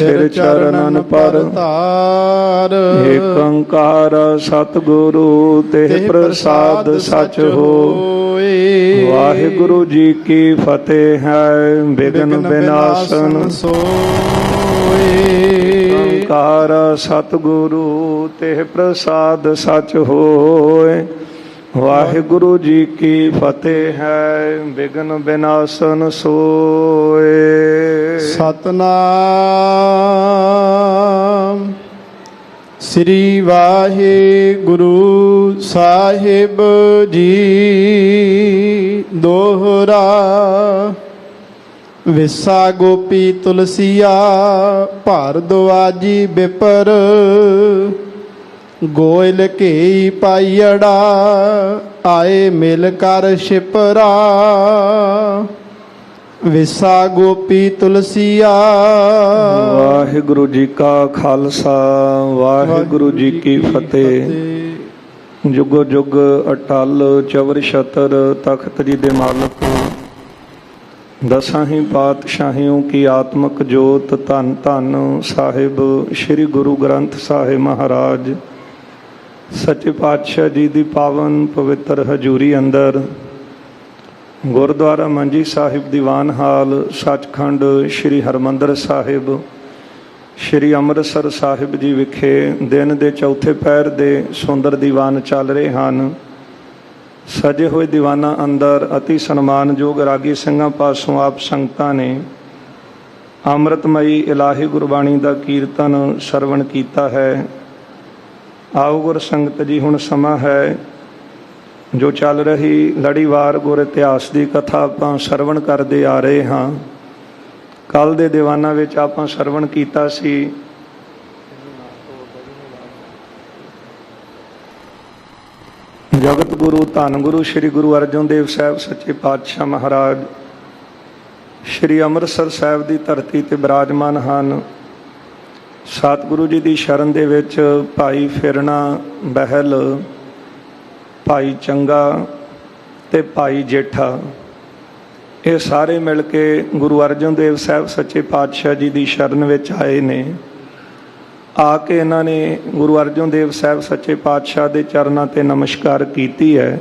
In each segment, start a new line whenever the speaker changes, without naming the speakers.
ਸਿਰ ਚਰਨਨ ਪਰ
ਧਾਰ।
ਏਕ ਓੰਕਾਰ ਸਤਿਗੁਰੂ ਤਿਹ ਪ੍ਰਸਾਦ ਸਚ ਹੋਇ। ਵਾਹਿਗੁਰੂ ਜੀ ਕੀ ਫਤਿਹ ਹੈ। ਵਿਘਨ ਵਿਨਾਸ਼ਨ
ਸੋਇ।
ਓੰਕਾਰ ਸਤਿਗੁਰੂ ਤਿਹ ਪ੍ਰਸਾਦ ਸਚ ਹੋਇ। ਵਾਹਿਗੁਰੂ ਜੀ ਕੀ ਫਤਿਹ ਹੈ। ਵਿਘਨ ਵਿਨਾਸ਼ਨ ਸੋਇ।
ਸਤਨਾਮ ਸ੍ਰੀ ਵਾਹਿਗੁਰੂ ਸਾਹਿਬ ਜੀ। ਦੋਹਰਾ ਵਿਸਾ ਗੋਪੀ ਤੁਲਸੀਆ ਭਾਰਦਵਾਜੀ ਬਿਪਰ। ਗੋਇਲ ਘੇਈ ਪਾਈੜਾ ਆਏ ਮਿਲ ਕਰ ਛਿਪਰਾ। ਵਿਸਾ ਗੋਪੀ ਤੁਲਸੀਆ।
ਵਾਹਿਗੁਰੂ ਜੀ ਕਾ ਖਾਲਸਾ ਵਾਹਿਗੁਰੂ ਜੀ ਕੀ ਫਤਿਹ। ਜੁਗੋ ਜੁਗ ਅਟਲ ਚਵਰ ਛਤਰ ਤਖਤ ਜੀ ਦੇ ਮਾਲਕ ਦਸਾਂ ਹੀ ਪਾਤਸ਼ਾਹੀਆਂ ਕੀ ਆਤਮਕ ਜੋਤ ਧੰਨ ਧੰਨ ਸਾਹਿਬ ਸ੍ਰੀ ਗੁਰੂ ਗ੍ਰੰਥ ਸਾਹਿਬ ਮਹਾਰਾਜ ਸੱਚੇ ਪਾਤਸ਼ਾਹ ਜੀ ਦੀ ਪਾਵਨ ਪਵਿੱਤਰ ਹਜ਼ੂਰੀ ਅੰਦਰ ਗੁਰਦੁਆਰਾ ਮੰਜੀ ਸਾਹਿਬ ਦੀਵਾਨ ਹਾਲ ਸੱਚਖੰਡ ਸ੍ਰੀ ਹਰਿਮੰਦਰ ਸਾਹਿਬ ਸ੍ਰੀ ਅੰਮ੍ਰਿਤਸਰ ਸਾਹਿਬ ਜੀ ਵਿਖੇ ਦਿਨ ਦੇ ਚੌਥੇ ਪਹਿਰ ਦੇ ਸੁੰਦਰ ਦੀਵਾਨ ਚੱਲ ਰਹੇ ਹਨ। ਸਜੇ ਹੋਏ ਦੀਵਾਨਾਂ ਅੰਦਰ ਅਤੀ ਸਨਮਾਨਯੋਗ ਰਾਗੀ ਸਿੰਘਾਂ ਪਾਸੋਂ ਆਪ ਸੰਗਤਾਂ ਨੇ ਅੰਮ੍ਰਿਤਮਈ ਇਲਾਹੀ ਗੁਰਬਾਣੀ ਦਾ ਕੀਰਤਨ ਸਰਵਣ ਕੀਤਾ ਹੈ। ਆਓ ਗੁਰ ਸੰਗਤ ਜੀ, ਹੁਣ ਸਮਾਂ ਹੈ ਜੋ ਚੱਲ ਰਹੀ ਲੜੀਵਾਰ ਗੁਰ ਇਤਿਹਾਸ ਦੀ ਕਥਾ ਆਪਾਂ ਸਰਵਣ ਕਰਦੇ ਆ ਰਹੇ ਹਾਂ। ਕੱਲ੍ਹ ਦੇ ਦੀਵਾਨਾਂ ਵਿੱਚ ਆਪਾਂ ਸਰਵਣ ਕੀਤਾ ਸੀ ਜਗਤ ਗੁਰੂ ਧੰਨ ਗੁਰੂ ਸ੍ਰੀ ਗੁਰੂ ਅਰਜਨ ਦੇਵ ਸਾਹਿਬ ਸੱਚੇ ਪਾਤਸ਼ਾਹ ਮਹਾਰਾਜ ਸ੍ਰੀ ਅੰਮ੍ਰਿਤਸਰ ਸਾਹਿਬ ਦੀ ਧਰਤੀ ਤੇ ਬਿਰਾਜਮਾਨ ਹਨ। ਸਤਿਗੁਰੂ ਜੀ ਦੀ ਸ਼ਰਨ ਦੇ ਵਿੱਚ ਭਾਈ ਫਿਰਨਾ ਬਹਿਲ, ਭਾਈ ਚੰਗਾ ਤੇ ਭਾਈ ਜੇਠਾ, ਇਹ ਸਾਰੇ ਮਿਲ ਕੇ ਗੁਰੂ ਅਰਜਨ ਦੇਵ ਸਾਹਿਬ ਸੱਚੇ ਪਾਤਸ਼ਾਹ ਜੀ ਦੀ ਸ਼ਰਨ ਵਿੱਚ ਆਏ ਨੇ। ਆ ਕੇ ਇਹਨਾਂ ਨੇ ਗੁਰੂ ਅਰਜਨ ਦੇਵ ਸਾਹਿਬ ਸੱਚੇ ਪਾਤਸ਼ਾਹ ਦੇ ਚਰਨਾਂ ਤੇ ਨਮਸਕਾਰ ਕੀਤੀ ਹੈ।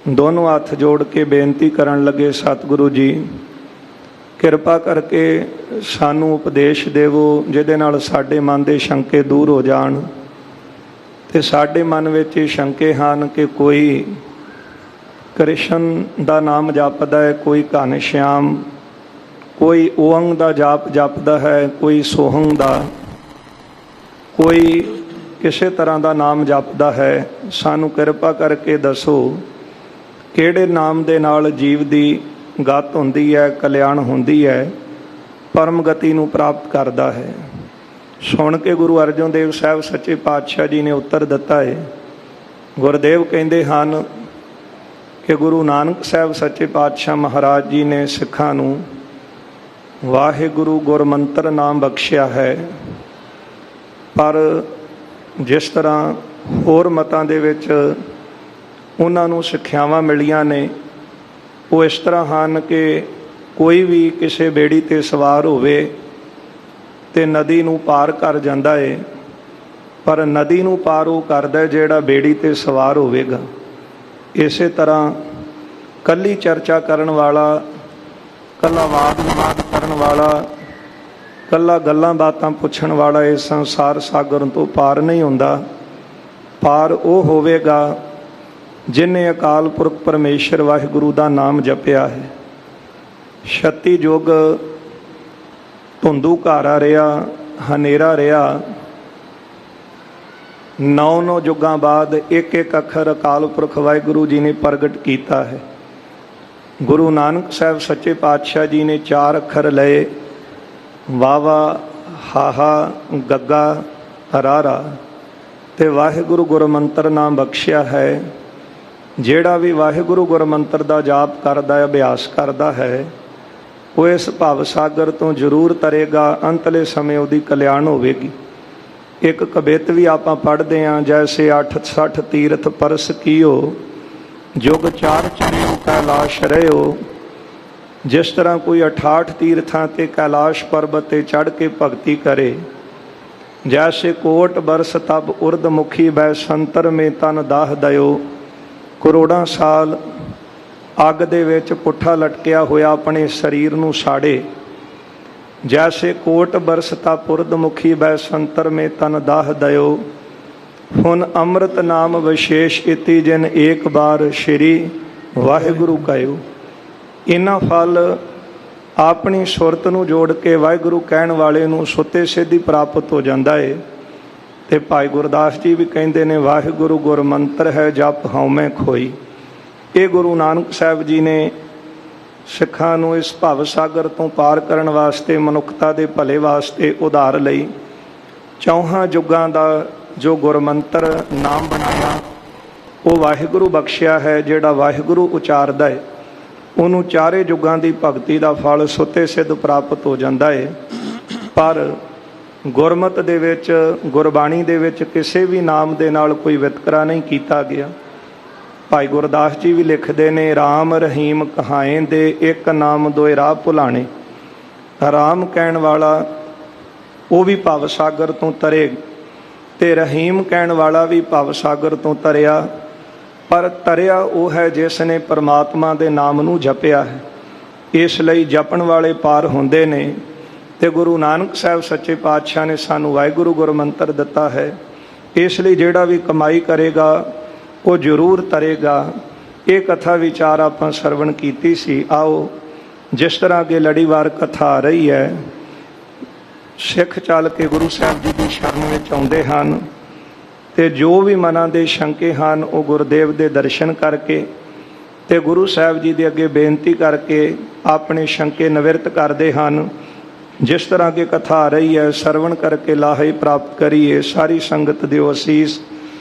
ਦੋਨੋਂ ਹੱਥ ਜੋੜ ਕੇ ਬੇਨਤੀ ਕਰਨ ਲੱਗੇ, ਸਤਿਗੁਰੂ ਜੀ ਕਿਰਪਾ ਕਰਕੇ ਸਾਨੂੰ ਉਪਦੇਸ਼ ਦੇਵੋ ਜਿਹਦੇ ਨਾਲ ਸਾਡੇ ਮਨ ਦੇ ਸ਼ੰਕੇ ਦੂਰ ਹੋ ਜਾਣ। ਤੇ ਸਾਡੇ ਮਨ ਵਿੱਚ ਇਹ ਸ਼ੰਕੇ ਹਨ ਕਿ ਕੋਈ ਕ੍ਰਿਸ਼ਨ ਦਾ ਨਾਮ ਜਪਦਾ ਹੈ, ਕੋਈ ਘਨਸ਼ਿਆਮ, ਕੋਈ ਓੰਗ ਦਾ ਜਾਪ ਜਪਦਾ ਹੈ, ਕੋਈ ਸੋਹੰਗ ਦਾ, ਕੋਈ ਕਿਸੇ ਤਰ੍ਹਾਂ ਦਾ ਨਾਮ ਜਪਦਾ ਹੈ। ਸਾਨੂੰ ਕਿਰਪਾ ਕਰਕੇ ਦੱਸੋ ਕਿਹੜੇ ਨਾਮ ਦੇ ਨਾਲ ਜੀਵ ਦੀ ਗਤ ਹੁੰਦੀ ਹੈ, ਕਲਿਆਣ ਹੁੰਦੀ ਹੈ, ਪਰਮ ਗਤੀ ਨੂੰ ਪ੍ਰਾਪਤ ਕਰਦਾ ਹੈ। ਸੁਣ ਕੇ ਗੁਰੂ ਅਰਜਨ ਦੇਵ ਸਾਹਿਬ ਸੱਚੇ ਪਾਤਸ਼ਾਹ ਜੀ ਨੇ ਉੱਤਰ ਦਿੱਤਾ ਹੈ। ਗੁਰਦੇਵ ਕਹਿੰਦੇ ਹਨ ਕਿ ਗੁਰੂ ਨਾਨਕ ਸਾਹਿਬ ਸੱਚੇ ਪਾਤਸ਼ਾਹ ਮਹਾਰਾਜ ਜੀ ਨੇ ਸਿੱਖਾਂ ਨੂੰ ਵਾਹਿਗੁਰੂ ਗੁਰਮੰਤਰ ਨਾਮ ਬਖਸ਼ਿਆ ਹੈ। ਪਰ ਜਿਸ ਤਰ੍ਹਾਂ ਹੋਰ ਮਤਾਂ ਦੇ ਵਿੱਚ ਉਹਨਾਂ ਨੂੰ ਸਿੱਖਿਆਵਾਂ ਮਿਲੀਆਂ ਨੇ, ਉਹ ਇਸ ਤਰ੍ਹਾਂ ਹਨ ਕਿ ਕੋਈ ਵੀ ਕਿਸੇ ਬੇੜੀ 'ਤੇ ਸਵਾਰ ਹੋਵੇ ਤੇ ਨਦੀ ਨੂੰ ਪਾਰ ਕਰ ਜਾਂਦਾ ਏ, ਪਰ ਨਦੀ ਨੂੰ ਪਾਰ ਉਹ ਕਰਦਾ ਜਿਹੜਾ ਬੇੜੀ 'ਤੇ ਸਵਾਰ ਹੋਵੇਗਾ। ਇਸੇ ਤਰ੍ਹਾਂ ਕੱਲੀ ਚਰਚਾ ਕਰਨ ਵਾਲਾ, ਕੱਲਾ ਵਾਦ ਵਿਵਾਦ ਕਰਨ ਵਾਲਾ, ਕੱਲਾ ਗੱਲਾਂ ਬਾਤਾਂ ਪੁੱਛਣ ਵਾਲਾ ਇਸ ਸੰਸਾਰ ਸਾਗਰ ਤੋਂ ਪਾਰ ਨਹੀਂ ਹੁੰਦਾ। ਪਾਰ ਉਹ ਹੋਵੇਗਾ ਜਿਹਨੇ ਅਕਾਲ ਪੁਰਖ ਪਰਮੇਸ਼ਰ ਵਾਹਿਗੁਰੂ ਦਾ ਨਾਮ ਜਪਿਆ ਹੈ। 36 ਯੁੱਗ ਧੁੰਦੂ ਘਾਰਾ ਰਿਹਾ, ਹਨੇਰਾ ਰਿਹਾ, 9 ਯੁੱਗਾਂ ਬਾਅਦ ਇੱਕ ਇੱਕ ਅੱਖਰ ਅਕਾਲ ਪੁਰਖ ਵਾਹਿਗੁਰੂ ਜੀ ਨੇ ਪ੍ਰਗਟ ਕੀਤਾ ਹੈ। ਗੁਰੂ ਨਾਨਕ ਸਾਹਿਬ ਸੱਚੇ ਪਾਤਸ਼ਾਹ ਜੀ ਨੇ 4 ਅੱਖਰ ਲਏ, ਵਾਵਾ, ਹਾਹਾ, ਗੱਗਾ, ਰਾਰਾ, ਤੇ ਵਾਹਿਗੁਰੂ ਗੁਰਮੰਤਰ ਨਾਮ ਬਖਸ਼ਿਆ ਹੈ। ਜਿਹੜਾ ਵੀ ਵਾਹਿਗੁਰੂ ਗੁਰਮੰਤਰ ਦਾ ਜਾਪ ਕਰਦਾ ਹੈ, ਅਭਿਆਸ ਕਰਦਾ ਹੈ, ਉਹ ਇਸ ਭਵ ਸਾਗਰ ਤੋਂ ਜ਼ਰੂਰ ਤਰੇਗਾ। ਅੰਤਲੇ ਸਮੇਂ ਉਹਦੀ ਕਲਿਆਣ ਹੋਵੇਗੀ। ਇੱਕ ਕਵਿਤ ਵੀ ਆਪਾਂ ਪੜ੍ਹਦੇ ਹਾਂ, ਜੈਸੇ 68 ਤੀਰਥ ਪਰਸ ਕੀਓ, ਜੁਗ 4 ਚਰਿਓ ਕੈਲਾਸ਼ ਰਹਿਓ, ਜਿਸ ਤਰ੍ਹਾਂ ਕੋਈ 68 ਤੀਰਥਾਂ ਤੇ ਕੈਲਾਸ਼ ਪਰਬਤ ਤੇ ਚੜ੍ਹ ਕੇ ਭਗਤੀ ਕਰੇ, ਜੈਸੇ ਕੋਟ ਬਰਸ ਤਬ ਉਰਦ ਮੁਖੀ ਬੈ ਸੰਤਰ ਮੇ ਤਨ ਦਾਹ ਦਿਓ। ਕਰੋੜਾਂ ਸਾਲ ਅੱਗ ਦੇ ਵਿੱਚ ਪੁੱਠਾ ਲਟਕਿਆ ਹੋਇਆ ਆਪਣੇ ਸਰੀਰ ਨੂੰ ਸਾੜੇ, ਜੈਸੇ ਕੋਟ ਬਰਸ ਤਬ ਉਰਦ ਮੁਖੀ ਬੈ ਸੰਤਰ ਮੇ ਤਨ ਦਾਹ ਦਿਓ। ਹੁਣ ਅੰਮ੍ਰਿਤ ਨਾਮ ਵਿਸ਼ੇਸ਼ ਇਤੀ ਜਿਨ ਏਕ ਬਾਰ ਸ਼੍ਰੀ ਵਾਹਿਗੁਰੂ ਕਹਿਓ। ਇਹਨਾਂ ਫਲ ਆਪਣੀ ਸੁਰਤ ਨੂੰ ਜੋੜ ਕੇ ਵਾਹਿਗੁਰੂ ਕਹਿਣ ਵਾਲੇ ਨੂੰ ਸੁੱਤੇ ਸਿੱਧੀ ਪ੍ਰਾਪਤ ਹੋ ਜਾਂਦਾ ਹੈ। ਤੇ ਭਾਈ ਗੁਰਦਾਸ ਜੀ ਵੀ ਕਹਿੰਦੇ ਨੇ, ਵਾਹਿਗੁਰੂ ਗੁਰ ਮੰਤਰ ਹੈ ਜਪ ਹਉਮੈ ਖੋਈ। ਇਹ ਗੁਰੂ ਨਾਨਕ ਸਾਹਿਬ ਜੀ ਨੇ ਸਿੱਖਾਂ ਨੂੰ ਇਸ ਭਵ ਸਾਗਰ ਤੋਂ ਪਾਰ ਕਰਨ ਵਾਸਤੇ, ਮਨੁੱਖਤਾ ਦੇ ਭਲੇ ਵਾਸਤੇ ਉਧਾਰ ਲਈ ਚੌਹਾਂ ਯੁੱਗਾਂ ਦਾ ਜੋ ਗੁਰਮੰਤਰ ਨਾਮ ਬਣਾਇਆ, ਉਹ ਵਾਹਿਗੁਰੂ ਬਖਸ਼ਿਆ ਹੈ। ਜਿਹੜਾ ਵਾਹਿਗੁਰੂ ਉਚਾਰਦਾ ਹੈ ਉਹਨੂੰ ਚਾਰੇ ਯੁੱਗਾਂ ਦੀ ਭਗਤੀ ਦਾ ਫਲ ਸੁੱਤੇ ਸਿੱਧ ਪ੍ਰਾਪਤ ਹੋ ਜਾਂਦਾ ਹੈ। ਪਰ ਗੁਰਮਤਿ ਦੇ ਵਿੱਚ, ਗੁਰਬਾਣੀ ਦੇ ਵਿੱਚ ਕਿਸੇ ਵੀ ਨਾਮ ਦੇ ਨਾਲ ਕੋਈ ਵਿਤਕਰਾ ਨਹੀਂ ਕੀਤਾ ਗਿਆ। ਭਾਈ ਗੁਰਦਾਸ ਜੀ ਵੀ ਲਿਖਦੇ ਨੇ, ਰਾਮ ਰਹੀਮ ਕਹਾਏ ਦੇ ਇੱਕ ਨਾਮ ਦੋਏ ਰਾਹ ਭੁਲਾਣੇ। ਰਾਮ ਕਹਿਣ ਵਾਲਾ ਉਹ ਵੀ ਭਵ ਸਾਗਰ ਤੋਂ ਤਰੇ, ਤੇ ਰਹੀਮ ਕਹਿਣ ਵਾਲਾ ਵੀ ਭਵ ਸਾਗਰ ਤੋਂ ਤਰਿਆ। ਪਰ ਤਰਿਆ ਉਹ ਹੈ ਜਿਸ ਨੇ ਪਰਮਾਤਮਾ ਦੇ ਨਾਮ ਨੂੰ ਜਪਿਆ ਹੈ। ਇਸ ਲਈ ਜਪਣ ਵਾਲੇ ਪਾਰ ਹੁੰਦੇ ਨੇ। ਤੇ ਗੁਰੂ ਨਾਨਕ ਸਾਹਿਬ ਸੱਚੇ ਪਾਤਸ਼ਾਹ ਨੇ ਸਾਨੂੰ ਵਾਹਿਗੁਰੂ ਗੁਰਮੰਤਰ ਦਿੱਤਾ ਹੈ। ਇਸ ਲਈ ਜਿਹੜਾ ਵੀ ਕਮਾਈ ਕਰੇਗਾ ਉਹ ਜ਼ਰੂਰ ਤਰੇਗਾ। ਇਹ ਕਥਾ ਵਿਚਾਰ ਆਪਾਂ ਸਰਵਣ ਕੀਤੀ ਸੀ। ਆਓ ਜਿਸ ਤਰ੍ਹਾਂ ਅੱਗੇ ਲੜੀਵਾਰ ਕਥਾ ਆ ਰਹੀ ਹੈ, ਸਿੱਖ ਚੱਲ ਕੇ ਗੁਰੂ ਸਾਹਿਬ ਜੀ ਦੀ ਸ਼ਰਨ ਵਿੱਚ ਆਉਂਦੇ ਹਨ, ਤੇ ਜੋ ਵੀ ਮਨਾਂ ਦੇ ਸ਼ੰਕੇ ਹਨ ਉਹ ਗੁਰਦੇਵ ਦੇ ਦਰਸ਼ਨ ਕਰਕੇ ਤੇ ਗੁਰੂ ਸਾਹਿਬ ਜੀ ਦੇ ਅੱਗੇ ਬੇਨਤੀ ਕਰਕੇ ਆਪਣੇ ਸ਼ੰਕੇ ਨਿਵਰਤ ਕਰਦੇ ਹਨ। ਜਿਸ ਤਰ੍ਹਾਂ ਕਿ ਕਥਾ ਆ ਰਹੀ ਹੈ, ਸਰਵਣ ਕਰਕੇ ਲਾਹੇ ਪ੍ਰਾਪਤ ਕਰੀਏ। ਸਾਰੀ ਸੰਗਤ ਦਿਓ ਅਸੀਸ,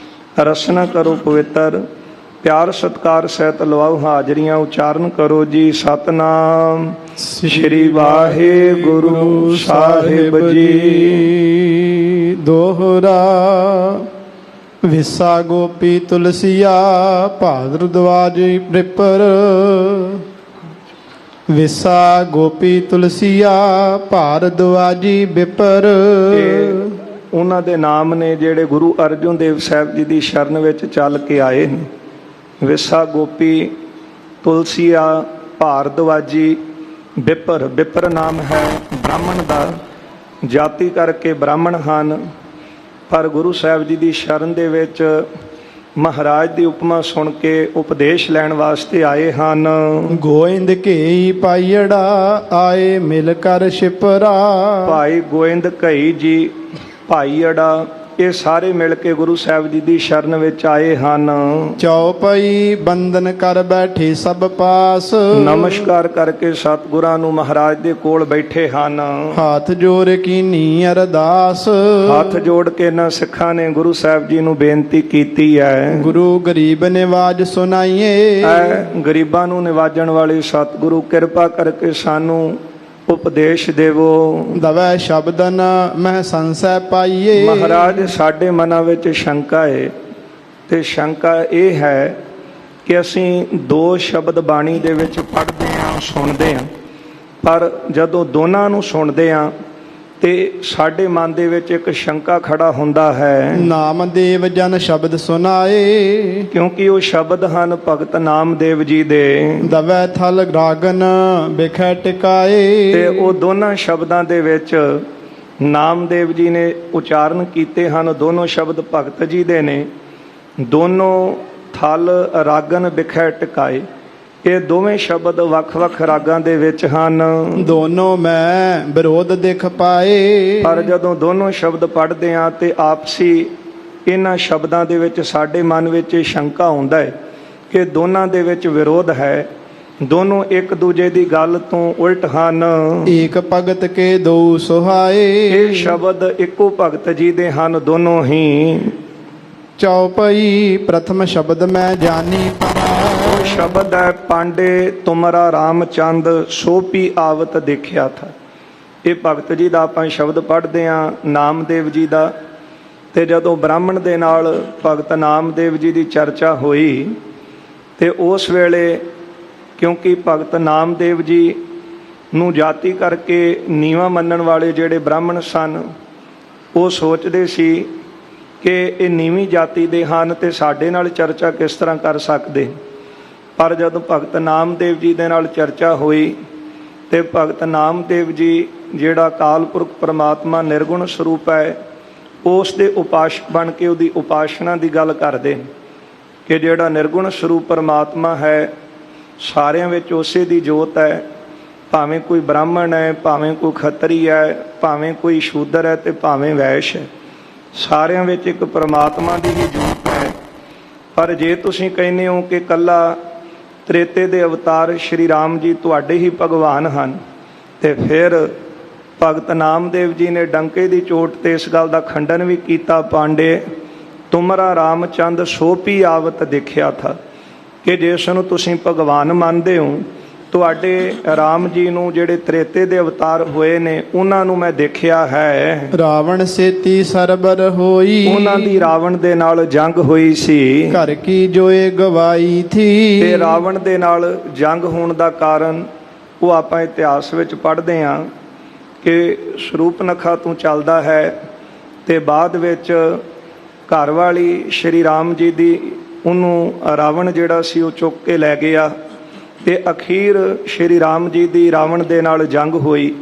ਰਸਨਾ ਕਰੋ ਪਵਿੱਤਰ, ਪਿਆਰ ਸਤਿਕਾਰ ਸਹਿਤ ਲਵਾਓ ਹਾਜ਼ਰੀਆਂ। ਉਚਾਰਨ ਕਰੋ ਜੀ ਸਤਨਾਮ ਸ੍ਰੀ ਵਾਹਿਗੁਰੂ ਸਾਹਿਬ ਜੀ।
ਦੋਹਰਾ ਵਿਸਾ ਗੋਪੀ ਤੁਲਸੀਆ ਭਾਦਰਦਵਾਜ ਪ੍ਰਿਪਰ। ਵਿਸਾ ਗੋਪੀ ਤੁਲਸੀਆ ਭਾਰਦਵਾਜੀ ਵਿਪਰ।
ਉਹਨਾਂ ਦੇ ਨਾਮ ਨੇ ਜਿਹੜੇ ਗੁਰੂ ਅਰਜਨ ਦੇਵ ਸਾਹਿਬ ਜੀ ਦੀ ਸ਼ਰਨ ਵਿੱਚ ਚੱਲ ਕੇ ਆਏ ਨੇ। ਵਿਸਾ ਗੋਪੀ ਤੁਲਸੀਆ ਭਾਰਦਵਾਜੀ ਵਿਪਰ। ਵਿਪਰ ਨਾਮ ਹੈ ਬ੍ਰਾਹਮਣ ਦਾ, ਜਾਤੀ ਕਰਕੇ ਬ੍ਰਾਹਮਣ ਹਨ। ਪਰ ਗੁਰੂ ਸਾਹਿਬ ਜੀ ਦੀ ਸ਼ਰਨ ਦੇ ਵਿੱਚ ਮਹਾਰਾਜ ਦੀ ਉਪਮਾ ਸੁਣ ਕੇ ਉਪਦੇਸ਼ ਲੈਣ ਵਾਸਤੇ ਆਏ ਹਨ।
ਗੋਇੰਦ ਘਈ ਪਾਈੜਾ ਆਏ ਮਿਲ ਕਰ ਛਿਪਰਾ।
ਭਾਈ ਗੋਇੰਦ ਘਈ ਜੀ, ਭਾਈ ਅੜਾ, ਇਹ ਸਾਰੇ ਮਿਲ ਕੇ ਗੁਰੂ ਸਾਹਿਬ ਜੀ ਦੀ ਸ਼ਰਨ ਵਿੱਚ ਆਏ ਹਨ।
ਚੌਪਈ ਬੰਦਨ ਕਰ ਬੈਠੇ ਸਭ ਪਾਸ।
ਨਮਸਕਾਰ ਕਰਕੇ ਸਤਿਗੁਰਾਂ ਨੂੰ ਮਹਾਰਾਜ ਦੇ ਕੋਲ ਬੈਠੇ ਹਨ।
ਹੱਥ ਜੋੜ ਕੀਨੀ ਅਰਦਾਸ।
ਹੱਥ ਜੋੜ ਕੇ ਇਹਨਾਂ ਸਿੱਖਾਂ ਨੇ ਗੁਰੂ ਸਾਹਿਬ ਜੀ ਨੂੰ ਬੇਨਤੀ ਕੀਤੀ ਹੈ।
ਗੁਰੂ ਗਰੀਬ ਨਿਵਾਜ ਸੁਣਾਈਏ।
ਗਰੀਬਾਂ ਨੂੰ ਨਿਵਾਜਣ ਵਾਲੇ ਸਤਿਗੁਰੂ, ਕਿਰਪਾ ਕਰਕੇ ਸਾਨੂੰ ਉਪਦੇਸ਼ ਦੇਵੋ।
ਦਵੈ ਸ਼ਬਦਨ ਮਹਿ ਸੰਸੈ ਪਾਈਏ।
ਮਹਾਰਾਜ, ਸਾਡੇ ਮਨਾਂ ਵਿੱਚ ਸ਼ੰਕਾ ਹੈ, ਤੇ ਸ਼ੰਕਾ ਇਹ ਹੈ ਕਿ ਅਸੀਂ ਦੋ ਸ਼ਬਦ ਬਾਣੀ ਦੇ ਵਿੱਚ ਪੜ੍ਹਦੇ ਹਾਂ, ਸੁਣਦੇ ਹਾਂ, ਪਰ ਜਦੋਂ ਦੋਨਾਂ ਨੂੰ ਸੁਣਦੇ ਹਾਂ ਤੇ ਸਾਡੇ ਮਨ ਦੇ ਵਿੱਚ ਇੱਕ ਸ਼ੰਕਾ ਖੜਾ ਹੁੰਦਾ ਹੈ।
ਨਾਮਦੇਵ ਜਨ ਸ਼ਬਦ ਸੁਨਾਏ।
ਕਿਉਂਕਿ ਉਹ ਸ਼ਬਦ ਹਨ ਭਗਤ ਨਾਮਦੇਵ ਜੀ ਦੇ।
ਦਵੈ ਥਲ ਰਾਗਨ ਬਿਖੈ ਟਿਕਾਏ।
ਤੇ ਉਹ ਦੋਨਾਂ ਸ਼ਬਦਾਂ ਦੇ ਵਿੱਚ ਨਾਮਦੇਵ ਜੀ ਨੇ ਉਚਾਰਨ ਕੀਤੇ ਹਨ। ਦੋਨੋਂ ਸ਼ਬਦ ਭਗਤ ਜੀ ਦੇ ਨੇ। ਦੋਨੋਂ ਥਲ ਰਾਗਨ ਬਿਖੈ ਟਿਕਾਏ। ਇਹ ਦੋਵੇਂ ਸ਼ਬਦ ਵੱਖ-ਵੱਖ ਰਾਗਾਂ ਦੇ ਵਿੱਚ ਹਨ।
ਦੋਨੋਂ ਮੈਂ ਵਿਰੋਧ ਦਿਖ ਪਾਏ।
ਪਰ ਜਦੋਂ ਦੋਨੋਂ ਸ਼ਬਦ ਪੜ੍ਹਦੇ ਹਾਂ ਤੇ ਆਪਸੀ ਇਹਨਾਂ ਸ਼ਬਦਾਂ ਦੇ ਵਿੱਚ ਸਾਡੇ ਮਨ ਵਿੱਚ ਸ਼ੰਕਾ ਹੁੰਦਾ ਹੈ ਕਿ ਦੋਨਾਂ ਦੇ ਵਿੱਚ ਵਿਰੋਧ ਹੈ। ਦੋਨੋਂ ਇੱਕ ਦੂਜੇ ਦੀ ਗੱਲ ਤੋਂ ਉਲਟ ਹਨ।
ਏਕ ਭਗਤ ਕੇ ਦੋ ਸੁਹਾਏ।
ਇਹ ਸ਼ਬਦ ਇੱਕੋ ਭਗਤ ਜੀ ਦੇ ਹਨ ਦੋਨੋਂ ਹੀ।
ਚੌਪਈ ਪ੍ਰਥਮ ਸ਼ਬਦ ਮੈਂ ਜਾਨੀ ਪਰਾ।
ਉਹ ਸ਼ਬਦ ਹੈ, ਪਾਂਡੇ ਤੁਮਰਾ ਰਾਮਚੰਦ ਸੋਪੀ ਆਵਤ ਦੇਖਿਆ ਥਾ। ਇਹ ਭਗਤ ਜੀ ਦਾ ਆਪਾਂ ਸ਼ਬਦ ਪੜ੍ਹਦੇ ਹਾਂ, ਨਾਮਦੇਵ ਜੀ ਦਾ। ਤੇ ਜਦੋਂ ਬ੍ਰਾਹਮਣ ਦੇ ਨਾਲ ਭਗਤ ਨਾਮਦੇਵ ਜੀ ਦੀ ਚਰਚਾ ਹੋਈ ਤੇ ਉਸ ਵੇਲੇ, ਕਿਉਂਕਿ ਭਗਤ ਨਾਮਦੇਵ ਜੀ ਨੂੰ ਜਾਤੀ ਕਰਕੇ ਨੀਵਾਂ ਮੰਨਣ ਵਾਲੇ ਜਿਹੜੇ ਬ੍ਰਾਹਮਣ ਸਨ, ਉਹ ਸੋਚਦੇ ਸੀ ਕਿ ਇਹ ਨੀਵੀਂ ਜਾਤੀ ਦੇ ਹਨ ਤੇ ਸਾਡੇ ਨਾਲ ਚਰਚਾ ਕਿਸ ਤਰ੍ਹਾਂ ਕਰ ਸਕਦੇ। ਪਰ ਜਦੋਂ ਭਗਤ ਨਾਮਦੇਵ ਜੀ ਦੇ ਨਾਲ ਚਰਚਾ ਹੋਈ ਤੇ ਭਗਤ ਨਾਮਦੇਵ ਜੀ ਜਿਹੜਾ ਅਕਾਲ ਪੁਰਖ ਪਰਮਾਤਮਾ ਨਿਰਗੁਣ ਸਰੂਪ ਹੈ, ਉਸ ਦੇ ਉਪਾਸ਼ਕ ਬਣ ਕੇ ਉਹਦੀ ਉਪਾਸਨਾ ਦੀ ਗੱਲ ਕਰਦੇ ਕਿ ਜਿਹੜਾ ਨਿਰਗੁਣ ਸਰੂਪ ਪਰਮਾਤਮਾ ਹੈ, ਸਾਰਿਆਂ ਵਿੱਚ ਉਸੇ ਦੀ ਜੋਤ ਹੈ। ਭਾਵੇਂ ਕੋਈ ਬ੍ਰਾਹਮਣ ਹੈ, ਭਾਵੇਂ ਕੋਈ ਖੱਤਰੀ ਹੈ, ਭਾਵੇਂ ਕੋਈ ਸ਼ੂਦਰ ਹੈ ਤੇ ਭਾਵੇਂ ਵੈਸ਼ ਹੈ, ਸਾਰਿਆਂ ਵਿੱਚ ਇੱਕ ਪਰਮਾਤਮਾ ਦੀ ਹੀ ਜੋਤ ਹੈ। ਪਰ ਜੇ ਤੁਸੀਂ ਕਹਿੰਦੇ ਹੋ ਕਿ ਇਕੱਲਾ ਤ੍ਰੇਤੇ ਦੇ ਅਵਤਾਰ ਸ਼੍ਰੀ ਰਾਮ ਜੀ ਤੁਹਾਡੇ ਹੀ ਭਗਵਾਨ ਹਨ, ਤੇ ਫਿਰ ਭਗਤ ਨਾਮਦੇਵ ਜੀ ਨੇ ਡੰਕੇ ਦੀ ਚੋਟ ਤੇ ਇਸ ਗੱਲ ਦਾ ਖੰਡਨ ਵੀ ਕੀਤਾ, ਪਾਂਡੇ ਤੁਮਰਾ ਰਾਮਚੰਦ ਸੋਪੀ ਆਵਤ ਦੇਖਿਆ ਥਾ, ਕਿ ਜਿਸ ਨੂੰ ਤੁਸੀਂ ਭਗਵਾਨ ਮੰਨਦੇ ਹੋ, ਤੁਹਾਡੇ ਰਾਮ ਜੀ ਨੂੰ ਜਿਹੜੇ ਤ੍ਰੇਤੇ ਦੇ ਅਵਤਾਰ ਹੋਏ ਨੇ ਉਹਨਾਂ ਨੂੰ ਮੈਂ ਦੇਖਿਆ ਹੈ।
ਰਾਵਣ ਸੇਤੀ ਸਰਬਰ ਹੋਈ,
ਉਹਨਾਂ ਦੀ ਰਾਵਣ ਦੇ ਨਾਲ ਜੰਗ ਹੋਈ ਸੀ,
ਘਰ ਕੀ ਜੋਏ ਗਵਾਈ ਥੀ।
ਤੇ ਰਾਵਣ ਦੇ ਨਾਲ ਜੰਗ ਹੋਣ ਦਾ ਕਾਰਨ ਉਹ ਆਪਾਂ ਇਤਿਹਾਸ ਵਿੱਚ ਪੜ੍ਹਦੇ ਹਾਂ ਕਿ ਸਰੂਪਨਖਾ ਤੋਂ ਚੱਲਦਾ ਹੈ ਤੇ ਬਾਅਦ ਵਿੱਚ ਘਰ ਵਾਲੀ ਸ਼੍ਰੀ ਰਾਮ ਜੀ ਦੀ ਉਹਨੂੰ ਰਾਵਣ ਜਿਹੜਾ ਸੀ ਉਹ ਚੁੱਕ ਕੇ ਲੈ ਗਿਆ ਤੇ ਅਖੀਰ ਸ਼੍ਰੀ ਰਾਮ ਜੀ ਦੀ ਰਾਵਣ ਦੇ ਨਾਲ ਜੰਗ ਹੋਈ।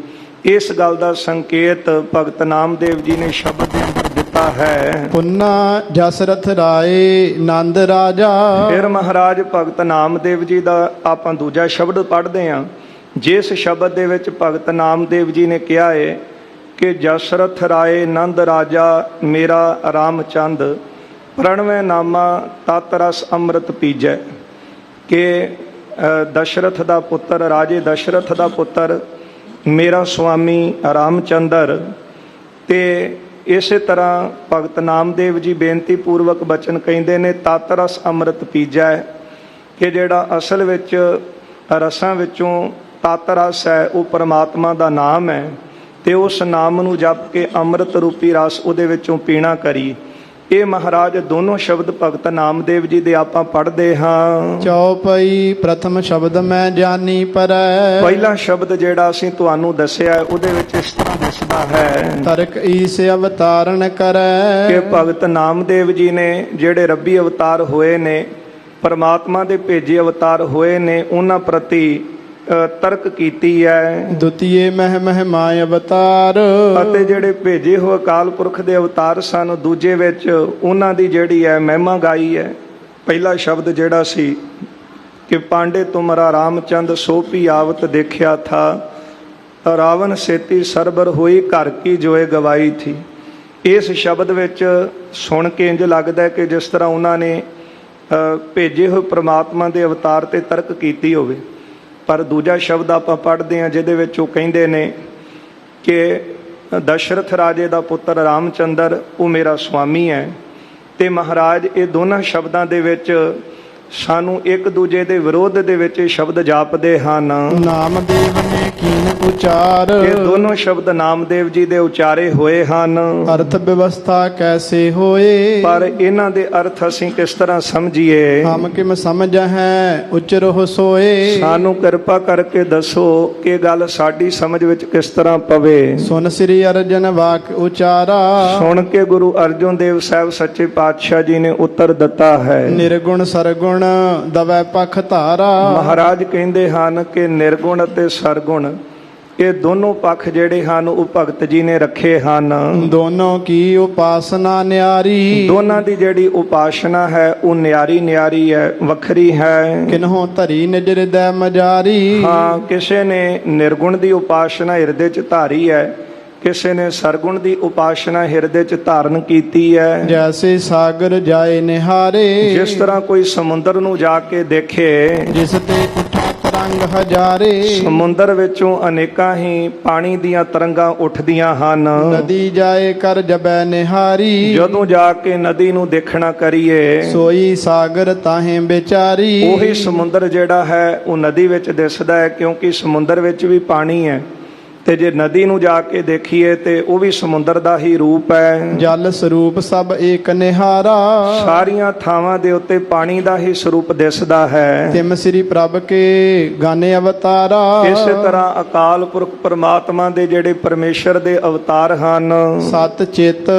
ਇਸ ਗੱਲ ਦਾ ਸੰਕੇਤ ਭਗਤ ਨਾਮਦੇਵ ਜੀ ਨੇ ਸ਼ਬਦ ਦੇ ਅੰਦਰ ਦਿੱਤਾ ਹੈ।
ਪੁੰਨਾ ਜਸਰਥ ਰਾਏ ਨੰਦ ਰਾਜਾ।
ਫਿਰ ਮਹਾਰਾਜ ਭਗਤ ਨਾਮਦੇਵ ਜੀ ਦਾ ਆਪਾਂ ਦੂਜਾ ਸ਼ਬਦ ਪੜ੍ਹਦੇ ਹਾਂ, ਜਿਸ ਸ਼ਬਦ ਦੇ ਵਿੱਚ ਭਗਤ ਨਾਮਦੇਵ ਜੀ ਨੇ ਕਿਹਾ ਹੈ ਕਿ ਜਸਰਥ ਰਾਏ ਨੰਦ ਰਾਜਾ ਮੇਰਾ ਰਾਮਚੰਦ, ਪ੍ਰਣਵੈ ਨਾਮਾ ਤਤ ਰਸ ਅੰਮ੍ਰਿਤ ਪੀਜੈ, ਕਿ ਦਸ਼ਰਥ ਦਾ ਪੁੱਤਰ, ਰਾਜੇ ਦਸ਼ਰਥ ਦਾ ਪੁੱਤਰ ਮੇਰਾ ਸੁਆਮੀ ਰਾਮਚੰਦਰ। ਤੇ ਇਸੇ ਤਰ੍ਹਾਂ ਭਗਤ ਨਾਮਦੇਵ ਜੀ ਬੇਨਤੀ ਪੂਰਵਕ ਬਚਨ ਕਹਿੰਦੇ ਨੇ, ਤਤ ਰਸ ਅੰਮ੍ਰਿਤ ਪੀਜੈ, ਕਿ ਜਿਹੜਾ ਅਸਲ ਵਿੱਚ ਰਸਾਂ ਵਿੱਚੋਂ ਤਤ ਰਸ ਹੈ ਉਹ ਪਰਮਾਤਮਾ ਦਾ ਨਾਮ ਹੈ, ਤੇ ਉਸ ਨਾਮ ਨੂੰ ਜਪ ਕੇ ਅੰਮ੍ਰਿਤ ਰੂਪੀ ਰਸ ਉਹਦੇ ਵਿੱਚੋਂ ਪੀਣਾ ਕਰੀ। ਇਹ ਮਹਾਰਾਜ ਦੋਨੋਂ ਸ਼ਬਦ ਭਗਤ ਨਾਮਦੇਵ ਜੀ ਦੇ ਆਪਾਂ ਪੜ੍ਹਦੇ ਹਾਂ।
ਚੌਪਈ ਪ੍ਰਥਮ ਸ਼ਬਦ ਮੈਂ ਜਾਨੀ ਪਰੈ।
ਪਹਿਲਾ ਸ਼ਬਦ ਜਿਹੜਾ ਅਸੀਂ ਤੁਹਾਨੂੰ ਦੱਸਿਆ ਉਹਦੇ ਵਿੱਚ ਇਸ ਤਰ੍ਹਾਂ ਦਿਸਦਾ ਹੈ,
ਤਰਕ ਈਸ ਅਵਤਾਰਨ ਕਰੈ,
ਕਿ ਭਗਤ ਨਾਮਦੇਵ ਜੀ ਨੇ ਜਿਹੜੇ ਰੱਬੀ ਅਵਤਾਰ ਹੋਏ ਨੇ, ਪਰਮਾਤਮਾ ਦੇ ਭੇਜੇ ਅਵਤਾਰ ਹੋਏ ਨੇ, ਉਹਨਾਂ ਪ੍ਰਤੀ ਤਰਕ ਕੀਤੀ ਹੈ।
ਦੁਤੀਏ ਮਹਿ ਮਾਇ ਅਵਤਾਰ,
ਅਤੇ ਜਿਹੜੇ ਭੇਜੇ ਹੋਏ ਅਕਾਲ ਪੁਰਖ ਦੇ ਅਵਤਾਰ ਸਨ, ਦੂਜੇ ਵਿੱਚ ਉਹਨਾਂ ਦੀ ਜਿਹੜੀ ਹੈ ਮਹਿਮਾ ਗਾਈ ਹੈ। ਪਹਿਲਾ ਸ਼ਬਦ ਜਿਹੜਾ ਸੀ ਕਿ ਪਾਂਡੇ ਤੁਮਰਾ ਰਾਮਚੰਦ ਸੋਪੀ ਆਵਤ ਦੇਖਿਆ ਥਾ, ਰਾਵਣ ਸੇਤੀ ਸਰਬਰ ਹੋਈ ਘਰ ਕੀ ਜੋਏ ਗਵਾਈ ਥੀ। ਇਸ ਸ਼ਬਦ ਵਿੱਚ ਸੁਣ ਕੇ ਇੰਜ ਲੱਗਦਾ ਕਿ ਜਿਸ ਤਰ੍ਹਾਂ ਉਹਨਾਂ ਨੇ ਭੇਜੇ ਹੋਏ ਪ੍ਰਮਾਤਮਾ ਦੇ ਅਵਤਾਰ ਤੇ ਤਰਕ ਕੀਤੀ ਹੋਵੇ। ਪਰ ਦੂਜਾ ਸ਼ਬਦ ਆਪਾਂ ਪੜ੍ਹਦੇ ਹਾਂ ਜਿਹਦੇ ਵਿੱਚ ਉਹ ਕਹਿੰਦੇ ਨੇ ਕਿ ਦਸ਼ਰਥ ਰਾਜੇ ਦਾ ਪੁੱਤਰ ਰਾਮਚੰਦਰ ਉਹ ਮੇਰਾ ਸੁਆਮੀ ਹੈ। ਤੇ ਮਹਾਰਾਜ ਇਹ ਦੋਨਾਂ ਸ਼ਬਦਾਂ ਦੇ ਵਿੱਚ ਸਾਨੂੰ ਇੱਕ ਦੂਜੇ ਦੇ ਵਿਰੋਧ ਦੇ ਵਿੱਚ ਸ਼ਬਦ ਜਾਪਦੇ ਹਨ।
ਨਾਮਦੇਵ ਨੇ ਕੀਨ ਉਚਾਰ,
ਇਹ ਦੋਨੋਂ ਸ਼ਬਦ ਨਾਮਦੇਵ ਜੀ ਦੇ ਉਚਾਰੇ ਹੋਏ ਹਨ।
ਅਰਥ ਵਿਵਸਥਾ ਕੈਸੇ ਹੋਏ,
ਪਰ ਇਹਨਾਂ ਦੇ ਅਰਥ ਅਸੀਂ ਕਿਸ ਤਰ੍ਹਾਂ ਸਮਝੀਏ,
ਹਮ ਕਿਮ ਸਮਝਹਿ ਉਚਰਹੁ ਸੋਏ।
ਸਾਨੂੰ ਕਿਰਪਾ ਕਰਕੇ ਦੱਸੋ ਕਿ ਗੱਲ ਸਾਡੀ ਸਮਝ ਵਿੱਚ ਕਿਸ ਤਰ੍ਹਾਂ ਪਵੇ।
ਸੁਨ ਸ੍ਰੀ ਅਰਜਨ ਵਾਕ ਉਚਾਰਾ,
ਸੁਣ ਕੇ ਗੁਰੂ ਅਰਜਨ ਦੇਵ ਸਾਹਿਬ ਸੱਚੇ ਪਾਤਸ਼ਾਹ ਜੀ ਨੇ ਉੱਤਰ ਦਿੱਤਾ ਹੈ।
ਨਿਰਗੁਣ ਸਰਗੁਣ ਦਵੈ ਪਖ ਧਾਰਾ।
ਮਹਾਰਾਜ ਕਹਿੰਦੇ ਹਨ ਕਿ ਨਿਰਗੁਣ ਅਤੇ ਸਰਗੁਣ ਇਹ ਦੋਨੋਂ ਪੱਖ ਜਿਹੜੇ ਹਨ ਉਹ ਭਗਤ ਜੀ ਨੇ ਰੱਖੇ ਹਨ।
ਦੋਨੋਂ ਕੀ ਉਪਾਸਨਾ ਨਿਆਰੀ,
ਦੋਨਾਂ ਦੀ ਜਿਹੜੀ ਉਪਾਸਨਾ ਹੈ ਉਹ ਨਿਆਰੀ ਨਿਆਰੀ ਹੈ, ਵੱਖਰੀ ਹੈ।
ਕਿਨਹੋਂ ਧਰੀ ਨਿਜ ਹਿਰਦੈ ਮਜਾਰੀ,
ਹਾਂ, ਕਿਸੇ ਨੇ ਨਿਰਗੁਣ ਦੀ ਉਪਾਸਨਾ ਹਿਰਦੇ 'ਚ ਧਾਰੀ ਹੈ, ਕਿਸੇ ਨੇ ਸਰਗੁਣ ਦੀ ਉਪਾਸਨਾ ਹਿਰਦੇ 'ਚ ਧਾਰਨ ਕੀਤੀ ਹੈ।
ਜੈਸੇ ਸਾਗਰ ਜਾਏ ਨਿਹਾਰੇ,
ਜਿਸ ਤਰ੍ਹਾਂ ਕੋਈ ਸਮੁੰਦਰ ਨੂੰ ਜਾ ਕੇ ਦੇਖੇ,
ਜਿਸ ਤੇ ਉਠਾ ਤਰੰਗ ਹਜ਼ਾਰੇ।
ਸਮੁੰਦਰ ਵਿੱਚੋਂ ਅਨੇਕਾਂ ਹੀ ਪਾਣੀ ਦੀਆਂ ਤਰੰਗਾਂ ਉੱਠਦੀਆਂ ਹਨ।
ਨਦੀ ਜਾਏ ਕਰ ਜਬੈ ਨਿਹਾਰੀ,
ਜਦੋਂ ਜਾ ਕੇ ਨਦੀ ਨੂੰ ਦੇਖਣਾ ਕਰੀਏ,
ਸੋਈ ਸਾਗਰ ਤਾਹੇ ਵਿਚਾਰੀ।
ਉਹੀ ਸਮੁੰਦਰ ਜਿਹੜਾ ਹੈ ਉਹ ਨਦੀ ਵਿੱਚ ਦਿਸਦਾ ਹੈ, ਕਿਉਂਕਿ ਸਮੁੰਦਰ ਵਿੱਚ ਵੀ ਪਾਣੀ ਹੈ। ਤੇ ਜੇ ਨਦੀ ਨੂੰ ਜਾ ਕੇ ਦੇਖੀਏ ਤੇ ਉਹ ਵੀ ਸਮੁੰਦਰ ਦਾ ਹੀ ਰੂਪ ਹੈ।
ਜਲ ਸਰੂਪ ਸਭ ਏਕ ਨਿਹਾਰਾ,
ਸਾਰੀਆਂ ਥਾਵਾਂ ਦੇ ਉੱਤੇ ਪਾਣੀ ਦਾ ਹੀ ਸਰੂਪ ਦਿਸਦਾ ਹੈ।
ਤਿਮ ਸ੍ਰੀ ਪ੍ਰਭ ਕੇ ਗਾਨੇ ਅਵਤਾਰਾ।
ਇਸੇ ਤਰ੍ਹਾਂ ਅਕਾਲ ਪੁਰਖ ਪਰਮਾਤਮਾ ਦੇ ਜਿਹੜੇ ਪਰਮੇਸ਼ਰ ਦੇ ਅਵਤਾਰ ਹਨ,
ਸਤ ਚਿਤ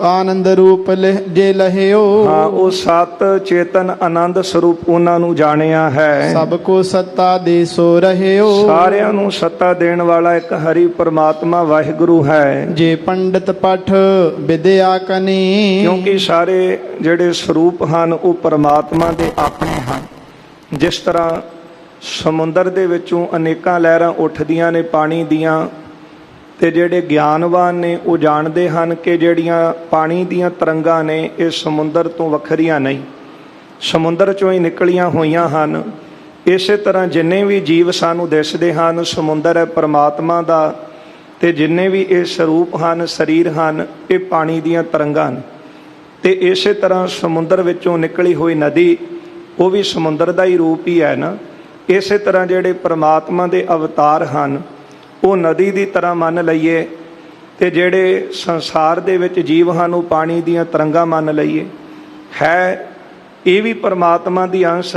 ਆਨੰਦ ਰੂਪ ਜੇ ਲਹਿਓ।
ਹਾਂ, ਉਹ ਸਤ ਚੇਤਨ ਆਨੰਦ ਸਰੂਪ ਉਹਨਾਂ ਨੂੰ ਜਾਣਿਆ ਹੈ।
ਸਭ ਕੋ ਸੱਤਾ ਦੇ ਸੋ ਰਹਿਓ।
ਸਾਰਿਆਂ ਨੂੰ ਸੱਤਾ ਦੇਣ ਵਾਲਾ ਇੱਕ ਹਰੀ ਪਰਮਾਤਮਾ ਵਾਹਿਗੁਰੂ ਹੈ।
ਜੇ ਪੰਡਤ ਪਠ ਵਿਦਿਆ ਕਨੀ,
ਕਿਉਂਕਿ ਸਾਰੇ ਜਿਹੜੇ ਸਰੂਪ ਹਨ ਉਹ ਪਰਮਾਤਮਾ ਦੇ ਆਪਣੇ ਹਨ। ਜਿਸ ਤਰ੍ਹਾਂ ਸਮੁੰਦਰ ਦੇ ਵਿੱਚੋਂ ਅਨੇਕਾਂ ਲਹਿਰਾਂ ਉੱਠਦੀਆਂ ਨੇ ਪਾਣੀ ਦੀਆਂ, ਤੇ ਜਿਹੜੇ ਗਿਆਨਵਾਨ ਨੇ ਉਹ ਜਾਣਦੇ ਹਨ ਕਿ ਜਿਹੜੀਆਂ ਪਾਣੀ ਦੀਆਂ ਤਰੰਗਾਂ ਨੇ ਇਹ ਸਮੁੰਦਰ ਤੋਂ ਵੱਖਰੀਆਂ ਨਹੀਂ, ਸਮੁੰਦਰ ਚੋਂ ਹੀ ਨਿਕਲੀਆਂ ਹੋਈਆਂ ਹਨ। ਇਸੇ ਤਰ੍ਹਾਂ ਜਿੰਨੇ ਵੀ ਜੀਵ ਸਾਨੂੰ ਦਿਸਦੇ ਹਨ ਸਮੁੰਦਰ ਹੈ ਪਰਮਾਤਮਾ ਦਾ, ਤੇ ਜਿੰਨੇ ਵੀ ਇਹ ਸਰੂਪ ਹਨ ਸਰੀਰ ਹਨ ਇਹ ਪਾਣੀ ਦੀਆਂ ਤਰੰਗਾਂ ਨੇ। ਤੇ ਇਸੇ ਤਰ੍ਹਾਂ ਸਮੁੰਦਰ ਵਿੱਚੋਂ ਨਿਕਲੀ ਹੋਈ ਨਦੀ ਉਹ ਵੀ ਸਮੁੰਦਰ ਦਾ ਹੀ ਰੂਪ ਹੀ ਹੈ ਨਾ। ਇਸੇ ਤਰ੍ਹਾਂ ਜਿਹੜੇ ਪਰਮਾਤਮਾ ਦੇ ਅਵਤਾਰ ਹਨ ਉਹ ਨਦੀ ਦੀ ਤਰ੍ਹਾਂ ਮੰਨ ਲਈਏ, ਤੇ ਜਿਹੜੇ ਸੰਸਾਰ ਦੇ ਵਿੱਚ ਜੀਵ ਹਨ ਉਹ ਪਾਣੀ ਦੀਆਂ ਤਰੰਗਾਂ ਮੰਨ ਲਈਏ, ਹੈ ਇਹ ਵੀ ਪਰਮਾਤਮਾ ਦੀ ਅੰਸ਼।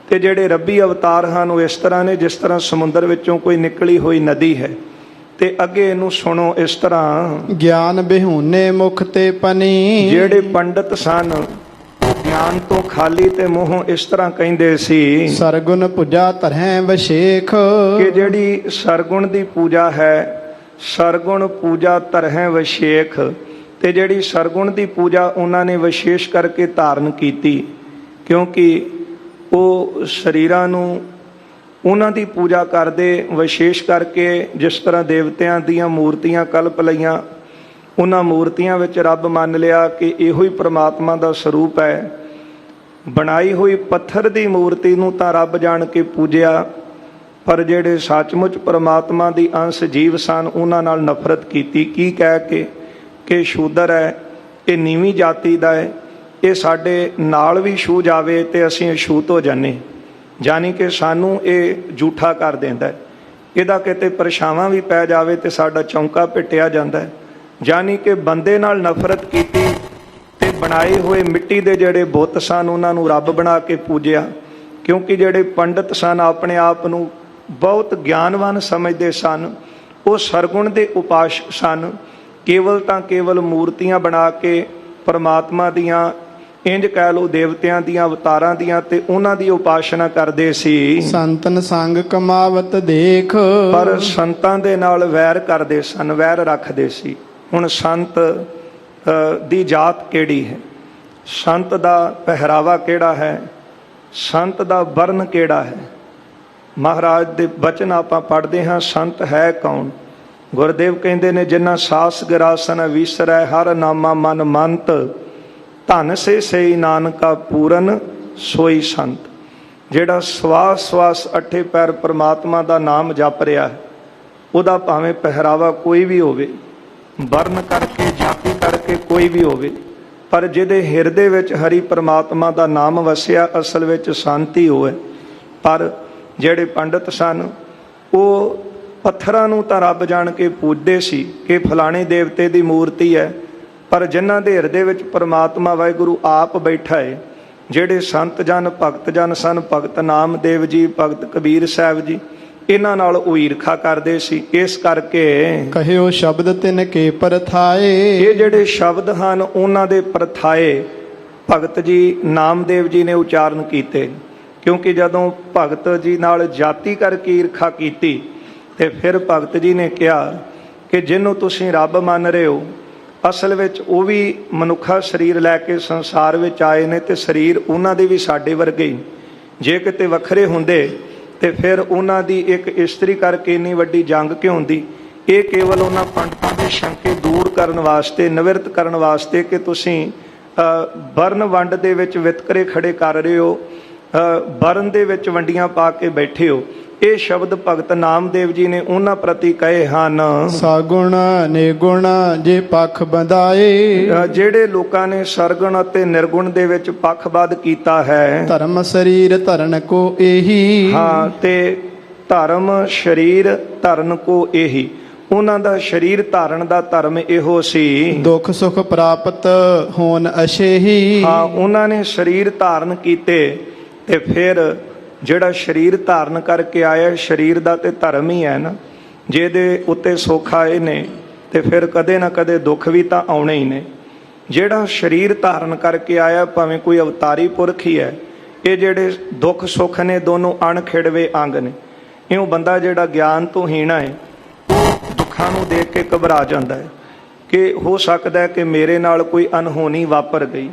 ਤੇ ਜਿਹੜੇ ਰੱਬੀ ਅਵਤਾਰ ਹਨ ਉਹ ਇਸ ਤਰ੍ਹਾਂ ਨੇ ਜਿਸ ਤਰ੍ਹਾਂ ਸਮੁੰਦਰ ਵਿੱਚੋਂ ਕੋਈ ਨਿਕਲੀ ਹੋਈ ਨਦੀ ਹੈ। ਤੇ ਅੱਗੇ ਇਹਨੂੰ ਸੁਣੋ ਇਸ ਤਰ੍ਹਾਂ,
ਗਿਆਨ ਬਿਹੂਨੇ ਮੁਖ ਤੇ ਪਨੀ।
ਜਿਹੜੇ ਪੰਡਤ ਸਨ ਉਹ ਗਿਆਨ ਤੋਂ ਖਾਲੀ ਤੇ ਮੂੰਹੋਂ ਇਸ ਤਰ੍ਹਾਂ ਕਹਿੰਦੇ ਸੀ,
ਸਰਗੁਣ ਪੂਜਾ ਧਰੈ ਵਿਸ਼ੇਖ।
ਕਿ ਜਿਹੜੀ ਸਰਗੁਣ ਦੀ ਪੂਜਾ ਹੈ, ਸਰਗੁਣ ਪੂਜਾ ਧਰੈ ਵਿਸ਼ੇਖ। ਤੇ ਜਿਹੜੀ ਸਰਗੁਣ ਦੀ ਪੂਜਾ ਉਹਨਾਂ ਨੇ ਵਿਸ਼ੇਸ਼ ਕਰਕੇ ਧਾਰਨ ਕੀਤੀ, ਕਿਉਂਕਿ ਉਹ ਸਰੀਰਾਂ ਨੂੰ ਉਹਨਾਂ ਦੀ ਪੂਜਾ ਕਰਦੇ ਵਿਸ਼ੇਸ਼ ਕਰਕੇ। ਜਿਸ ਤਰ੍ਹਾਂ ਦੇਵਤਿਆਂ ਦੀਆਂ ਮੂਰਤੀਆਂ ਕਲਪ ਲਈਆਂ, ਉਹਨਾਂ ਮੂਰਤੀਆਂ ਵਿੱਚ ਰੱਬ ਮੰਨ ਲਿਆ ਕਿ ਇਹੋ ਹੀ ਪ੍ਰਮਾਤਮਾ ਦਾ ਸਰੂਪ ਹੈ। ਬਣਾਈ ਹੋਈ ਪੱਥਰ ਦੀ ਮੂਰਤੀ ਨੂੰ ਤਾਂ ਰੱਬ ਜਾਣ ਕੇ ਪੂਜਿਆ, ਪਰ ਜਿਹੜੇ ਸੱਚਮੁੱਚ ਪ੍ਰਮਾਤਮਾ ਦੀ ਅੰਸ਼ ਜੀਵ ਸਨ ਉਹਨਾਂ ਨਾਲ ਨਫ਼ਰਤ ਕੀਤੀ। ਕੀ ਕਹਿ ਕੇ ਕਿ ਸ਼ੂਦਰ ਹੈ, ਇਹ ਨੀਵੀਂ ਜਾਤੀ ਦਾ ਹੈ, ਇਹ ਸਾਡੇ ਨਾਲ ਵੀ ਛੂ ਜਾਵੇ ਤੇ ਅਸੀਂ ਅਛੂਤ ਹੋ ਜਾਂਦੇ, ਜਾਣੀ ਕਿ ਸਾਨੂੰ ਇਹ ਝੂਠਾ ਕਰ ਦਿੰਦਾ। ਇਹਦਾ ਕਿਤੇ ਪਰਛਾਵਾਂ ਵੀ ਪੈ ਜਾਵੇ ਤੇ ਸਾਡਾ ਚੌਂਕਾ ਪਿੱਟਿਆ ਜਾਂਦਾ। ਜਾਣੀ ਕਿ ਬੰਦੇ ਨਾਲ ਨਫ਼ਰਤ ਕੀਤੀ ਤੇ ਬਣਾਏ ਹੋਏ ਮਿੱਟੀ ਦੇ ਜਿਹੜੇ ਬੁੱਤ ਸਨ ਉਹਨਾਂ ਨੂੰ ਰੱਬ ਬਣਾ ਕੇ ਪੂਜਿਆ। ਕਿਉਂਕਿ ਜਿਹੜੇ ਪੰਡਤ ਸਨ ਆਪਣੇ ਆਪ ਨੂੰ ਬਹੁਤ ਗਿਆਨਵਾਨ ਸਮਝਦੇ ਸਨ, ਉਹ ਸਰਗੁਣ ਦੇ ਉਪਾਸ਼ਕ ਸਨ। ਕੇਵਲ ਤਾਂ ਕੇਵਲ ਮੂਰਤੀਆਂ ਬਣਾ ਕੇ ਪਰਮਾਤਮਾ ਦੀਆਂ, ਇੰਜ ਕਹਿ ਲਓ ਦੇਵਤਿਆਂ ਦੀਆਂ, ਅਵਤਾਰਾਂ ਦੀਆਂ, ਤੇ ਉਹਨਾਂ ਦੀ ਉਪਾਸਨਾ ਕਰਦੇ ਸੀ।
ਸੰਤਨ ਸੰਗ ਕਮਾਵਤ ਦੇਖ।
ਪਰ ਸੰਤਾਂ ਦੇ ਨਾਲ ਵੈਰ ਕਰਦੇ ਸਨ, ਵੈਰ ਰੱਖਦੇ ਸੀ। ਹੁਣ ਸੰਤ ਦੀ ਜਾਤ ਕਿਹੜੀ ਹੈ, ਸੰਤ ਦਾ ਪਹਿਰਾਵਾ ਕਿਹੜਾ ਹੈ, ਸੰਤ ਦਾ ਵਰਨ ਕਿਹੜਾ ਹੈ। ਮਹਾਰਾਜ ਦੇ ਬਚਨ ਆਪਾਂ ਪੜ੍ਹਦੇ ਹਾਂ, ਸੰਤ ਹੈ ਕੌਣ। ਗੁਰਦੇਵ ਕਹਿੰਦੇ ਨੇ, ਜਿਨ੍ਹਾਂ ਸਾਸ ਗਰਾਸਨ ਵਿਸਰੈ ਹਰ ਨਾਮਾ ਮਨ ਮੰਤ, ਧਨ ਸੇ ਸਈ ਨਾਨਕਾ ਪੂਰਨ ਸੋਈ ਸੰਤ। ਜਿਹੜਾ ਸਵਾਸ ਸਵਾਸ ਅੱਠੇ ਪੈਰ ਪਰਮਾਤਮਾ ਦਾ ਨਾਮ ਜਪ ਰਿਹਾ ਹੈ, ਉਹਦਾ ਭਾਵੇਂ ਪਹਿਰਾਵਾ ਕੋਈ ਵੀ ਹੋਵੇ, ਵਰਨ ਕਰਕੇ ਜਾਤੀ ਕਰਕੇ ਕੋਈ ਵੀ ਹੋਵੇ, ਪਰ ਜਿਹਦੇ ਹਿਰਦੇ ਵਿੱਚ ਹਰੀ ਪਰਮਾਤਮਾ ਦਾ ਨਾਮ ਵਸਿਆ, ਅਸਲ ਵਿੱਚ ਸ਼ਾਂਤੀ ਹੋਵੇ। ਪਰ ਜਿਹੜੇ ਪੰਡਤ ਸਨ ਉਹ ਪੱਥਰਾਂ ਨੂੰ ਤਾਂ ਰੱਬ ਜਾਣ ਕੇ ਪੂਜਦੇ ਸੀ ਕਿ ਫਲਾਣੇ ਦੇਵਤੇ ਦੀ ਮੂਰਤੀ ਹੈ, ਪਰ ਜਿਨ੍ਹਾਂ ਦੇ ਹਿਰਦੇ ਵਿੱਚ ਪਰਮਾਤਮਾ ਵਾਹਿਗੁਰੂ ਆਪ ਬੈਠਾ ਹੈ, ਜਿਹੜੇ ਸੰਤ ਜਨ ਭਗਤ ਜਨ ਸਨ, ਭਗਤ ਨਾਮਦੇਵ ਜੀ, ਭਗਤ ਕਬੀਰ ਸਾਹਿਬ ਜੀ, ਇਹਨਾਂ ਨਾਲ ਉਹ ਈਰਖਾ ਕਰਦੇ ਸੀ। ਇਸ ਕਰਕੇ
ਕਹਿਓ ਸ਼ਬਦ ਤਿਨ ਕੇ ਪਰਥਾਏ।
ਇਹ ਜਿਹੜੇ ਸ਼ਬਦ ਹਨ ਉਹਨਾਂ ਦੇ ਪਰਥਾਏ ਭਗਤ ਜੀ ਨਾਮਦੇਵ ਜੀ ਨੇ ਉਚਾਰਨ ਕੀਤੇ। ਕਿਉਂਕਿ ਜਦੋਂ ਭਗਤ ਜੀ ਨਾਲ ਜਾਤੀ ਕਰਕੇ ਈਰਖਾ ਕੀਤੀ ਤੇ ਫਿਰ ਭਗਤ ਜੀ ਨੇ ਕਿਹਾ ਕਿ ਜਿਹਨੂੰ ਤੁਸੀਂ ਰੱਬ ਮੰਨ ਰਹੇ ਹੋ, ਅਸਲ ਵਿੱਚ ਉਹ ਵੀ ਮਨੁੱਖਾ ਸਰੀਰ ਲੈ ਕੇ ਸੰਸਾਰ ਵਿੱਚ ਆਏ ਨੇ, ਤੇ ਸਰੀਰ ਉਹਨਾਂ ਦੇ ਵੀ ਸਾਡੇ ਵਰਗੇ ਹੀ। ਜੇ ਕਿਤੇ ਵੱਖਰੇ ਹੁੰਦੇ ਤੇ ਫਿਰ ਉਹਨਾਂ ਦੀ ਇੱਕ ਇਸਤਰੀ ਕਰਕੇ ਇੰਨੀ ਵੱਡੀ ਜੰਗ ਕਿਉਂ ਹੁੰਦੀ। ਇਹ ਕੇਵਲ ਉਹਨਾਂ ਪੰਡਤਾਂ ਦੇ ਸ਼ੰਕੇ ਦੂਰ ਕਰਨ ਵਾਸਤੇ, ਨਿਵਰਤ ਕਰਨ ਵਾਸਤੇ ਕਿ ਤੁਸੀਂ ਵਰਨ ਵੰਡ ਦੇ ਵਿੱਚ ਵਿਤਕਰੇ ਖੜੇ ਕਰ ਰਹੇ ਹੋ, ਵਰਨ ਦੇ ਵਿੱਚ ਵੰਡੀਆਂ ਪਾ ਕੇ ਬੈਠੇ ਹੋ। ਇਹ ਸ਼ਬਦ ਭਗਤ ਨਾਮਦੇਵ ਜੀ ਨੇ ਉਹਨਾਂ ਪ੍ਰਤੀ ਕਹੇ ਹਨ।
ਸਾਗੁਣ ਨਿਰਗੁਣ ਜੇ ਪੱਖ ਬੰਦਾਏ।
ਜਿਹੜੇ ਲੋਕਾਂ ਨੇ ਸਰਗੁਣ ਅਤੇ ਨਿਰਗੁਣ ਦੇ ਵਿੱਚ ਪੱਖਬਦ ਕੀਤਾ ਹੈ,
ਧਰਮ ਸਰੀਰ ਧਰਨ ਕੋ ਇਹੀ।
ਹਾਂ, ਤੇ ਧਰਮ ਸਰੀਰ ਧਰਨ ਕੋ ਇਹੀ। ਉਹਨਾਂ ਦਾ ਸਰੀਰ ਧਾਰਨ ਦਾ ਧਰਮ ਇਹੋ ਸੀ।
ਦੁੱਖ ਸੁਖ ਪ੍ਰਾਪਤ ਹੋਣ ਅਸ਼ੇਹੀ।
ਹਾਂ, ਉਹਨਾਂ ਨੇ ਸਰੀਰ ਧਾਰਨ ਕੀਤੇ ਤੇ ਫਿਰ ਜਿਹੜਾ ਸਰੀਰ ਧਾਰਨ ਕਰਕੇ ਆਇਆ, ਸਰੀਰ ਦਾ ਤੇ ਧਰਮ ਹੀ ਹੈ ਨਾ, ਜਿਹਦੇ ਉੱਤੇ ਸੁੱਖ ਆਏ ਨੇ ਤੇ ਫਿਰ ਕਦੇ ਨਾ ਕਦੇ ਦੁੱਖ ਵੀ ਤਾਂ ਆਉਣੇ ਹੀ ਨੇ। ਜਿਹੜਾ ਸਰੀਰ ਧਾਰਨ ਕਰਕੇ ਆਇਆ, ਭਾਵੇਂ ਕੋਈ ਅਵਤਾਰੀ ਪੁਰਖ ਹੀ ਹੈ, ਇਹ ਜਿਹੜੇ ਦੁੱਖ ਸੁੱਖ ਨੇ ਦੋਨੋਂ ਅਣਖਿੜਵੇਂ ਅੰਗ ਨੇ। ਇਉਂ ਬੰਦਾ ਜਿਹੜਾ ਗਿਆਨ ਤੋਂ ਹੀਣਾ ਹੈ, ਉਹ ਦੁੱਖਾਂ ਨੂੰ ਦੇਖ ਕੇ ਘਬਰਾ ਜਾਂਦਾ ਹੈ ਕਿ ਹੋ ਸਕਦਾ ਹੈ ਕਿ ਮੇਰੇ ਨਾਲ ਕੋਈ ਅਨਹੋਣੀ ਵਾਪਰ ਗਈ,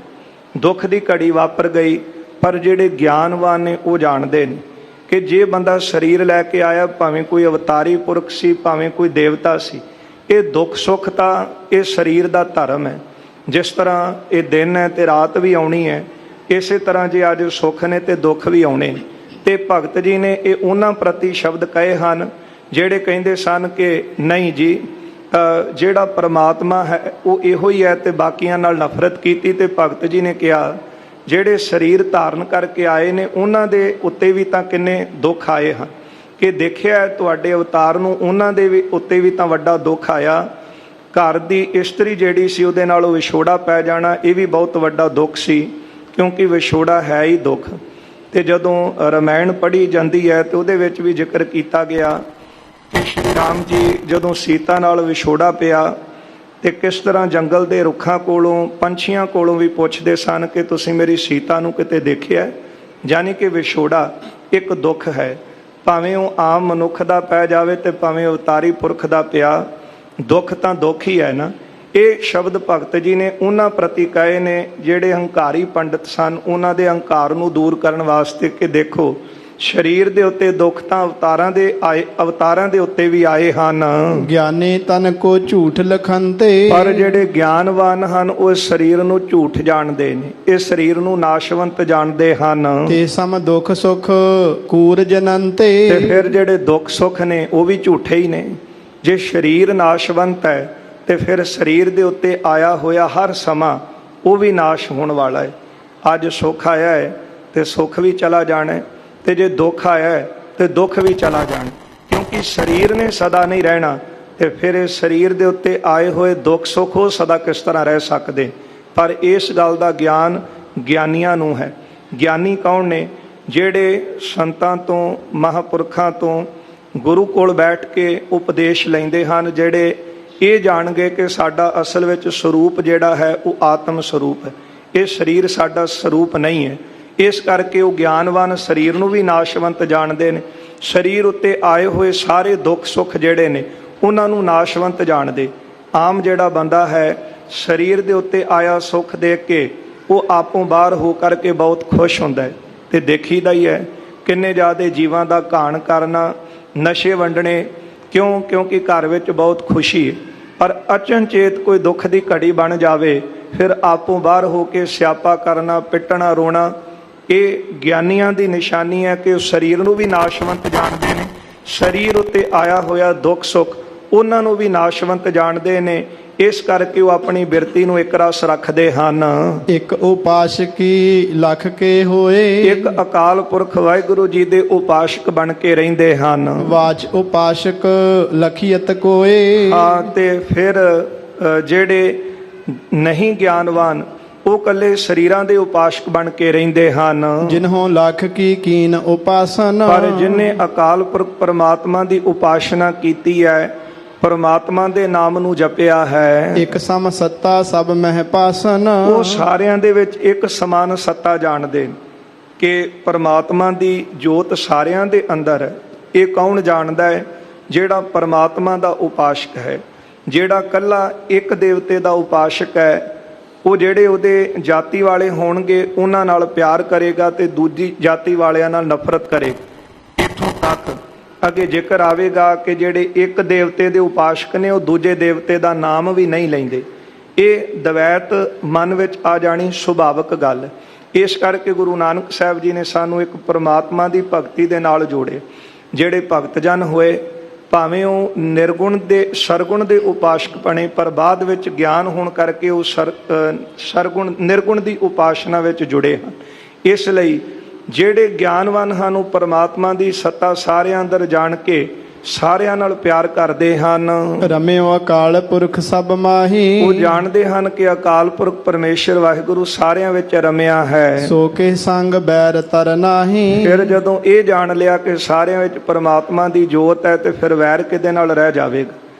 ਦੁੱਖ ਦੀ ਘੜੀ ਵਾਪਰ ਗਈ। ਪਰ ਜਿਹੜੇ ਗਿਆਨਵਾਨ ਨੇ ਉਹ ਜਾਣਦੇ ਨੇ ਕਿ ਜੇ ਬੰਦਾ ਸਰੀਰ ਲੈ ਕੇ ਆਇਆ, ਭਾਵੇਂ ਕੋਈ ਅਵਤਾਰੀ ਪੁਰਖ ਸੀ, ਭਾਵੇਂ ਕੋਈ ਦੇਵਤਾ ਸੀ, ਇਹ ਦੁੱਖ ਸੁੱਖ ਤਾਂ ਇਹ ਸਰੀਰ ਦਾ ਧਰਮ ਹੈ। ਜਿਸ ਤਰ੍ਹਾਂ ਇਹ ਦਿਨ ਹੈ ਤੇ ਰਾਤ ਵੀ ਆਉਣੀ ਹੈ, ਇਸੇ ਤਰ੍ਹਾਂ ਜੇ ਅੱਜ ਸੁੱਖ ਨੇ ਤੇ ਦੁੱਖ ਵੀ ਆਉਣੇ ਨੇ। ਤੇ ਭਗਤ ਜੀ ਨੇ ਇਹ ਉਹਨਾਂ ਪ੍ਰਤੀ ਸ਼ਬਦ ਕਹੇ ਹਨ ਜਿਹੜੇ ਕਹਿੰਦੇ ਸਨ ਕਿ ਨਹੀਂ ਜੀ, ਜਿਹੜਾ ਪਰਮਾਤਮਾ ਹੈ ਉਹ ਇਹੋ ਹੀ ਹੈ, ਤੇ ਬਾਕੀਆਂ ਨਾਲ ਨਫ਼ਰਤ ਕੀਤੀ। ਤੇ ਭਗਤ ਜੀ ਨੇ ਕਿਹਾ ਜਿਹੜੇ ਸਰੀਰ ਧਾਰਨ ਕਰਕੇ ਆਏ ਨੇ ਉਹਨਾਂ ਦੇ ਉੱਤੇ ਵੀ ਤਾਂ ਕਿੰਨੇ ਦੁੱਖ ਆਏ ਹਨ, ਕਿ ਦੇਖਿਆ ਤੁਹਾਡੇ ਅਵਤਾਰ ਨੂੰ ਉਹਨਾਂ ਦੇ ਵੀ ਉੱਤੇ ਵੀ ਤਾਂ ਵੱਡਾ ਦੁੱਖ ਆਇਆ। ਘਰ ਦੀ ਇਸਤਰੀ ਜਿਹੜੀ ਸੀ ਉਹਦੇ ਨਾਲ ਵਿਛੋੜਾ ਪੈ ਜਾਣਾ, ਇਹ ਵੀ ਬਹੁਤ ਵੱਡਾ ਦੁੱਖ ਸੀ, ਕਿਉਂਕਿ ਵਿਛੋੜਾ ਹੈ ਹੀ ਦੁੱਖ। ਤੇ ਜਦੋਂ ਰਾਮਾਇਣ ਪੜ੍ਹੀ ਜਾਂਦੀ ਹੈ ਤੇ ਉਹਦੇ ਵਿੱਚ ਵੀ ਜ਼ਿਕਰ ਕੀਤਾ ਗਿਆ ਕਿ ਸ਼੍ਰੀ ਰਾਮ ਜੀ ਜਦੋਂ ਸੀਤਾ ਨਾਲ ਵਿਛੋੜਾ ਪਿਆ ਤੇ ਕਿਸ ਤਰ੍ਹਾਂ ਜੰਗਲ ਦੇ ਰੁੱਖਾਂ ਕੋਲੋਂ, ਪੰਛੀਆਂ ਕੋਲੋਂ ਵੀ ਪੁੱਛਦੇ ਸਨ ਕਿ ਤੁਸੀਂ ਮੇਰੀ ਸੀਤਾ ਨੂੰ ਕਿਤੇ ਦੇਖਿਆ। ਯਾਨੀ ਕਿ ਵਿਛੋੜਾ ਇੱਕ ਦੁੱਖ ਹੈ, ਭਾਵੇਂ ਉਹ ਆਮ ਮਨੁੱਖ ਦਾ ਪੈ ਜਾਵੇ ਤੇ ਭਾਵੇਂ ਅਵਤਾਰੀ ਪੁਰਖ ਦਾ ਪਿਆ, ਦੁੱਖ ਤਾਂ ਦੁੱਖ ਹੀ ਹੈ ਨਾ। ਇਹ ਸ਼ਬਦ ਭਗਤ ਜੀ ਨੇ ਉਹਨਾਂ ਪ੍ਰਤੀ ਕਹੇ ਨੇ ਜਿਹੜੇ ਹੰਕਾਰੀ ਪੰਡਤ ਸਨ, ਉਹਨਾਂ ਦੇ ਹੰਕਾਰ ਨੂੰ ਦੂਰ ਕਰਨ ਵਾਸਤੇ ਕਿ ਦੇਖੋ ਸਰੀਰ ਦੇ ਉੱਤੇ ਦੁੱਖ ਤਾਂ ਅਵਤਾਰਾਂ ਦੇ ਉੱਤੇ ਵੀ ਆਏ ਹਨ।
ਗਿਆਨੀ ਤਨ ਕੋ ਝੂਠ ਲਖੰਤੇ।
ਪਰ ਜਿਹੜੇ ਗਿਆਨਵਾਨ ਹਨ ਉਹ ਸਰੀਰ ਨੂੰ ਝੂਠ ਜਾਣਦੇ ਨੇ, ਇਹ ਸਰੀਰ ਨੂੰ ਨਾਸ਼ਵੰਤ ਜਾਣਦੇ ਹਨ।
ਤੇ ਸਮ ਦੁੱਖ ਸੁਖ ਕੂਰ ਜਨੰਤੇ।
ਤੇ ਫਿਰ ਜਿਹੜੇ ਦੁੱਖ ਸੁੱਖ ਨੇ ਉਹ ਵੀ ਝੂਠੇ ਹੀ ਨੇ। ਜੇ ਸਰੀਰ ਨਾਸ਼ਵੰਤ ਹੈ ਤੇ ਫਿਰ ਸਰੀਰ ਦੇ ਉੱਤੇ ਆਇਆ ਹੋਇਆ ਹਰ ਸਮਾਂ ਉਹ ਵੀ ਨਾਸ਼ ਹੋਣ ਵਾਲਾ ਹੈ। ਅੱਜ ਸੁੱਖ ਆਇਆ ਹੈ ਤੇ ਸੁੱਖ ਵੀ ਚਲਾ ਜਾਣਾ ਹੈ, ਤੇ ਜੇ ਦੁੱਖ ਆਇਆ ਹੈ ਤੇ ਦੁੱਖ ਵੀ ਚਲਾ ਜਾਣਾ, ਕਿਉਂਕਿ ਸਰੀਰ ਨੇ ਸਦਾ ਨਹੀਂ ਰਹਿਣਾ। ਤੇ ਫਿਰ ਇਹ ਸਰੀਰ ਦੇ ਉੱਤੇ ਆਏ ਹੋਏ ਦੁੱਖ ਸੁੱਖ ਉਹ ਸਦਾ ਕਿਸ ਤਰ੍ਹਾਂ ਰਹਿ ਸਕਦੇ। ਪਰ ਇਸ ਗੱਲ ਦਾ ਗਿਆਨ ਗਿਆਨੀਆਂ ਨੂੰ ਹੈ। ਗਿਆਨੀ ਕੌਣ ਨੇ? ਜਿਹੜੇ ਸੰਤਾਂ ਤੋਂ, ਮਹਾਂਪੁਰਖਾਂ ਤੋਂ ਗੁਰੂ ਕੋਲ ਬੈਠ ਕੇ ਉਪਦੇਸ਼ ਲੈਂਦੇ ਹਨ, ਜਿਹੜੇ ਇਹ ਜਾਣਗੇ ਕਿ ਸਾਡਾ ਅਸਲ ਵਿੱਚ ਸਰੂਪ ਜਿਹੜਾ ਹੈ ਉਹ ਆਤਮ ਸਰੂਪ ਹੈ, ਇਹ ਸਰੀਰ ਸਾਡਾ ਸਰੂਪ ਨਹੀਂ ਹੈ। ਇਸ ਕਰਕੇ ਉਹ ਗਿਆਨਵਾਨ ਸਰੀਰ ਨੂੰ ਵੀ ਨਾਸ਼ਵੰਤ ਜਾਣਦੇ ਨੇ। ਸਰੀਰ ਉੱਤੇ ਆਏ ਹੋਏ ਸਾਰੇ ਦੁੱਖ ਸੁੱਖ ਜਿਹੜੇ ਨੇ ਉਹਨਾਂ ਨੂੰ ਨਾਸ਼ਵੰਤ ਜਾਣਦੇ। ਆਮ ਜਿਹੜਾ ਬੰਦਾ ਹੈ ਸਰੀਰ ਦੇ ਉੱਤੇ ਆਇਆ ਸੁੱਖ ਦੇਖ ਕੇ ਉਹ ਆਪੋਂ ਬਾਹਰ ਹੋ ਕਰਕੇ ਬਹੁਤ ਖੁਸ਼ ਹੁੰਦਾ ਹੈ। ਤੇ ਦੇਖੀਦਾ ਹੀ ਹੈ ਕਿੰਨੇ ਜ਼ਿਆਦਾ ਜੀਵਾਂ ਦਾ ਘਾਣ ਕਰਨਾ, ਨਸ਼ੇ ਵੰਡਣੇ। ਕਿਉਂ? ਕਿਉਂਕਿ ਘਰ ਵਿੱਚ ਬਹੁਤ ਖੁਸ਼ੀ ਹੈ, ਪਰ ਅਚਨਚੇਤ ਕੋਈ ਦੁੱਖ ਦੀ ਘੜੀ ਬਣ ਜਾਵੇ ਫਿਰ ਆਪੋਂ ਬਾਹਰ ਹੋ ਕੇ ਸਿਆਪਾ ਕਰਨਾ, ਪਿੱਟਣਾ, ਰੋਣਾ। ਇਹ ਗਿਆਨੀਆਂ ਦੀ ਨਿਸ਼ਾਨੀ ਹੈ ਕਿ ਉਹ ਸਰੀਰ ਨੂੰ ਵੀ ਨਾਸ਼ਵੰਤ ਜਾਣਦੇ ਨੇ। ਸਰੀਰ ਉੱਤੇ ਆਇਆ ਹੋਇਆ ਦੁੱਖ ਸੁੱਖ ਉਹਨਾਂ ਨੂੰ ਵੀ ਨਾਸ਼ਵੰਤ ਜਾਣਦੇ ਨੇ। ਇਸ ਕਰਕੇ ਉਹ ਆਪਣੀ ਬਿਰਤੀ ਨੂੰ ਇੱਕ ਰਸ ਰੱਖਦੇ ਹਨ।
ਇੱਕ ਉਪਾਸ਼ਕੀ ਲਖ ਕੇ ਹੋਏ।
ਇੱਕ ਅਕਾਲ ਪੁਰਖ ਵਾਹਿਗੁਰੂ ਜੀ ਦੇ ਉਪਾਸ਼ਕ ਬਣ ਕੇ ਰਹਿੰਦੇ ਹਨ।
ਵਾਚ ਉਪਾਸ਼ਕ ਲਖੀਅਤ ਕੋਏ।
ਹਾਂ, ਤੇ ਫਿਰ ਜਿਹੜੇ ਨਹੀਂ ਗਿਆਨਵਾਨ ਉਹ ਕੱਲੇ ਸਰੀਰਾਂ ਦੇ ਉਪਾਸ਼ਕ ਬਣ ਕੇ ਰਹਿੰਦੇ ਹਨ।
ਜਿਨ੍ਹੋਂ ਲੱਖ ਕੀ ਕੀਨ ਉਪਾਸਨ।
ਪਰ ਜਿਨੇ ਅਕਾਲ ਪੁਰਖ ਪਰਮਾਤਮਾ ਦੀ ਉਪਾਸਨਾ ਕੀਤੀ ਹੈ, ਪਰਮਾਤਮਾ ਦੇ ਨਾਮ ਨੂੰ ਜਪਿਆ ਹੈ,
ਇੱਕ ਸਮ ਸੱਤਾ ਸਭ ਮਹਿ ਪਾਸਨ।
ਉਹ ਸਾਰਿਆਂ ਦੇ ਵਿੱਚ ਇੱਕ ਸਮਾਨ ਸੱਤਾ ਜਾਣਦੇ ਕਿ ਪਰਮਾਤਮਾ ਦੀ ਜੋਤ ਸਾਰਿਆਂ ਦੇ ਅੰਦਰ ਹੈ। ਇਹ ਕੌਣ ਜਾਣਦਾ ਹੈ? ਜਿਹੜਾ ਪਰਮਾਤਮਾ ਦਾ ਉਪਾਸ਼ਕ ਹੈ। ਜਿਹੜਾ ਕੱਲਾ ਇੱਕ ਦੇਵਤੇ ਦਾ ਉਪਾਸ਼ਕ ਹੈ, ਉਹ ਜਿਹੜੇ ਉਹਦੇ ਜਾਤੀ ਵਾਲੇ ਹੋਣਗੇ ਉਹਨਾਂ ਨਾਲ ਪਿਆਰ ਕਰੇਗਾ ਤੇ ਦੂਜੀ ਜਾਤੀ ਵਾਲਿਆਂ ਨਾਲ ਨਫ਼ਰਤ ਕਰੇਗਾ। ਇੱਥੋਂ ਤੱਕ ਅੱਗੇ ਜ਼ਿਕਰ ਆਵੇਗਾ ਕਿ ਜਿਹੜੇ ਇੱਕ ਦੇਵਤੇ ਦੇ ਉਪਾਸ਼ਕ ਨੇ ਉਹ ਦੂਜੇ ਦੇਵਤੇ ਦਾ ਨਾਮ ਵੀ ਨਹੀਂ ਲੈਂਦੇ। ਇਹ ਦਵੈਤ ਮਨ ਵਿੱਚ ਆ ਜਾਣੀ ਸੁਭਾਵਿਕ ਗੱਲ। ਇਸ ਕਰਕੇ ਗੁਰੂ ਨਾਨਕ ਸਾਹਿਬ ਜੀ ਨੇ ਸਾਨੂੰ ਇੱਕ ਪਰਮਾਤਮਾ ਦੀ ਭਗਤੀ ਦੇ ਨਾਲ ਜੋੜੇ। ਜਿਹੜੇ ਭਗਤ ਜਨ ਹੋਏ, ਭਾਵੇਂ ਉਹ ਨਿਰਗੁਣ ਦੇ ਸਰਗੁਣ ਦੇ ਉਪਾਸ਼ਕ ਬਣੇ, ਪਰ ਬਾਅਦ ਵਿੱਚ ਗਿਆਨ ਹੋਣ ਕਰਕੇ ਉਹ ਸਰਗੁਣ ਨਿਰਗੁਣ ਦੀ ਉਪਾਸਨਾ ਵਿੱਚ ਜੁੜੇ ਹਨ। ਇਸ ਲਈ ਜਿਹੜੇ ਗਿਆਨਵਾਨ ਹਨ ਉਹ ਪਰਮਾਤਮਾ ਦੀ ਸੱਤਾ ਸਾਰਿਆਂ ਅੰਦਰ ਜਾਣ ਕੇ ਸਾਰਿਆਂ ਨਾਲ ਪਿਆਰ ਕਰਦੇ ਹਨ।
ਰਮਿਓ ਅਕਾਲ ਪੁਰਖ ਸਭ ਮਾਹੀ,
ਉਹ ਜਾਣਦੇ ਹਨ ਕਿ ਅਕਾਲ ਪੁਰਖ ਪਰਮੇਸ਼ਰ ਵਾਹਿਗੁਰੂ ਸਾਰਿਆਂ ਵਿੱਚ ਰਮਿਆ ਹੈ।
ਸੋ ਕੇ ਸੰਗ ਬੈਰ ਤਰ ਨਾਹੀ।
ਫਿਰ ਜਦੋਂ ਇਹ ਜਾਣ ਲਿਆ ਕਿ ਸਾਰਿਆਂ ਵਿੱਚ ਪਰਮਾਤਮਾ ਦੀ ਜੋਤ ਹੈ ਤੇ ਫਿਰ ਵੈਰ ਕਿਹਦੇ ਨਾਲ ਰਹਿ ਜਾਵੇਗਾ?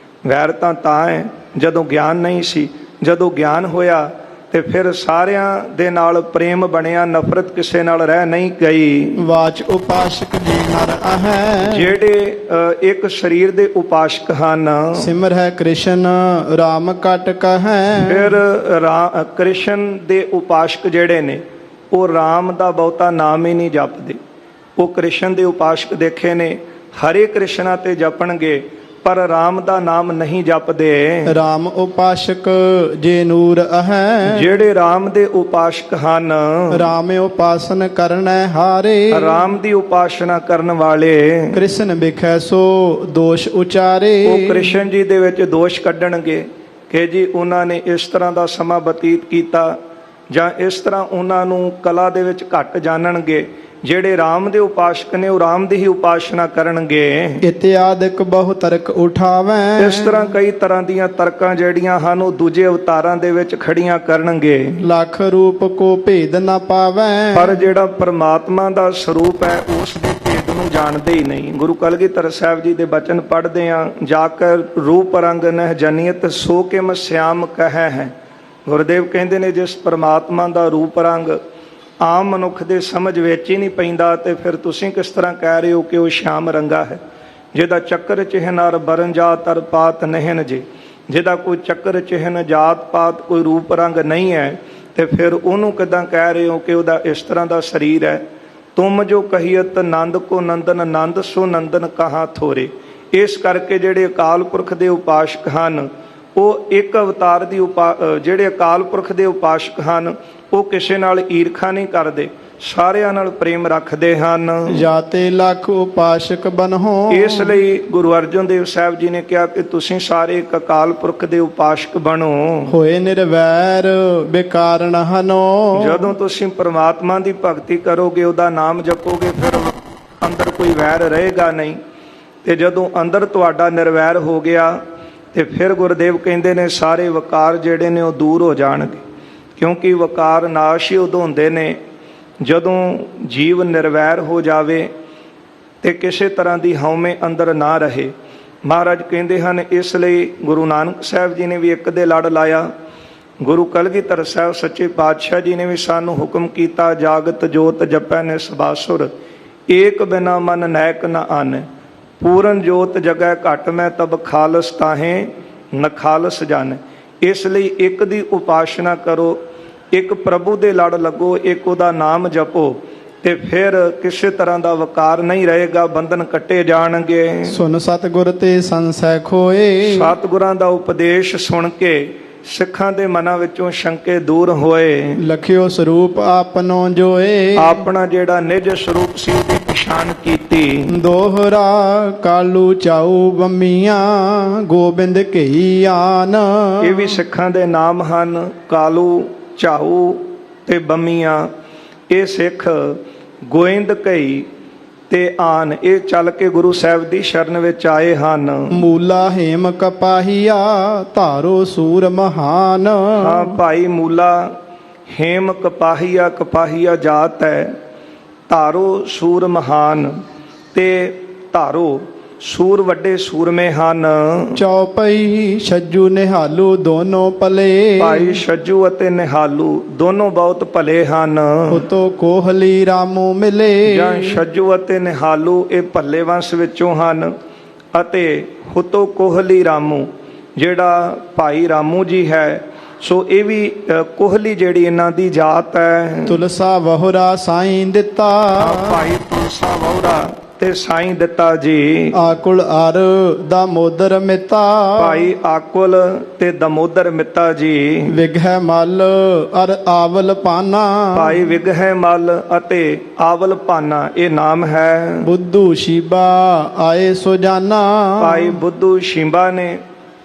ਵੈਰ ਤਾਂ ਹੈ ਜਦੋਂ ਗਿਆਨ ਨਹੀਂ ਸੀ। ਜਦੋਂ ਗਿਆਨ ਹੋਇਆ ਤੇ ਫਿਰ ਸਾਰਿਆਂ ਦੇ ਨਾਲ ਪ੍ਰੇਮ ਬਣਿਆ, ਨਫ਼ਰਤ ਕਿਸੇ ਨਾਲ ਰਹਿ ਨਹੀਂ ਗਈ।
ਵਾਚ ਉਪਾਸ਼ਕ ਜੀ ਨਰ ਅਹੈ,
ਜਿਹੜੇ ਇੱਕ ਸਰੀਰ ਦੇ ਉਪਾਸ਼ਕ ਹਨ,
ਸਿਮਰ ਹੈ ਕ੍ਰਿਸ਼ਨ ਰਾਮ ਕਟ ਕਹੈ।
ਫਿਰ ਕ੍ਰਿਸ਼ਨ ਦੇ ਉਪਾਸ਼ਕ ਜਿਹੜੇ ਨੇ ਉਹ ਰਾਮ ਦਾ ਬਹੁਤਾ ਨਾਮ ਹੀ ਨਹੀਂ ਜਪਦੇ। ਉਹ ਕ੍ਰਿਸ਼ਨ ਦੇ ਉਪਾਸ਼ਕ ਦੇਖੇ ਨੇ ਹਰੇ ਕ੍ਰਿਸ਼ਨਾ ਤੇ ਜਪਣਗੇ ਪਰ ਰਾਮ ਦਾ ਨਾਮ ਨਹੀਂ ਜਪਦੇ।
ਰਾਮ ਉਪਾਸ਼ਕ ਜੇ ਨੂਰ ਅਹੈ,
ਜਿਹੜੇ ਰਾਮ ਦੇ ਉਪਾਸ਼ਕ ਹਨ,
ਰਾਮ ਉਪਾਸਨ ਕਰਨੈ ਹਾਰੇ।
ਰਾਮ ਦੀ ਉਪਾਸਨਾ ਕਰਨ ਵਾਲੇ
ਕ੍ਰਿਸ਼ਨ ਬਿਖੈ ਸੋ ਦੋਸ਼ ਉਚਾਰੇ।
ਉਹ ਕ੍ਰਿਸ਼ਨ ਜੀ ਦੇ ਵਿੱਚ ਦੋਸ਼ ਕੱਢਣਗੇ ਕਿ ਜੀ ਉਹਨਾਂ ਨੇ ਇਸ ਤਰ੍ਹਾਂ ਦਾ ਸਮਾਂ ਬਤੀਤ ਕੀਤਾ ਜਾਂ ਇਸ ਤਰ੍ਹਾਂ ਉਹਨਾਂ ਨੂੰ ਕਲਾ ਦੇ ਵਿੱਚ ਘੱਟ ਜਾਣਨਗੇ। ਜਿਹੜੇ ਰਾਮ ਦੇ ਉਪਾਸ਼ਕ ਨੇ ਉਹ ਰਾਮ ਦੀ ਹੀ ਉਪਾਸਨਾ ਕਰਨਗੇ।
ਇਤਿਆਦਿਕ ਬਹੁ ਤਰਕ ਉਠਾਵੈ,
ਇਸ ਤਰ੍ਹਾਂ ਕਈ ਤਰ੍ਹਾਂ ਦੀਆਂ ਤਰਕਾਂ ਜਿਹੜੀਆਂ ਹਨ ਉਹ ਦੂਜੇ ਅਵਤਾਰਾਂ ਦੇ ਵਿੱਚ ਖੜੀਆਂ ਕਰਨਗੇ।
ਲੱਖ ਰੂਪ ਕੋ ਭੇਦ ਨਾ ਪਾਵੈ,
ਪਰ ਜਿਹੜਾ ਪਰਮਾਤਮਾ ਦਾ ਸਰੂਪ ਹੈ ਉਸ ਦੇ ਭੇਦ ਨੂੰ ਜਾਣਦੇ ਹੀ ਨਹੀਂ। ਗੁਰੂ ਕਲਗੀਧਰ ਸਾਹਿਬ ਜੀ ਦੇ ਬਚਨ ਪੜ੍ਹਦੇ ਹਾਂ, ਜਾ ਕਰ ਰੂਪ ਰੰਗ ਨਹਿ ਜਨੀਤ ਸੋ ਕਿਮ ਸਿਆਮ ਕਹੈ ਹੈ। ਗੁਰਦੇਵ ਕਹਿੰਦੇ ਨੇ ਜਿਸ ਪਰਮਾਤਮਾ ਦਾ ਰੂਪ ਰੰਗ ਆਮ ਮਨੁੱਖ ਦੇ ਸਮਝ ਵਿੱਚ ਹੀ ਨਹੀਂ ਪੈਂਦਾ ਤੇ ਫਿਰ ਤੁਸੀਂ ਕਿਸ ਤਰ੍ਹਾਂ ਕਹਿ ਰਹੇ ਹੋ ਕਿ ਉਹ ਸ਼ਾਮ ਰੰਗਾ ਹੈ। ਜਿਹਦਾ ਚੱਕਰ ਚਿਹਨ ਅਰ ਬਰਨ ਜਾਤ ਅਰ ਪਾਤ ਨਹਿਨ ਜੇ, ਜਿਹਦਾ ਕੋਈ ਚੱਕਰ ਚਿਹਨ ਜਾਤ ਪਾਤ ਕੋਈ ਰੂਪ ਰੰਗ ਨਹੀਂ ਹੈ ਤੇ ਫਿਰ ਉਹਨੂੰ ਕਿੱਦਾਂ ਕਹਿ ਰਹੇ ਹੋ ਕਿ ਉਹਦਾ ਇਸ ਤਰ੍ਹਾਂ ਦਾ ਸਰੀਰ ਹੈ। ਤੁਮ ਜੋ ਕਹੀਅਤ ਨੰਦ ਕੋ ਨੰਦਨ ਨੰਦ ਸੋ ਨੰਦਨ ਕਹਾ ਥੋਰੇ। ਇਸ ਕਰਕੇ ਜਿਹੜੇ ਅਕਾਲ ਪੁਰਖ ਦੇ ਉਪਾਸ਼ਕ ਹਨ ਉਹ ਇੱਕ ਅਵਤਾਰ ਦੀ ਜਿਹੜੇ ਅਕਾਲ ਪੁਰਖ ਦੇ ਉਪਾਸ਼ਕ ਹਨ ਉਹ ਕਿਸੇ ਨਾਲ ਈਰਖਾ ਨਹੀਂ ਕਰਦੇ, ਸਾਰਿਆਂ ਨਾਲ ਪ੍ਰੇਮ ਰੱਖਦੇ ਹਨ।
ਜਾਤੇ ਲੱਖ ਉਪਾਸ਼ਕ ਬਨਹੁ,
ਇਸ ਲਈ ਗੁਰੂ ਅਰਜਨ ਦੇਵ ਸਾਹਿਬ ਜੀ ਨੇ ਕਿਹਾ ਕਿ ਤੁਸੀਂ ਸਾਰੇ ਇੱਕ ਅਕਾਲ ਪੁਰਖ ਦੇ ਉਪਾਸ਼ਕ ਬਣੋ।
ਹੋਏ ਨਿਰਵੈਰ ਬੇਕਾਰਨ ਹਨੋ।
ਜਦੋਂ ਤੁਸੀਂ ਪਰਮਾਤਮਾ ਦੀ ਭਗਤੀ ਕਰੋਗੇ, ਉਹਦਾ ਨਾਮ ਜਪੋਗੇ, ਫਿਰ ਅੰਦਰ ਕੋਈ ਵੈਰ ਰਹੇਗਾ ਨਹੀਂ। ਤੇ ਜਦੋਂ ਅੰਦਰ ਤੁਹਾਡਾ ਨਿਰਵੈਰ ਹੋ ਗਿਆ ਤੇ ਫਿਰ ਗੁਰਦੇਵ ਕਹਿੰਦੇ ਨੇ ਸਾਰੇ ਵਕਾਰ ਜਿਹੜੇ ਨੇ ਉਹ ਦੂਰ ਹੋ ਜਾਣਗੇ। ਕਿਉਂਕਿ ਵਕਾਰ ਨਾਸ਼ ਹੀ ਉਦੋਂ ਹੁੰਦੇ ਨੇ ਜਦੋਂ ਜੀਵ ਨਿਰਵੈਰ ਹੋ ਜਾਵੇ ਤੇ ਕਿਸੇ ਤਰ੍ਹਾਂ ਦੀ ਹਉਮੈ ਅੰਦਰ ਨਾ ਰਹੇ। ਮਹਾਰਾਜ ਕਹਿੰਦੇ ਹਨ ਇਸ ਲਈ ਗੁਰੂ ਨਾਨਕ ਸਾਹਿਬ ਜੀ ਨੇ ਵੀ ਇੱਕ ਦੇ ਲੜ ਲਾਇਆ। ਗੁਰੂ ਕਲਗੀਧਰ ਸਾਹਿਬ ਸੱਚੇ ਪਾਤਸ਼ਾਹ ਜੀ ਨੇ ਵੀ ਸਾਨੂੰ ਹੁਕਮ ਕੀਤਾ, ਜਾਗਤ ਜੋਤ ਜਪੈ ਨਿਸਬਾਸੁਰ ਏਕ ਬਿਨਾ ਮਨ ਨੈਕ ਨ ਆਨੈ। ਪੂਰਨ ਜੋਤ ਜਗੈ ਘਟ ਮੈਂ ਤਬ ਖਾਲਸ ਤਾਹੇ ਨਖਾਲਸ ਜਾਣੈ। ਇਸ ਲਈ ਇੱਕ ਦੀ ਉਪਾਸਨਾ ਕਰੋ, ਇੱਕ ਪ੍ਰਭੂ ਦੇ ਲੜ ਲੱਗੋ, ਇੱਕ ਉਹਦਾ ਨਾਮ ਜਪੋ ਤੇ ਫਿਰ ਕਿਸੇ ਤਰ੍ਹਾਂ ਦਾ ਵਕਾਰ ਨਹੀਂ ਰਹੇਗਾ, ਬੰਧਨ ਕੱਟੇ ਜਾਣਗੇ।
ਸੁਨ ਸਤਿਗੁਰ ਤੇ ਸੰਸੈ ਖੋਏ,
ਸਤਿਗੁਰਾਂ ਦਾ ਉਪਦੇਸ਼ ਸੁਣ ਕੇ ਸਿੱਖਾਂ ਦੇ ਮਨਾਂ ਵਿੱਚੋਂ ਸ਼ੰਕੇ ਦੂਰ ਹੋਏ।
ਲਖਿਓ ਸਰੂਪ ਆਪਨੋ ਜੋਏ,
ਆਪਣਾ ਜਿਹੜਾ ਨਿਜ ਸਰੂਪ ਸੀ ਉਹਦੀ ਪਛਾਣ ਕੀਤੀ।
ਦੋਹਰਾ ਕਾਲੂ ਚਾਉ ਬੰਮੀਆਂ ਗੋਬਿੰਦ ਘਈ ਆਨ।
ਇਹ ਵੀ ਸਿੱਖਾਂ ਦੇ ਨਾਮ ਹਨ, ਕਾਲੂ ਝਾਊ ਤੇ ਬੰਮੀਆਂ। ਇਹ ਸਿੱਖ ਗੋਇੰਦ ਘਈ ਤੇ ਆਨ ਇਹ ਚੱਲ ਕੇ ਗੁਰੂ ਸਾਹਿਬ ਦੀ ਸ਼ਰਨ ਵਿੱਚ ਆਏ ਹਨ।
ਮੂਲਾ ਹੇਮ ਕਪਾਹੀਆ ਧਾਰੋ ਸੂਰ ਮਹਾਨ।
ਹਾਂ ਭਾਈ ਮੂਲਾ ਹੇਮ ਕਪਾਹੀਆ, ਕਪਾਹੀਆ ਜਾਤ ਹੈ। ਧਾਰੋ ਸੂਰ ਮਹਾਨ ਤੇ ਧਾਰੋ ਸੂਰ ਵੱਡੇ ਸੂਰਮੇ ਹਨ।
ਚੌਪਈ ਛੱਜੂ ਨਿਹਾਲੂ ਦੋਨੋਂ ਭਲੇ,
ਭਾਈ ਛੱਜੂ ਅਤੇ ਨਿਹਾਲੂ ਦੋਨੋਂ ਬਹੁਤ ਭਲੇ ਹਨ।
ਉਤੋਂ ਕੋਹਲੀ ਰਾਮੂ ਮਿਲੇ,
ਜਾਂ ਛੱਜੂ ਅਤੇ ਨਿਹਾਲੂ ਇਹ ਭੱਲੇ ਵੰਸ਼ ਵਿੱਚੋਂ ਹਨ ਅਤੇ ਹੁਤੋ ਕੋਹਲੀ ਰਾਮੂ ਜਿਹੜਾ ਭਾਈ ਰਾਮੂ ਜੀ ਹੈ ਸੋ ਇਹ ਵੀ ਕੋਹਲੀ ਜਿਹੜੀ ਇਹਨਾਂ ਦੀ ਜਾਤ ਹੈ।
ਤੁਲਸਾ ਵਹੁਰਾ ਸਾਈਂ ਦਿੱਤਾ,
ਭਾਈ ਤੁਲਸਾ ਵਹੁਰਾ ਤੇ ਸਾਈਂ ਦਿੱਤਾ ਜੀ।
ਆਕੁਲ ਅਰ ਦਮੋਦਰ ਮਿੱਤਾ,
ਭਾਈ ਆਕੁਲ ਤੇ ਦਮੋਦਰ ਮਿੱਤਾ ਜੀ।
ਵਿਗਹਿ ਮਲ ਅਰ ਆਵਲ ਪਾਨਾ,
ਭਾਈ ਵਿਗਹਿ ਮਲ ਅਤੇ ਆਵਲ ਪਾਨਾ ਇਹ ਨਾਮ ਹੈ।
ਬੁੱਧੂ ਸ਼ੀਬਾ ਆਏ ਸੁਜਾਨਾ,
ਭਾਈ ਬੁੱਧੂ ਸ਼ਿੰਬਾ ਨੇ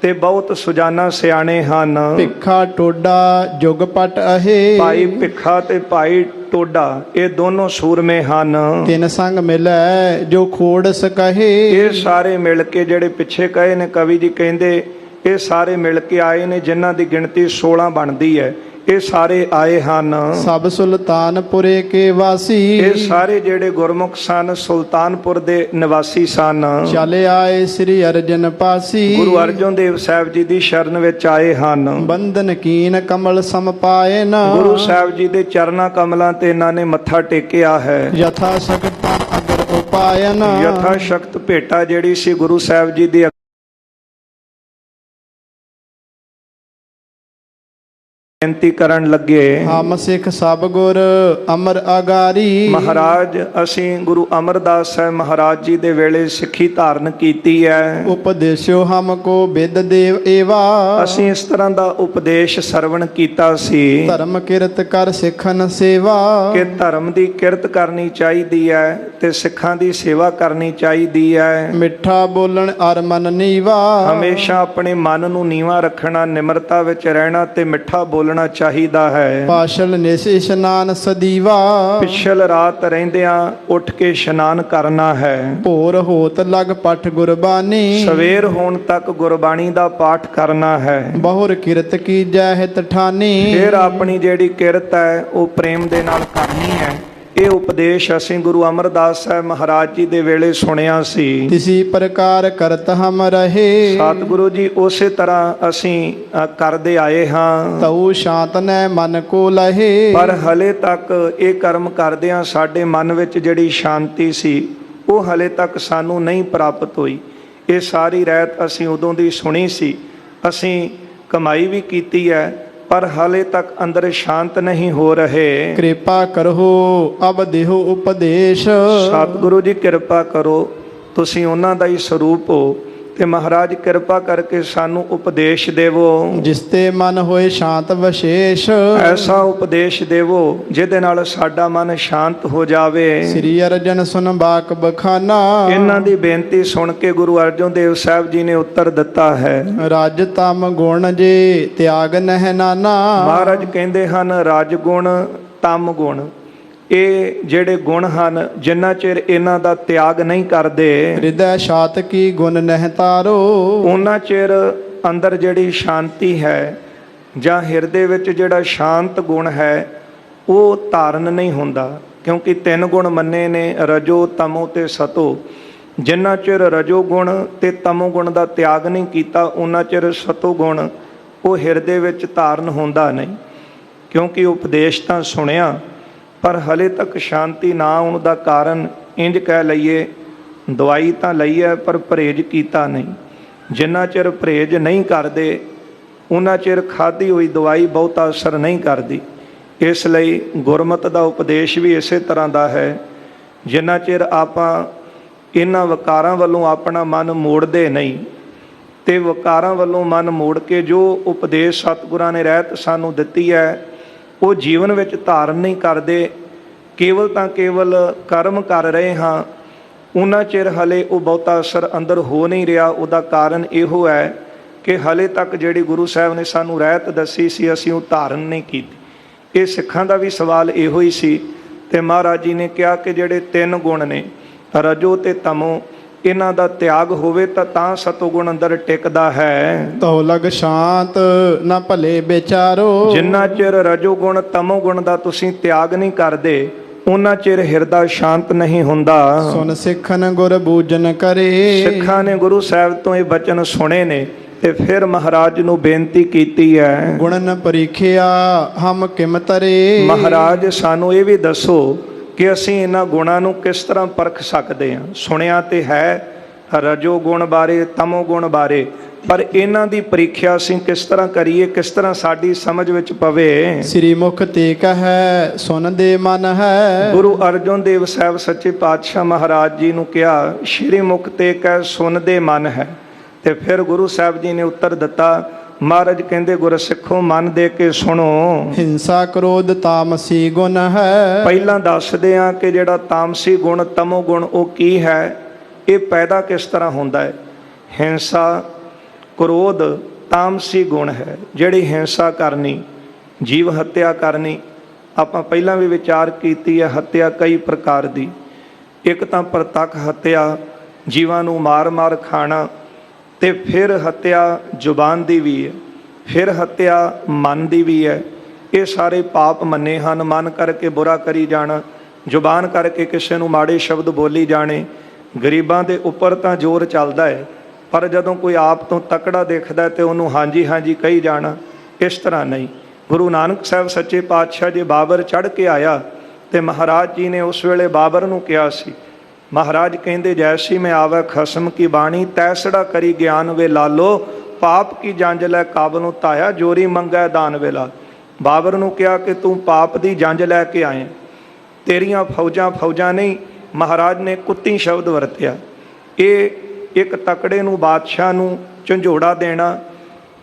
ਤੇ ਬਹੁਤ ਸੁਜਾਨਾ ਸਿਆਣੇ ਹਨ।
ਭਿੱਖਾ ਟੋਡਾ ਜੁਗ ਪਟ ਅਹੇ,
ਭਾਈ ਭਿੱਖਾ ਤੇ ਭਾਈ ਟੋਡਾ ਇਹ ਦੋਨੋਂ ਸੂਰਮੇ ਹਨ।
ਤਿਨ ਸੰਗ ਮਿਲੈ ਜੋ ਖੋੜਸ ਕਹੇ,
ਇਹ ਸਾਰੇ ਮਿਲ ਕੇ ਜਿਹੜੇ ਪਿੱਛੇ ਕਹੇ ਨੇ ਕਵੀ ਜੀ ਕਹਿੰਦੇ ਇਹ ਸਾਰੇ ਮਿਲ ਕੇ ਆਏ ਨੇ, ਜਿਨ੍ਹਾਂ ਦੀ ਗਿਣਤੀ 16 ਬਣਦੀ ਹੈ। ਇਹ ਸਾਰੇ ਆਏ ਹਨ।
ਸਭ ਸੁਲਤਾਨਪੁਰੇ ਕੇ ਵਾਸੀ,
ਇਹ ਸਾਰੇ ਜਿਹੜੇ ਗੁਰਮੁਖ ਸਨ ਸੁਲਤਾਨਪੁਰ ਦੇ ਨਿਵਾਸੀ ਸਨ।
ਚਲ ਆਏ ਸ੍ਰੀ ਅਰਜਨ ਪਾਸੀ,
ਗੁਰੂ ਅਰਜਨ ਦੇਵ ਸਾਹਿਬ ਜੀ ਦੀ ਸ਼ਰਨ ਵਿੱਚ ਆਏ ਹਨ।
ਬੰਧਨ ਕੀਨ ਕਮਲ ਸਮ ਪਾਏ ਨਾ,
ਗੁਰੂ ਸਾਹਿਬ ਜੀ ਦੇ ਚਰਨਾਂ ਕਮਲਾਂ ਤੇ ਇਹਨਾਂ ਨੇ ਮੱਥਾ ਟੇਕਿਆ ਹੈ।
ਯਥਾ ਸਕਤ ਅਗਰ ਉਪਾਇਨ,
ਯਥਾ ਸ਼ਕਤ ਭੇਟਾ ਜਿਹੜੀ ਸੀ ਗੁਰੂ ਸਾਹਿਬ ਜੀ ਦੀ ਬੇਨਤੀ ਕਰਨ ਲੱਗੇ।
ਹਮ ਸਿੱਖ ਸਭ ਗੁਰ ਅਮਰ ਆਗਾਰੀ,
ਮਹਾਰਾਜ ਅਸੀਂ ਗੁਰੂ ਅਮਰਦਾਸ ਸਾਹਿਬ ਮਹਾਰਾਜ ਜੀ ਦੇ ਵੇਲੇ ਸਿੱਖੀ ਧਾਰਨ ਕੀਤੀ ਹੈ।
ਉਪਦੇਸ਼ੋ ਹਮ ਕੋ ਵਿਦ ਦੇਵ ਏਵਾ,
ਅਸੀਂ ਇਸ ਤਰ੍ਹਾਂ ਦਾ ਉਪਦੇਸ਼ ਸਰਵਣ ਕੀਤਾ ਸੀ
ਧਰਮ ਕਿਰਤ ਕਰ ਸਿੱਖਨ ਸੇਵਾ,
ਕਿ ਧਰਮ ਦੀ ਕਿਰਤ ਕਰਨੀ ਚਾਹੀਦੀ ਹੈ ਤੇ ਸਿੱਖਾਂ ਦੀ ਸੇਵਾ ਕਰਨੀ ਚਾਹੀਦੀ ਹੈ।
ਮਿੱਠਾ ਬੋਲਣ ਅਰ ਮਨ ਨੀਵਾ,
ਹਮੇਸ਼ਾ ਆਪਣੇ ਮਨ ਨੂੰ ਨੀਵਾਂ ਰੱਖਣਾ, ਨਿਮਰਤਾ ਵਿੱਚ ਰਹਿਣਾ ਤੇ ਮਿੱਠਾ ਬੋਲਣਾ ਚਾਹੀਦਾ ਹੈ।
ਪਾਸ਼ਲ ਨਿਸ ਇਸ਼ਨਾਨ ਸਦੀਵਾ,
ਪਿਛਲ ਰਾਤ ਰਹਿੰਦਿਆਂ ਉੱਠ ਕੇ ਇਸ਼ਨਾਨ ਕਰਨਾ ਹੈ।
ਭੋਰ ਹੋਤ ਲਗ ਪਠ ਗੁਰਬਾਣੀ,
ਸਵੇਰ ਹੋਣ ਤੱਕ ਗੁਰਬਾਣੀ ਦਾ ਪਾਠ ਕਰਨਾ ਹੈ।
ਬਹੁਰ ਕਿਰਤ ਕੀ ਜੈ ਹਿਤ ਠਾਨੀ,
ਫਿਰ ਆਪਣੀ ਜਿਹੜੀ ਕਿਰਤ ਹੈ ਉਹ ਪ੍ਰੇਮ ਦੇ ਨਾਲ ਕਰਨੀ ਹੈ। ਇਹ ਉਪਦੇਸ਼ ਅਸੀਂ ਗੁਰੂ ਅਮਰਦਾਸ ਸਾਹਿਬ ਮਹਾਰਾਜ ਜੀ ਦੇ ਵੇਲੇ ਸੁਣਿਆ ਸੀ।
ਤਿਸੀ ਪ੍ਰਕਾਰ ਕਰਤ ਹਮ ਰਹੇ,
ਸਤਿਗੁਰੂ ਜੀ ਉਸੇ ਤਰ੍ਹਾਂ ਅਸੀਂ ਕਰਦੇ ਆਏ ਹਾਂ।
ਤਉ ਸ਼ਾਂਤ ਨੈ ਮਨ ਕੋ ਲਹੇ,
ਪਰ ਹਲੇ ਤੱਕ ਇਹ ਕਰਮ ਕਰਦਿਆਂ ਸਾਡੇ ਮਨ ਵਿੱਚ ਜਿਹੜੀ ਸ਼ਾਂਤੀ ਸੀ ਉਹ ਹਲੇ ਤੱਕ ਸਾਨੂੰ ਨਹੀਂ ਪ੍ਰਾਪਤ ਹੋਈ। ਇਹ ਸਾਰੀ ਰਹਿਤ ਅਸੀਂ ਉਦੋਂ ਦੀ ਸੁਣੀ ਸੀ, ਅਸੀਂ ਕਮਾਈ ਵੀ ਕੀਤੀ ਹੈ, ਪਰ ਹਾਲੇ ਤੱਕ ਅੰਦਰ ਸ਼ਾਂਤ ਨਹੀਂ ਹੋ ਰਹੇ।
ਕਿਰਪਾ ਕਰੋ ਅਬ ਦੇਹੋ ਉਪਦੇਸ਼,
ਸਤਿਗੁਰੂ ਜੀ ਕਿਰਪਾ ਕਰੋ, ਤੁਸੀਂ ਉਹਨਾਂ ਦਾ ਹੀ ਸਰੂਪ ਹੋ ਤੇ ਮਹਾਰਾਜ ਕਿਰਪਾ ਕਰਕੇ ਸਾਨੂੰ ਉਪਦੇਸ਼ ਦੇਵੋ।
ਜਿਸ ਤੇ ਮਨ ਹੋਏ ਸ਼ਾਂਤ ਵਿਸ਼ੇਸ਼,
ਐਸਾ ਉਪਦੇਸ਼ ਦੇਵੋ ਜਿਹਦੇ ਨਾਲ ਸਾਡਾ ਮਨ ਸ਼ਾਂਤ ਹੋ ਜਾਵੇ।
ਸ੍ਰੀ ਅਰਜਨ ਸੁਨ ਬਾਕ ਬਖਾਨਾ,
ਇਹਨਾਂ ਦੀ ਬੇਨਤੀ ਸੁਣ ਕੇ ਗੁਰੂ ਅਰਜਨ ਦੇਵ ਸਾਹਿਬ ਜੀ ਨੇ ਉੱਤਰ ਦਿੱਤਾ ਹੈ।
ਰਾਜ ਤਮ ਗੁਣ ਜੇ ਤਿਆਗ ਨਹਿ ਨਾਨਾ,
ਮਹਾਰਾਜ ਕਹਿੰਦੇ ਹਨ ਰਾਜ ਗੁਣ ਤਮ ਗੁਣ, ਇਹ ਜਿਹੜੇ ਗੁਣ ਹਨ ਜਿੰਨਾ ਚਿਰ ਇਹਨਾਂ ਦਾ ਤਿਆਗ ਨਹੀਂ ਕਰਦੇ,
ਹਿਰਦੈ ਸ਼ਾਤ ਕੀ ਗੁਣ ਨਹਿ ਤਾਰੋ,
ਉਹਨਾਂ ਚਿਰ ਅੰਦਰ ਜਿਹੜੀ ਸ਼ਾਂਤੀ ਹੈ ਜਾਂ ਹਿਰਦੇ ਵਿੱਚ ਜਿਹੜਾ ਸ਼ਾਂਤ ਗੁਣ ਹੈ ਉਹ ਧਾਰਨ ਨਹੀਂ ਹੁੰਦਾ। ਕਿਉਂਕਿ 3 ਗੁਣ ਮੰਨੇ ਨੇ, ਰਜੋ ਤਮੋ ਤੇ ਸਤੋ। ਜਿੰਨਾ ਚਿਰ ਰਜੋ ਗੁਣ ਤੇ ਤਮੋ ਗੁਣ ਦਾ ਤਿਆਗ ਨਹੀਂ ਕੀਤਾ ਉਹਨਾਂ ਚਿਰ ਸਤੋ ਗੁਣ ਉਹ ਹਿਰਦੇ ਵਿੱਚ ਧਾਰਨ ਹੁੰਦਾ ਨਹੀਂ। ਕਿਉਂਕਿ ਉਪਦੇਸ਼ ਤਾਂ ਸੁਣਿਆ ਪਰ ਹਲੇ ਤੱਕ ਸ਼ਾਂਤੀ ਨਾ ਆਉਣ ਦਾ ਕਾਰਨ ਇੰਜ ਕਹਿ ਲਈਏ ਦਵਾਈ ਤਾਂ ਲਈ ਹੈ ਪਰ ਪਰਹੇਜ਼ ਕੀਤਾ ਨਹੀਂ। ਜਿੰਨਾ ਚਿਰ ਪਰਹੇਜ਼ ਨਹੀਂ ਕਰਦੇ ਉਹਨਾਂ ਚਿਰ ਖਾਧੀ ਹੋਈ ਦਵਾਈ ਬਹੁਤਾ ਅਸਰ ਨਹੀਂ ਕਰਦੀ। ਇਸ ਲਈ ਗੁਰਮਤਿ ਦਾ ਉਪਦੇਸ਼ ਵੀ ਇਸੇ ਤਰ੍ਹਾਂ ਦਾ ਹੈ। ਜਿੰਨਾ ਚਿਰ ਆਪਾਂ ਇਹਨਾਂ ਵਿਕਾਰਾਂ ਵੱਲੋਂ ਆਪਣਾ ਮਨ ਮੋੜਦੇ ਨਹੀਂ ਤੇ ਵਿਕਾਰਾਂ ਵੱਲੋਂ ਮਨ ਮੋੜ ਕੇ ਜੋ ਉਪਦੇਸ਼ ਸਤਿਗੁਰਾਂ ਨੇ ਰਹਿਤ ਸਾਨੂੰ ਦਿੱਤੀ ਹੈ ਉਹ ਜੀਵਨ ਵਿੱਚ ਧਾਰਨ ਨਹੀਂ ਕਰਦੇ, ਕੇਵਲ ਤਾਂ ਕੇਵਲ ਕਰਮ ਕਰ ਰਹੇ ਹਾਂ, ਉਹਨਾਂ ਚਿਰ ਹਲੇ ਉਹ ਬਹੁਤਾ ਅਸਰ ਅੰਦਰ ਹੋ ਨਹੀਂ ਰਿਹਾ। ਉਹਦਾ ਕਾਰਨ ਇਹੋ ਹੈ ਕਿ ਹਲੇ ਤੱਕ ਜਿਹੜੀ ਗੁਰੂ ਸਾਹਿਬ ਨੇ ਸਾਨੂੰ ਰਹਿਤ ਦੱਸੀ ਸੀ ਅਸੀਂ ਉਹ ਧਾਰਨ ਨਹੀਂ ਕੀਤੀ। ਇਹ ਸਿੱਖਾਂ ਦਾ ਵੀ ਸਵਾਲ ਇਹੋ ਹੀ ਸੀ ਤੇ ਮਹਾਰਾਜ ਜੀ ਨੇ ਕਿਹਾ ਕਿ ਜਿਹੜੇ 3 ਗੁਣ ਨੇ ਰਜੋ ਤੇ ਤਮੋ, ਇਹਨਾਂ ਦਾ ਤਿਆਗ ਹੋਵੇ ਤਾਂ ਸਤੋਗੁਣ ਅੰਦਰ ਟਿਕਦਾ ਹੈ।
ਤਉ ਲਗ ਸ਼ਾਂਤ ਨਾ ਭਲੇ ਵਿਚਾਰੋ,
ਜਿੰਨਾ ਚਿਰ ਰਜੋ ਗੁਣ ਤਮੋ ਗੁਣ ਦਾ ਤੁਸੀਂ ਤਿਆਗ ਨਹੀਂ ਕਰਦੇ ਉਹਨਾਂ ਚਿਰ ਹਿਰਦਾ ਸ਼ਾਂਤ ਨਹੀਂ ਹੁੰਦਾ।
ਸੁਨ ਸਿੱਖਨ ਗੁਰ ਬੂਜਨ ਕਰੇ,
ਸਿੱਖਾਂ ਨੇ ਗੁਰੂ ਸਾਹਿਬ ਤੋਂ ਇਹ ਬਚਨ ਸੁਣੇ ਨੇ ਤੇ ਫਿਰ ਮਹਾਰਾਜ ਨੂੰ ਬੇਨਤੀ ਕੀਤੀ ਹੈ,
ਗੁਣਨ ਪਰੀਖਿਆ ਹਮ ਕਿਮ ਤਰੇ,
ਮਹਾਰਾਜ ਸਾਨੂੰ ਇਹ ਵੀ ਦੱਸੋ ਕਿ ਅਸੀਂ ਇਹਨਾਂ ਗੁਣਾਂ ਨੂੰ ਕਿਸ ਤਰ੍ਹਾਂ ਪਰਖ ਸਕਦੇ ਹਾਂ। ਸੁਣਿਆ ਤੇ ਹੈ ਰਜੋ ਗੁਣ ਬਾਰੇ ਤਮੋ ਗੁਣ ਬਾਰੇ, ਪਰ ਇਹਨਾਂ ਦੀ ਪ੍ਰੀਖਿਆ ਅਸੀਂ ਕਿਸ ਤਰ੍ਹਾਂ ਕਰੀਏ, ਕਿਸ ਤਰ੍ਹਾਂ ਸਾਡੀ ਸਮਝ ਵਿੱਚ ਪਵੇ।
ਸ੍ਰੀ ਮੁਖ ਤੇ ਕਹੈ ਸੁਨ ਦੇ ਮਨ ਹੈ,
ਗੁਰੂ ਅਰਜਨ ਦੇਵ ਸਾਹਿਬ ਸੱਚੇ ਪਾਤਸ਼ਾਹ ਮਹਾਰਾਜ ਜੀ ਨੂੰ ਕਿਹਾ ਸ੍ਰੀ ਮੁਖ ਤੇ ਕਹਿ ਸੁਨ ਦੇ ਮਨ ਹੈ। ਤੇ ਫਿਰ ਗੁਰੂ ਸਾਹਿਬ ਜੀ ਨੇ ਉੱਤਰ ਦਿੱਤਾ, ਮਹਾਰਾਜ ਕਹਿੰਦੇ ਗੁਰਸਿੱਖੋ ਮਨ ਦੇ ਕੇ ਸੁਣੋ,
ਹਿੰਸਾ ਕ੍ਰੋਧ ਤਾਮਸੀ ਗੁਣ ਹੈ।
ਪਹਿਲਾਂ ਦੱਸਦੇ ਹਾਂ ਕਿ ਜਿਹੜਾ ਤਾਮਸੀ ਗੁਣ ਤਮੋ ਗੁਣ ਉਹ ਕੀ ਹੈ, ਇਹ ਪੈਦਾ ਕਿਸ ਤਰ੍ਹਾਂ ਹੁੰਦਾ ਹੈ। ਹਿੰਸਾ ਕ੍ਰੋਧ ਤਾਮਸੀ ਗੁਣ ਹੈ। ਜਿਹੜੀ ਹਿੰਸਾ ਕਰਨੀ, ਜੀਵ ਹੱਤਿਆ ਕਰਨੀ, ਆਪਾਂ ਪਹਿਲਾਂ ਵੀ ਵਿਚਾਰ ਕੀਤੀ ਹੈ। ਹੱਤਿਆ ਕਈ ਪ੍ਰਕਾਰ ਦੀ, ਇੱਕ ਤਾਂ ਪ੍ਰਤੱਖ ਹੱਤਿਆ, ਜੀਵਾਂ ਨੂੰ ਮਾਰ ਖਾਣਾ, ਤੇ ਫਿਰ ਹੱਤਿਆ ਜ਼ੁਬਾਨ ਦੀ ਵੀ ਹੈ, ਫਿਰ ਹੱਤਿਆ ਮਨ ਦੀ ਵੀ ਹੈ। ਇਹ ਸਾਰੇ ਪਾਪ ਮੰਨੇ ਹਨ। ਮਨ ਕਰਕੇ ਬੁਰਾ ਕਰੀ ਜਾਣਾ, ਜ਼ੁਬਾਨ ਕਰਕੇ ਕਿਸੇ ਨੂੰ ਮਾੜੇ ਸ਼ਬਦ ਬੋਲੀ ਜਾਣੇ। ਗਰੀਬਾਂ ਦੇ ਉੱਪਰ ਤਾਂ ਜ਼ੋਰ ਚੱਲਦਾ ਹੈ, ਪਰ ਜਦੋਂ ਕੋਈ ਆਪ ਤੋਂ ਤਕੜਾ ਦੇਖਦਾ ਤੇ ਉਹਨੂੰ ਹਾਂਜੀ ਹਾਂਜੀ ਕਹੀ ਜਾਣਾ, ਇਸ ਤਰ੍ਹਾਂ ਨਹੀਂ। ਗੁਰੂ ਨਾਨਕ ਸਾਹਿਬ ਸੱਚੇ ਪਾਤਸ਼ਾਹ ਜੇ ਬਾਬਰ ਚੜ੍ਹ ਕੇ ਆਇਆ ਤੇ ਮਹਾਰਾਜ ਜੀ ਨੇ ਉਸ ਵੇਲੇ ਬਾਬਰ ਨੂੰ ਕਿਹਾ ਸੀ, ਮਹਾਰਾਜ ਕਹਿੰਦੇ ਜੈਸੀ ਮੈਂ ਆਵੈ ਖਸਮ ਕੀ ਬਾਣੀ, ਤੈਸੜਾ ਕਰੀ ਗਿਆਨ ਵੇ ਲਾਲੋ, ਪਾਪ ਕੀ ਜੰਜ ਲੈ ਕਾਬਲ ਨੂੰ ਧਾਇਆ, ਜੋਰੀ ਮੰਗੈ ਦਾਨ ਵੇਲਾ। ਬਾਬਰ ਨੂੰ ਕਿਹਾ ਕਿ ਤੂੰ ਪਾਪ ਦੀ ਜੰਜ ਲੈ ਕੇ ਆਏ, ਤੇਰੀਆਂ ਫੌਜਾਂ ਨਹੀਂ। ਮਹਾਰਾਜ ਨੇ ਕੁੱਤੀ ਸ਼ਬਦ ਵਰਤਿਆ। ਇਹ ਇੱਕ ਤਕੜੇ ਨੂੰ, ਬਾਦਸ਼ਾਹ ਨੂੰ ਝੰਜੋੜਾ ਦੇਣਾ,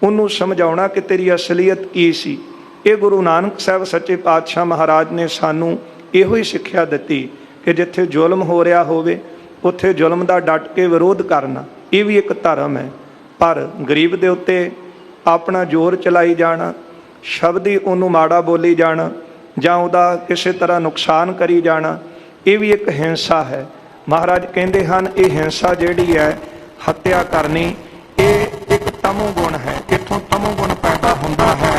ਉਹਨੂੰ ਸਮਝਾਉਣਾ ਕਿ ਤੇਰੀ ਅਸਲੀਅਤ ਕੀ ਸੀ। ਇਹ ਗੁਰੂ ਨਾਨਕ ਸਾਹਿਬ ਸੱਚੇ ਪਾਤਸ਼ਾਹ ਮਹਾਰਾਜ ਨੇ ਸਾਨੂੰ ਇਹੋ ਹੀ ਸਿੱਖਿਆ ਦਿੱਤੀ ਕਿ ਜਿੱਥੇ ਜ਼ੁਲਮ ਹੋ ਰਿਹਾ ਹੋਵੇ ਉੱਥੇ ਜ਼ੁਲਮ ਦਾ ਡਟ ਕੇ ਵਿਰੋਧ ਕਰਨਾ, ਇਹ ਵੀ ਇੱਕ ਧਰਮ ਹੈ। ਪਰ ਗਰੀਬ ਦੇ ਉੱਤੇ ਆਪਣਾ ਜ਼ੋਰ ਚਲਾਈ ਜਾਣਾ, ਸ਼ਬਦੀ ਉਹਨੂੰ ਮਾੜਾ ਬੋਲੀ ਜਾਣਾ, ਜਾਂ ਉਹਦਾ ਕਿਸੇ ਤਰ੍ਹਾਂ ਨੁਕਸਾਨ ਕਰੀ ਜਾਣਾ, ਇਹ ਵੀ ਇੱਕ ਹਿੰਸਾ ਹੈ। ਮਹਾਰਾਜ ਕਹਿੰਦੇ ਹਨ ਇਹ ਹਿੰਸਾ ਜਿਹੜੀ ਹੈ, ਹੱਤਿਆ ਕਰਨੀ, ਇਹ ਇੱਕ ਤਮੋ ਗੁਣ ਹੈ। ਇੱਥੋਂ ਤਮੋ ਗੁਣ ਪੈਦਾ ਹੁੰਦਾ ਹੈ।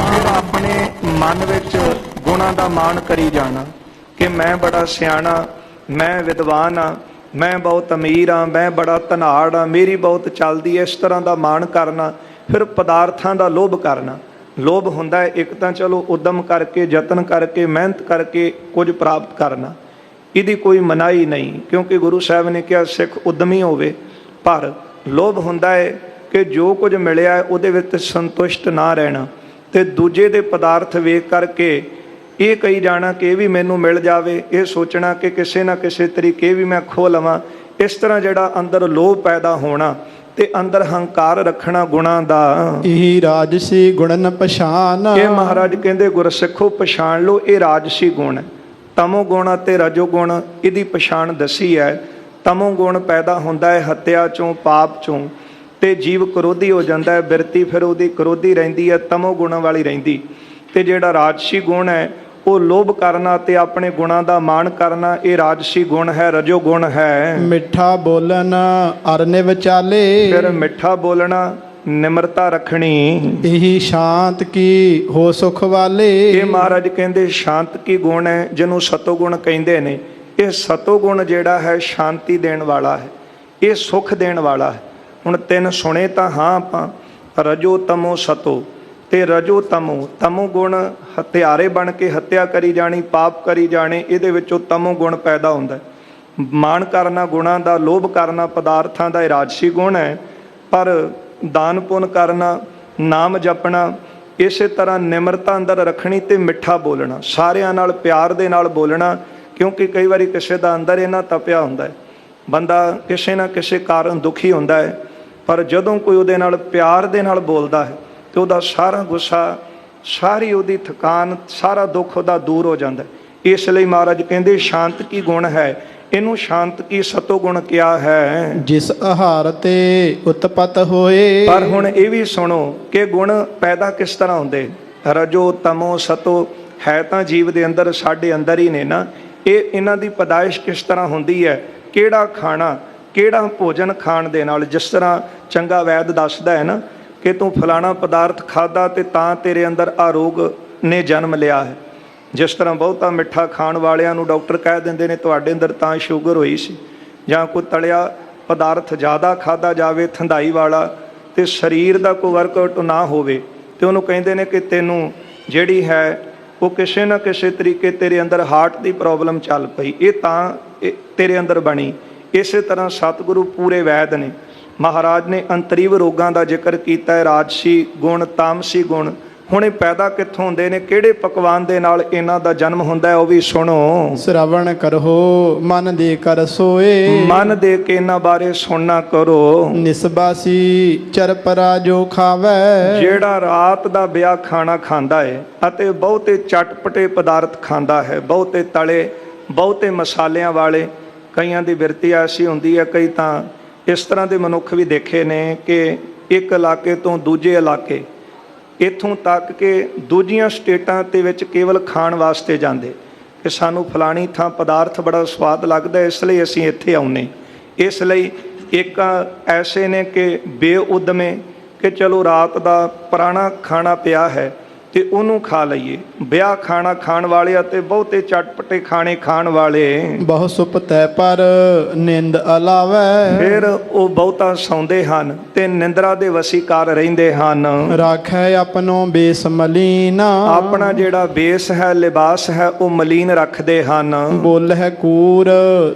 ਫਿਰ ਆਪਣੇ ਮਨ ਵਿੱਚ ਗੁਣਾਂ ਦਾ ਮਾਣ ਕਰੀ ਜਾਣਾ ਕਿ ਮੈਂ ਬੜਾ ਸਿਆਣਾ, ਮੈਂ ਵਿਦਵਾਨ ਹਾਂ, ਮੈਂ ਬਹੁਤ ਅਮੀਰ ਹਾਂ, ਮੈਂ ਬੜਾ ਧਨਾੜ ਹਾਂ, ਮੇਰੀ ਬਹੁਤ ਚੱਲਦੀ ਹੈ, ਇਸ ਤਰ੍ਹਾਂ ਦਾ ਮਾਣ ਕਰਨਾ। ਫਿਰ ਪਦਾਰਥਾਂ ਦਾ ਲੋਭ ਕਰਨਾ। ਲੋਭ ਹੁੰਦਾ ਹੈ ਇੱਕ ਤਾਂ ਚਲੋ ਉਦਮ ਕਰਕੇ, ਯਤਨ ਕਰਕੇ, ਮਿਹਨਤ ਕਰਕੇ ਕੁਝ ਪ੍ਰਾਪਤ ਕਰਨਾ, ਇਹਦੀ ਕੋਈ ਮਨਾਹੀ ਨਹੀਂ, ਕਿਉਂਕਿ ਗੁਰੂ ਸਾਹਿਬ ਨੇ ਕਿਹਾ ਸਿੱਖ ਉਦਮੀ ਹੋਵੇ। ਪਰ ਲੋਭ ਹੁੰਦਾ ਹੈ ਕਿ ਜੋ ਕੁਝ ਮਿਲਿਆ ਉਹਦੇ ਵਿੱਚ ਸੰਤੁਸ਼ਟ ਨਾ ਰਹਿਣਾ, ਤੇ ਦੂਜੇ ਦੇ ਪਦਾਰਥ ਵੇਖ ਕਰਕੇ ਇਹ ਕਹੀ ਜਾਣਾ ਕਿ ਇਹ ਵੀ ਮੈਨੂੰ ਮਿਲ ਜਾਵੇ, ਇਹ ਸੋਚਣਾ ਕਿ ਕਿਸੇ ਨਾ ਕਿਸੇ ਤਰੀਕੇ ਵੀ ਮੈਂ ਖੋਹ ਲਵਾਂ। ਇਸ ਤਰ੍ਹਾਂ ਜਿਹੜਾ ਅੰਦਰ ਲੋਭ ਪੈਦਾ ਹੋਣਾ ਤੇ ਅੰਦਰ ਹੰਕਾਰ ਰੱਖਣਾ ਗੁਣਾਂ ਦਾ,
ਇਹ ਰਾਜਸੀ ਗੁਣਨ ਪਛਾਨ।
ਇਹ ਮਹਾਰਾਜ ਕਹਿੰਦੇ ਗੁਰਸਿੱਖੋ ਪਛਾਣ ਲਓ, ਇਹ ਰਾਜਸੀ ਗੁਣ ਹੈ। ਤਮੋ ਗੁਣ ਅਤੇ ਰਜੋ ਗੁਣ, ਇਹਦੀ ਪਛਾਣ ਦੱਸੀ ਹੈ। ਤਮੋ ਗੁਣ ਪੈਦਾ ਹੁੰਦਾ ਹੈ ਹੱਤਿਆ ਚੋਂ, ਪਾਪ ਚੋਂ, ਤੇ ਜੀਵ ਕਰੋਧੀ ਹੋ ਜਾਂਦਾ ਹੈ। ਬਿਰਤੀ ਫਿਰ ਉਹਦੀ ਕਰੋਧੀ ਰਹਿੰਦੀ ਹੈ, ਤਮੋ ਗੁਣਾਂ ਵਾਲੀ ਰਹਿੰਦੀ। ਤੇ ਜਿਹੜਾ ਰਾਜਸੀ ਗੁਣ ਹੈ ਉਹ ਲੋਭ ਕਰਨਾ ਤੇ ਆਪਣੇ ਗੁਣਾਂ ਦਾ ਮਾਣ ਕਰਨਾ, ਇਹ ਰਾਜਸੀ ਗੁਣ ਹੈ, ਰਜੋ ਗੁਣ ਹੈ।
ਮਿੱਠਾ ਬੋਲਣ ਅਰਨੇ ਵਿਚਾਲੇ,
ਫਿਰ ਮਿੱਠਾ ਬੋਲਣਾ, ਨਿਮਰਤਾ ਰੱਖਣੀ,
ਇਹੀ ਸ਼ਾਂਤ ਕੀ ਹੋ ਸੁਖ ਵਾਲੇ।
ਇਹ ਮਹਾਰਾਜ ਕਹਿੰਦੇ ਸ਼ਾਂਤ ਕੀ ਗੁਣ ਹੈ, ਜਿਹਨੂੰ ਸਤੋ ਗੁਣ ਕਹਿੰਦੇ ਨੇ। ਇਹ ਸਤੋ ਗੁਣ ਜਿਹੜਾ ਹੈ ਸ਼ਾਂਤੀ ਦੇਣ ਵਾਲਾ ਹੈ, ਇਹ ਸੁਖ ਦੇਣ ਵਾਲਾ ਹੈ। ਹੁਣ ਤਿੰਨ ਸੁਣੇ ਤਾਂ ਹਾਂ ਆਪਾਂ, ਰਜੋ ਤਮੋ ਸਤੋ। ਤੇ ਰਜੋ ਤਮੋ, ਤਮੋ ਗੁਣ ਹਥਿਆਰੇ ਬਣ ਕੇ ਹੱਤਿਆ ਕਰੀ ਜਾਣੀ, ਪਾਪ ਕਰੀ ਜਾਣੇ, ਇਹਦੇ ਵਿੱਚੋਂ ਤਮੋ ਗੁਣ ਪੈਦਾ ਹੁੰਦਾ। ਮਾਣ ਕਰਨਾ ਗੁਣਾਂ ਦਾ, ਲੋਭ ਕਰਨਾ ਪਦਾਰਥਾਂ ਦਾ, ਇਹ ਰਾਜਸੀ ਗੁਣ ਹੈ। ਪਰ ਦਾਨ ਪੁੰਨ ਕਰਨਾ, ਨਾਮ ਜਪਣਾ, ਇਸੇ ਤਰ੍ਹਾਂ ਨਿਮਰਤਾ ਅੰਦਰ ਰੱਖਣੀ ਤੇ ਮਿੱਠਾ ਬੋਲਣਾ, ਸਾਰਿਆਂ ਨਾਲ ਪਿਆਰ ਦੇ ਨਾਲ ਬੋਲਣਾ। ਕਿਉਂਕਿ ਕਈ ਵਾਰੀ ਕਿਸੇ ਦਾ ਅੰਦਰ ਇੰਨਾ ਤਪਿਆ ਹੁੰਦਾ ਹੈ, ਬੰਦਾ ਕਿਸੇ ਨਾ ਕਿਸੇ ਕਾਰਨ ਦੁਖੀ ਹੁੰਦਾ ਹੈ, ਪਰ ਜਦੋਂ ਕੋਈ ਉਹਦੇ ਨਾਲ ਪਿਆਰ ਦੇ ਨਾਲ ਬੋਲਦਾ ਹੈ ਤੇ ਉਹਦਾ ਸਾਰਾ ਗੁੱਸਾ, ਸਾਰੀ ਉਹਦੀ ਥਕਾਨ, ਸਾਰਾ ਦੁੱਖ ਉਹਦਾ ਦੂਰ ਹੋ ਜਾਂਦਾ। ਇਸ ਲਈ ਮਹਾਰਾਜ ਕਹਿੰਦੇ ਸ਼ਾਂਤ ਕੀ ਗੁਣ ਹੈ, ਇਹਨੂੰ ਸ਼ਾਂਤ ਕੀ ਸਤੋ ਗੁਣ ਕਿਹਾ ਹੈ।
ਜਿਸ ਆਹਾਰ ਤੇ ਉਤਪਤ ਹੋਏ।
ਪਰ ਹੁਣ ਇਹ ਵੀ ਸੁਣੋ ਕਿ ਗੁਣ ਪੈਦਾ ਕਿਸ ਤਰ੍ਹਾਂ ਹੁੰਦੇ। ਰਜੋ ਤਮੋ ਸਤੋ ਹੈ ਤਾਂ ਜੀਵ ਦੇ ਅੰਦਰ, ਸਾਡੇ ਅੰਦਰ ਹੀ ਨੇ ਨਾ। ਇਹਨਾਂ ਦੀ ਪੈਦਾਇਸ਼ ਕਿਸ ਤਰ੍ਹਾਂ ਹੁੰਦੀ ਹੈ, ਕਿਹੜਾ ਖਾਣਾ, ਕਿਹੜਾ ਭੋਜਨ ਖਾਣ ਦੇ ਨਾਲ। ਜਿਸ ਤਰ੍ਹਾਂ ਚੰਗਾ ਵੈਦ ਦੱਸਦਾ ਹੈ ਨਾ ਕਿ ਤੂੰ ਫਲਾਣਾ ਪਦਾਰਥ ਖਾਧਾ ਤੇ ਤਾਂ ਤੇਰੇ ਅੰਦਰ ਆ ਰੋਗ ਨੇ ਜਨਮ ਲਿਆ ਹੈ। ਜਿਸ ਤਰ੍ਹਾਂ ਬਹੁਤਾ ਮਿੱਠਾ ਖਾਣ ਵਾਲਿਆਂ ਨੂੰ ਡਾਕਟਰ ਕਹਿ ਦਿੰਦੇ ਨੇ ਤੁਹਾਡੇ ਅੰਦਰ ਤਾਂ ਸ਼ੂਗਰ ਹੋਈ ਸੀ, ਜਾਂ ਕੋਈ ਤਲਿਆ ਪਦਾਰਥ ਜ਼ਿਆਦਾ ਖਾਧਾ ਜਾਵੇ ਥੰਧਾਈ ਵਾਲਾ ਤੇ ਸਰੀਰ ਦਾ ਕੋਈ ਵਰਕਆਊਟ ਨਾ ਹੋਵੇ, ਤੇ ਉਹਨੂੰ ਕਹਿੰਦੇ ਨੇ ਕਿ ਤੈਨੂੰ ਜਿਹੜੀ ਹੈ ਉਹ ਕਿਸੇ ਨਾ ਕਿਸੇ ਤਰੀਕੇ ਤੇਰੇ ਅੰਦਰ ਹਾਰਟ ਦੀ ਪ੍ਰੋਬਲਮ ਚੱਲ ਪਈ, ਇਹ ਤਾਂ ਤੇਰੇ ਅੰਦਰ ਬਣੀ। ਇਸੇ ਤਰ੍ਹਾਂ ਸਤਿਗੁਰੂ ਪੂਰੇ ਵੈਦ ਨੇ। ਮਹਾਰਾਜ ਨੇ ਅੰਤਰੀਵ ਰੋਗਾਂ ਦਾ ਜ਼ਿਕਰ ਕੀਤਾ ਹੈ, ਰਾਜਸੀ ਗੁਣ, ਤਾਮਸੀ ਗੁਣ। ਹੁਣ ਇਹ ਪੈਦਾ ਕਿੱਥੋਂ ਹੁੰਦੇ ਨੇ, ਕਿਹੜੇ ਪਕਵਾਨ ਦੇ ਨਾਲ ਇਹਨਾਂ ਦਾ ਜਨਮ ਹੁੰਦਾ ਹੈ, ਉਹ ਵੀ ਸੁਣੋ।
ਸ਼ਰਵਣ ਕਰੋ ਮਨ ਦੇ ਕਰ ਸੋਏ।
ਮਨ ਦੇ ਕੇ ਇਹਨਾਂ ਬਾਰੇ ਸੁਣਨਾ ਕਰੋ।
ਨਿਸਬਾਸੀ ਚਰਪਰਾ ਜੋ ਖਾਵੈ।
ਜਿਹੜਾ ਰਾਤ ਦਾ ਵਿਆਹ ਖਾਣਾ ਖਾਂਦਾ ਹੈ ਅਤੇ ਬਹੁਤੇ ਚਟਪਟੇ ਪਦਾਰਥ ਖਾਂਦਾ ਹੈ, ਬਹੁਤੇ ਤਲੇ, ਬਹੁਤੇ ਮਸਾਲਿਆਂ ਵਾਲੇ। ਕਈਆਂ ਦੀ ਬਿਰਤੀ ਐਸੀ ਹੁੰਦੀ ਹੈ, ਕਈ ਤਾਂ ਇਸ ਤਰ੍ਹਾਂ ਦੇ ਮਨੁੱਖ ਵੀ ਦੇਖੇ ਨੇ ਕਿ ਇੱਕ ਇਲਾਕੇ ਤੋਂ ਦੂਜੇ ਇਲਾਕੇ, ਇੱਥੋਂ ਤੱਕ ਕਿ ਦੂਜੀਆਂ ਸਟੇਟਾਂ ਦੇ ਵਿੱਚ ਕੇਵਲ ਖਾਣ ਵਾਸਤੇ ਜਾਂਦੇ ਕਿ ਸਾਨੂੰ ਫਲਾਣੀ ਥਾਂ ਪਦਾਰਥ ਬੜਾ ਸਵਾਦ ਲੱਗਦਾ, ਇਸ ਲਈ ਅਸੀਂ ਇੱਥੇ ਆਉਂਦੇ। ਇਸ ਲਈ ਇੱਕ ਐਸੇ ਨੇ ਕਿ ਬੇਉਦਮੇ ਕਿ ਚਲੋ ਰਾਤ ਦਾ ਪੁਰਾਣਾ ਖਾਣਾ ਪਿਆ ਹੈ ਤੇ ਉਹਨੂੰ ਖਾ ਲਈਏ। ਵਿਆਹ ਖਾਣਾ ਖਾਣ ਵਾਲੇ ਅਤੇ ਬਹੁਤੇ ਚਟਪਟੇ ਖਾਣੇ ਖਾਣ ਵਾਲੇ
ਬਹੁ ਸੁਪਤੈ ਪਰ ਨਿੰਦ ਅਲਾਵੈ।
ਫਿਰ ਉਹ ਬਹੁਤਾ ਸੌਂਦੇ ਹਨ ਤੇ ਨਿੰਦਰਾ ਦੇ ਵਸੀਕਾਰ ਰਹਿੰਦੇ ਹਨ।
ਰਾਖੈ ਆਪਣੋ ਬੇਸ ਮਲੀਨਾ।
ਆਪਣਾ ਜਿਹੜਾ ਬੇਸ ਹੈ, ਲਿਬਾਸ ਹੈ, ਉਹ ਮਲੀਨ ਰੱਖਦੇ ਹਨ।
ਬੋਲਹਿ ਕੂਰ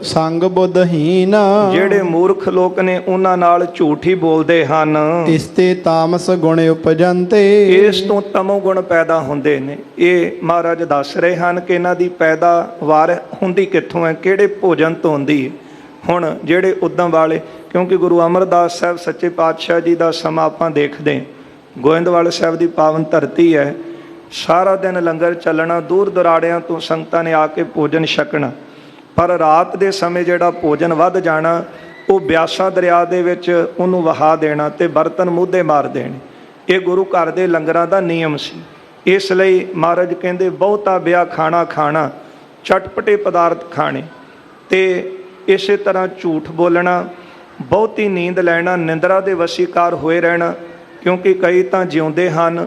ਸੰਗ ਬੁੱਧਹੀਨ।
ਜਿਹੜੇ ਮੂਰਖ ਲੋਕ ਨੇ ਉਹਨਾਂ ਨਾਲ ਝੂਠ ਹੀ ਬੋਲਦੇ ਹਨ।
ਇਸਤੇ ਤਾਮਸ ਗੁਣ ਉਪਜੰਤੇ।
ਇਸ ਤੋਂ ਤਮੋ ਗੁਣ ਪੈਦਾ ਹੁੰਦੇ ਨੇ। ਇਹ ਮਹਾਰਾਜ ਦੱਸ ਰਹੇ ਹਨ ਕਿ ਇਹਨਾਂ ਦੀ ਪੈਦਾਵਾਰ ਹੁੰਦੀ ਕਿੱਥੋਂ ਹੈ, ਕਿਹੜੇ ਭੋਜਨ ਤੋਂ ਹੁੰਦੀ ਹੈ। ਹੁਣ ਜਿਹੜੇ ਉਦਮ ਵਾਲੇ, ਕਿਉਂਕਿ ਗੁਰੂ ਅਮਰਦਾਸ ਸਾਹਿਬ ਸੱਚੇ ਪਾਤਸ਼ਾਹ ਜੀ ਦਾ ਸਮਾਂ ਆਪਾਂ ਦੇਖਦੇ ਹਾਂ, ਗੋਇੰਦਵਾਲ ਸਾਹਿਬ ਦੀ ਪਾਵਨ ਧਰਤੀ ਹੈ, ਸਾਰਾ ਦਿਨ ਲੰਗਰ ਚੱਲਣਾ, ਦੂਰ ਦੁਰਾੜਿਆਂ ਤੋਂ ਸੰਗਤਾਂ ਨੇ ਆ ਕੇ ਭੋਜਨ ਛਕਣਾ, ਪਰ ਰਾਤ ਦੇ ਸਮੇਂ ਜਿਹੜਾ ਭੋਜਨ ਵੱਧ ਜਾਣਾ ਉਹ ਬਿਆਸਾ ਦਰਿਆ ਦੇ ਵਿੱਚ ਉਹਨੂੰ ਵਹਾ ਦੇਣਾ ਤੇ ਬਰਤਨ ਮੂਧੇ ਮਾਰ ਦੇਣੇ। ਇਹ ਗੁਰੂ ਘਰ ਦੇ ਲੰਗਰਾਂ ਦਾ ਨਿਯਮ ਸੀ। ਇਸ ਲਈ ਮਹਾਰਾਜ ਕਹਿੰਦੇ ਬਹੁਤਾ ਵਿਆਹ ਖਾਣਾ ਖਾਣਾ, ਚਟਪਟੇ ਪਦਾਰਥ ਖਾਣੇ ਤੇ ਇਸੇ ਤਰ੍ਹਾਂ ਝੂਠ ਬੋਲਣਾ, ਬਹੁਤੀ ਨੀਂਦ ਲੈਣਾ, ਨਿੰਦਰਾ ਦੇ ਵਸੀਕਾਰ ਹੋਏ ਰਹਿਣਾ। ਕਿਉਂਕਿ ਕਈ ਤਾਂ ਜਿਉਂਦੇ ਹਨ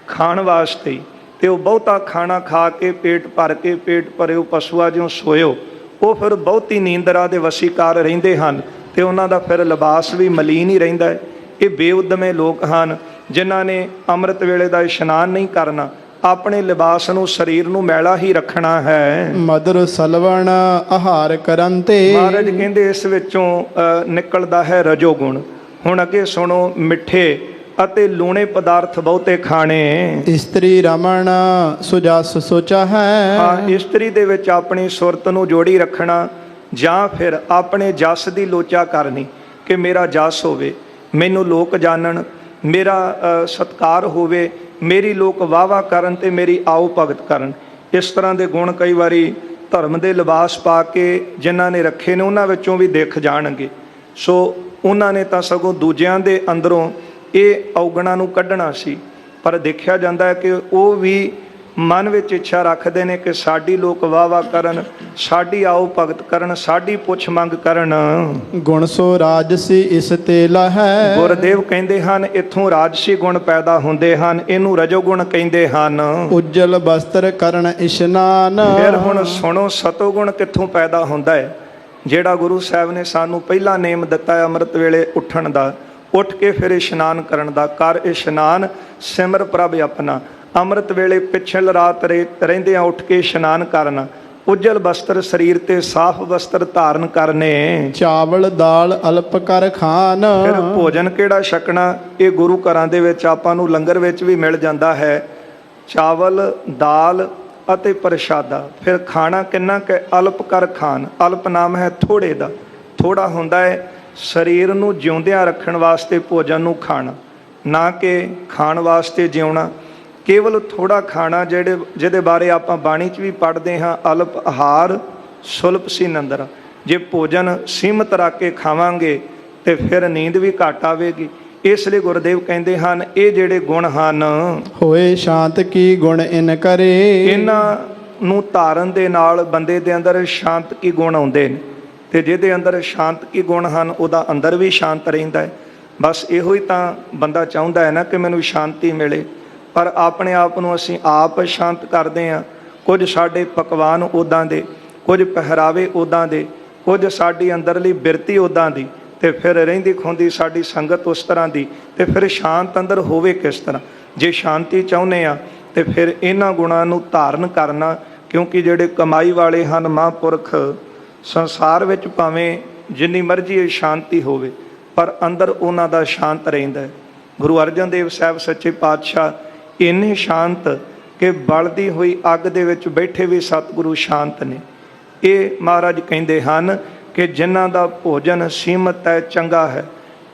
ਖਾਣ ਵਾਸਤੇ ਤੇ ਉਹ ਬਹੁਤਾ ਖਾਣਾ ਖਾ ਕੇ ਪੇਟ ਭਰ ਕੇ, ਪੇਟ ਭਰਿਓ ਪਸ਼ੂਆ ਜਿਉਂ ਸੋਇਓ, ਉਹ ਫਿਰ ਬਹੁਤੀ ਨੀਂਦਰਾ ਦੇ ਵਸੀਕਾਰ ਰਹਿੰਦੇ ਹਨ ਤੇ ਉਹਨਾਂ ਦਾ ਫਿਰ ਲਿਬਾਸ ਵੀ ਮਲੀਨ ਹੀ ਰਹਿੰਦਾ ਹੈ। ਇਹ ਬੇਉਦਮੇ ਲੋਕ ਹਨ ਜਿਨ੍ਹਾਂ ਨੇ ਅੰਮ੍ਰਿਤ ਵੇਲੇ ਦਾ ਇਸ਼ਨਾਨ ਨਹੀਂ ਕਰਨਾ, ਆਪਣੇ ਲਿਬਾਸ ਨੂੰ, ਸਰੀਰ ਨੂੰ ਮੈਲਾ ਹੀ ਰੱਖਣਾ ਹੈ।
ਮਦਰ ਸਲਵਣ ਆਹਾਰ ਕਰਨ ਤੇ।
ਮਹਾਰਾਜ ਕਹਿੰਦੇ ਇਸ ਵਿੱਚੋਂ ਨਿਕਲਦਾ ਹੈ ਰਜੋ ਗੁਣ। ਹੁਣ ਅੱਗੇ ਸੁਣੋ, ਮਿੱਠੇ ਅਤੇ ਲੂਣੇ ਪਦਾਰਥ ਬਹੁਤੇ ਖਾਣੇ।
ਇਸਤਰੀ ਰਮਣ ਸੁਜਸ ਸੋਚਾ ਹੈ।
ਹਾਂ, ਇਸਤਰੀ ਦੇ ਵਿੱਚ ਆਪਣੀ ਸੁਰਤ ਨੂੰ ਜੋੜੀ ਰੱਖਣਾ ਜਾਂ ਫਿਰ ਆਪਣੇ ਜਸ ਦੀ ਲੋਚਾ ਕਰਨੀ ਕਿ ਮੇਰਾ ਜਸ ਹੋਵੇ, ਮੈਨੂੰ ਲੋਕ ਜਾਣਨ, ਮੇਰਾ ਸਤਿਕਾਰ ਹੋਵੇ, ਮੇਰੀ ਲੋਕ ਵਾਹ ਕਰਨ ਤੇ ਮੇਰੀ ਆਓ ਭਗਤ ਕਰਨ। ਇਸ ਤਰ੍ਹਾਂ ਦੇ ਗੁਣ ਕਈ ਵਾਰੀ ਧਰਮ ਦੇ ਲਿਬਾਸ ਪਾ ਕੇ ਜਿਨ੍ਹਾਂ ਨੇ ਰੱਖੇ ਨੇ ਉਹਨਾਂ ਵਿੱਚੋਂ ਵੀ ਦਿਖ ਜਾਣਗੇ। ਸੋ ਉਹਨਾਂ ਨੇ ਤਾਂ ਸਗੋਂ ਦੂਜਿਆਂ ਦੇ ਅੰਦਰੋਂ ਇਹ ਔਗਣਾਂ ਨੂੰ ਕੱਢਣਾ ਸੀ, ਪਰ ਦੇਖਿਆ ਜਾਂਦਾ ਹੈ ਕਿ ਉਹ ਵੀ ਮਨ ਵਿੱਚ ਇੱਛਾ ਰੱਖਦੇ ਨੇ ਕਿ ਸਾਡੀ ਲੋਕ ਵਾਹ ਕਰਨ, ਸਾਡੀ ਆਓ ਭਗਤ ਕਰਨ, ਸਾਡੀ ਪੁੱਛ ਮੰਗ ਕਰਨ।
ਗੁਣ ਸੋ ਰਾਜਸੀ ਇਸ ਤੇ ਲਹੈ।
ਗੁਰਦੇਵ ਕਹਿੰਦੇ ਹਨ ਇੱਥੋਂ ਰਾਜਸੀ ਗੁਣ ਪੈਦਾ ਹੁੰਦੇ ਹਨ, ਇਹਨੂੰ ਰਜੋ ਗੁਣ ਕਹਿੰਦੇ ਹਨ।
ਉਜਲ ਬਸਤਰ ਕਰਨ ਇਸ਼ਨਾਨ।
ਫਿਰ ਹੁਣ ਸੁਣੋ, ਸਤੋ ਗੁਣ ਕਿੱਥੋਂ ਪੈਦਾ ਹੁੰਦਾ ਹੈ? ਜਿਹੜਾ ਗੁਰੂ ਸਾਹਿਬ ਨੇ ਸਾਨੂੰ ਪਹਿਲਾ ਨੇਮ ਦਿੱਤਾ ਹੈ ਅੰਮ੍ਰਿਤ ਵੇਲੇ ਉੱਠਣ ਦਾ, ਉੱਠ ਕੇ ਫਿਰ ਇਸ਼ਨਾਨ ਕਰਨ ਦਾ। ਕਰ ਇਸ਼ਨਾਨ ਸਿਮਰ ਪ੍ਰਭ ਆਪਣਾ। ਅੰਮ੍ਰਿਤ ਵੇਲੇ ਪਿਛਲ ਰਾਤ ਰਹਿੰਦਿਆਂ ਉੱਠ ਕੇ ਇਸ਼ਨਾਨ ਕਰਨਾ। ਉਜਲ ਬਸਤਰ ਸਰੀਰ ਤੇ ਸਾਫ਼ ਵਸਤਰ ਧਾਰਨ ਕਰਨੇ।
ਚਾਵਲ ਦਾਲ ਅਲਪ ਕਰ ਖਾਨ।
ਫਿਰ ਭੋਜਨ ਕਿਹੜਾ ਛਕਣਾ? ਇਹ ਗੁਰੂ ਘਰਾਂ ਦੇ ਵਿੱਚ ਆਪਾਂ ਨੂੰ ਲੰਗਰ ਵਿੱਚ ਵੀ ਮਿਲ ਜਾਂਦਾ ਹੈ, ਚਾਵਲ ਦਾਲ ਅਤੇ ਪ੍ਰਸ਼ਾਦਾ। ਫਿਰ ਖਾਣਾ ਕਿੰਨਾ ਕਿ ਅਲਪ ਕਰ ਖਾਨ। ਅਲਪ ਨਾਮ ਹੈ ਥੋੜੇ ਦਾ, ਥੋੜਾ ਹੁੰਦਾ ਹੈ ਸਰੀਰ ਨੂੰ ਜਿਉਂਦਿਆਂ ਰੱਖਣ ਵਾਸਤੇ ਭੋਜਨ ਨੂੰ ਖਾਣਾ, ਨਾ ਕਿ ਖਾਣ ਵਾਸਤੇ ਜਿਉਣਾ। ਕੇਵਲ ਥੋੜਾ ਖਾਣਾ, ਜਿਹਦੇ ਬਾਰੇ ਆਪਾਂ ਬਾਣੀ 'ਚ ਵੀ ਪੜ੍ਹਦੇ ਹਾਂ, ਅਲਪ ਆਹਾਰ ਸੁਲਪ ਸੀ ਨੰਦਰਾ। ਜੇ ਭੋਜਨ ਸੀਮਤ ਰੱਖ ਕੇ ਖਾਵਾਂਗੇ ਤੇ ਫਿਰ ਨੀਂਦ ਵੀ ਘੱਟ ਆਵੇਗੀ। ਇਸ ਲਈ ਗੁਰਦੇਵ ਕਹਿੰਦੇ ਹਨ ਇਹ ਜਿਹੜੇ ਗੁਣ ਹਨ,
ਹੋਏ ਸ਼ਾਂਤ ਕੀ ਗੁਣ ਇਨ ਕਰੇ।
ਇਹਨਾਂ ਨੂੰ ਧਾਰਨ ਦੇ ਨਾਲ ਬੰਦੇ ਦੇ ਅੰਦਰ ਸ਼ਾਂਤ ਕੀ ਗੁਣ ਆਉਂਦੇ ਨੇ ਤੇ ਜਿਹਦੇ ਅੰਦਰ ਸ਼ਾਂਤ ਕੀ ਗੁਣ ਹਨ ਉਹਦਾ ਅੰਦਰ ਵੀ ਸ਼ਾਂਤ ਰਹਿੰਦਾ ਹੈ। ਬਸ ਇਹੋ ਹੀ ਤਾਂ ਬੰਦਾ ਚਾਹੁੰਦਾ ਹੈ ਨਾ ਕਿ ਮੈਨੂੰ ਸ਼ਾਂਤੀ ਮਿਲੇ, ਪਰ ਆਪਣੇ ਆਪ ਨੂੰ ਅਸੀਂ ਆਪ ਸ਼ਾਂਤ ਕਰਦੇ ਹਾਂ। ਕੁਝ ਸਾਡੇ ਪਕਵਾਨ ਉੱਦਾਂ ਦੇ, ਕੁਝ ਪਹਿਰਾਵੇ ਉੱਦਾਂ ਦੇ, ਕੁਝ ਸਾਡੀ ਅੰਦਰਲੀ ਬਿਰਤੀ ਉੱਦਾਂ ਦੀ, ਤੇ ਫਿਰ ਰਹਿੰਦੀ ਖੁੰਦੀ ਸਾਡੀ ਸੰਗਤ ਉਸ ਤਰ੍ਹਾਂ ਦੀ, ਤੇ ਫਿਰ ਸ਼ਾਂਤ ਅੰਦਰ ਹੋਵੇ ਕਿਸ ਤਰ੍ਹਾਂ? ਜੇ ਸ਼ਾਂਤੀ ਚਾਹੁੰਦੇ ਆ ਤੇ ਫਿਰ ਇਹਨਾਂ ਗੁਣਾਂ ਨੂੰ ਧਾਰਨ ਕਰਨਾ। ਕਿਉਂਕਿ ਜਿਹੜੇ ਕਮਾਈ ਵਾਲੇ ਹਨ ਮਹਾਂਪੁਰਖ, ਸੰਸਾਰ ਵਿੱਚ ਭਾਵੇਂ ਜਿੰਨੀ ਮਰਜ਼ੀ ਸ਼ਾਂਤੀ ਹੋਵੇ ਪਰ ਅੰਦਰ ਉਹਨਾਂ ਦਾ ਸ਼ਾਂਤ ਰਹਿੰਦਾ ਹੈ। ਗੁਰੂ ਅਰਜਨ ਦੇਵ ਸਾਹਿਬ ਸੱਚੇ ਪਾਤਸ਼ਾਹ ਇੰਨੇ ਸ਼ਾਂਤ ਕਿ ਬਲਦੀ ਹੋਈ ਅੱਗ ਦੇ ਵਿੱਚ ਬੈਠੇ ਵੀ ਸਤਿਗੁਰੂ ਸ਼ਾਂਤ ਨੇ। ਇਹ ਮਹਾਰਾਜ ਕਹਿੰਦੇ ਹਨ ਕਿ ਜਿਨ੍ਹਾਂ ਦਾ ਭੋਜਨ ਸੀਮਤ ਹੈ, ਚੰਗਾ ਹੈ,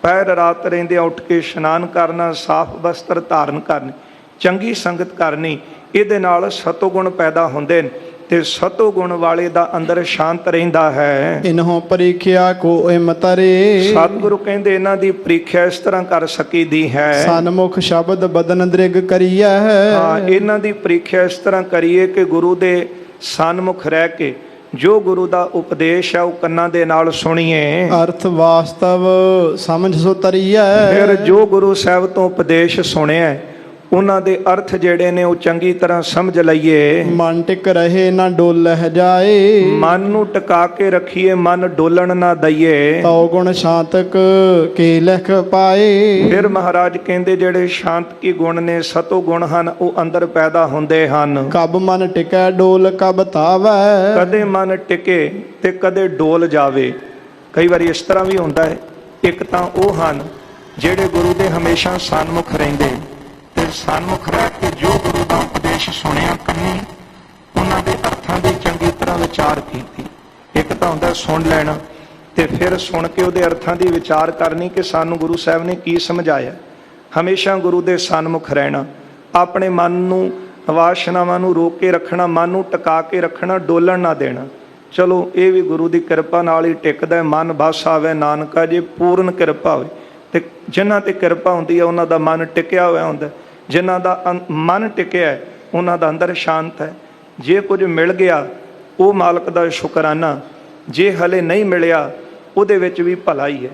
ਪਹਿਰ ਰਾਤ ਰਹਿੰਦਿਆਂ ਉੱਠ ਕੇ ਇਸ਼ਨਾਨ ਕਰਨਾ, ਸਾਫ਼ ਵਸਤਰ ਧਾਰਨ ਕਰਨੀ, ਚੰਗੀ ਸੰਗਤ ਕਰਨੀ, ਇਹਦੇ ਨਾਲ ਸਤੋਗੁਣ ਪੈਦਾ ਹੁੰਦੇ ਨੇ ਤੇ ਸਤੋ ਗੁਣ ਵਾਲੇ ਦਾ ਅੰਦਰ ਸ਼ਾਂਤ ਰਹਿੰਦਾ ਹੈ।
ਇਨਹੋਂ ਪ੍ਰੀਖਿਆ ਕੋ ਇਮ ਤਰੇ।
ਸਤਿਗੁਰੂ ਕਹਿੰਦੇ ਇਹਨਾਂ ਦੀ ਪ੍ਰੀਖਿਆ ਇਸ ਤਰ੍ਹਾਂ ਕਰ ਸਕੀਦੀ ਹੈ।
ਸਨਮੁਖ ਸ਼ਬਦ ਬਦਨ ਦ੍ਰਿਗ ਕਰੀਐ।
ਹਾਂ, ਇਹਨਾਂ ਦੀ ਪ੍ਰੀਖਿਆ ਇਸ ਤਰ੍ਹਾਂ ਕਰੀਏ ਕਿ ਗੁਰੂ ਦੇ ਸਨਮੁਖ ਰਹਿ ਕੇ ਜੋ ਗੁਰੂ ਦਾ ਉਪਦੇਸ਼ ਹੈ ਉਹ ਕੰਨਾਂ ਦੇ ਨਾਲ ਸੁਣੀਏ।
ਅਰਥ ਵਾਸਤਵ ਸਮਝ ਸੋ ਤਰੀਐ।
ਫਿਰ ਜੋ ਗੁਰੂ ਸਾਹਿਬ ਤੋਂ ਉਪਦੇਸ਼ ਸੁਣਿਆ ਉਹਨਾਂ ਦੇ ਅਰਥ ਜਿਹੜੇ ਨੇ ਉਹ ਚੰਗੀ ਤਰ੍ਹਾਂ ਸਮਝ ਲਈਏ।
ਮਨ ਟਿਕ ਰਹੇ ਨਾ ਡੋਲਹਿ ਜਾਏ।
ਮਨ ਨੂੰ ਟਿਕਾ ਕੇ ਰੱਖੀਏ, ਮਨ ਡੋਲਣ ਨਾ ਦਈਏ।
ਤਉ ਗੁਣ ਸ਼ਾਂਤਕ ਕੇ ਲਿਖ ਪਾਏ।
ਫਿਰ ਮਹਾਰਾਜ ਕਹਿੰਦੇ ਜਿਹੜੇ ਸ਼ਾਂਤ ਕੀ ਗੁਣ ਨੇ, ਸਤੋ ਗੁਣ ਹਨ, ਉਹ ਅੰਦਰ ਪੈਦਾ ਹੁੰਦੇ ਹਨ।
ਕਬ ਮਨ ਟਿਕੈ ਡੋਲ ਕਬ ਤਾਵੈ।
ਕਦੇ ਮਨ ਟਿਕੇ ਤੇ ਕਦੇ ਡੋਲ ਜਾਵੇ। ਕਈ ਵਾਰੀ ਇਸ ਤਰ੍ਹਾਂ ਵੀ ਹੁੰਦਾ ਹੈ। ਇੱਕ ਤਾਂ ਉਹ ਹਨ ਜਿਹੜੇ ਗੁਰੂ ਦੇ ਹਮੇਸ਼ਾ ਸਨਮੁਖ ਰਹਿੰਦੇ, ਤੇ ਸਨਮੁਖ ਰਹਿ ਕੇ ਜੋ ਗੁਰੂ ਦਾ ਉਪਦੇਸ਼ ਸੁਣਿਆ ਕੰਨੀ ਉਹਨਾਂ ਦੇ ਅਰਥਾਂ ਦੀ ਚੰਗੀ ਤਰ੍ਹਾਂ ਵਿਚਾਰ ਕੀਤੀ। ਇੱਕ ਤਾਂ ਹੁੰਦਾ ਸੁਣ ਲੈਣਾ ਤੇ ਫਿਰ ਸੁਣ ਕੇ ਉਹਦੇ ਅਰਥਾਂ ਦੀ ਵਿਚਾਰ ਕਰਨੀ ਕਿ ਸਾਨੂੰ ਗੁਰੂ ਸਾਹਿਬ ਨੇ ਕੀ ਸਮਝਾਇਆ। ਹਮੇਸ਼ਾ ਗੁਰੂ ਦੇ ਸਨਮੁਖ ਰਹਿਣਾ, ਆਪਣੇ ਮਨ ਨੂੰ ਵਾਸ਼ਨਾਵਾਂ ਨੂੰ ਰੋਕ ਕੇ ਰੱਖਣਾ, ਮਨ ਨੂੰ ਟਿਕਾ ਕੇ ਰੱਖਣਾ, ਡੋਲਣ ਨਾ ਦੇਣਾ। ਚਲੋ ਇਹ ਵੀ ਗੁਰੂ ਦੀ ਕਿਰਪਾ ਨਾਲ ਹੀ ਟਿਕਦਾ। ਮਨ ਬਸ ਆਵੇ ਨਾਨਕਾ ਜੇ ਪੂਰਨ ਕਿਰਪਾ ਹੋਵੇ। ਤੇ ਜਿਨ੍ਹਾਂ ਤੇ ਕਿਰਪਾ ਹੁੰਦੀ ਹੈ ਉਹਨਾਂ ਦਾ ਮਨ ਟਿਕਿਆ ਹੋਇਆ ਹੁੰਦਾ। ਜਿਨ੍ਹਾਂ ਦਾ ਮਨ ਟਿਕਿਆ ਉਹਨਾਂ ਦਾ ਅੰਦਰ ਸ਼ਾਂਤ ਹੈ। ਜੇ ਕੁਝ ਮਿਲ ਗਿਆ ਉਹ ਮਾਲਕ ਦਾ ਸ਼ੁਕਰਾਨਾ, ਜੇ ਹਲੇ ਨਹੀਂ ਮਿਲਿਆ ਉਹਦੇ ਵਿੱਚ ਵੀ ਭਲਾ ਹੀ ਹੈ।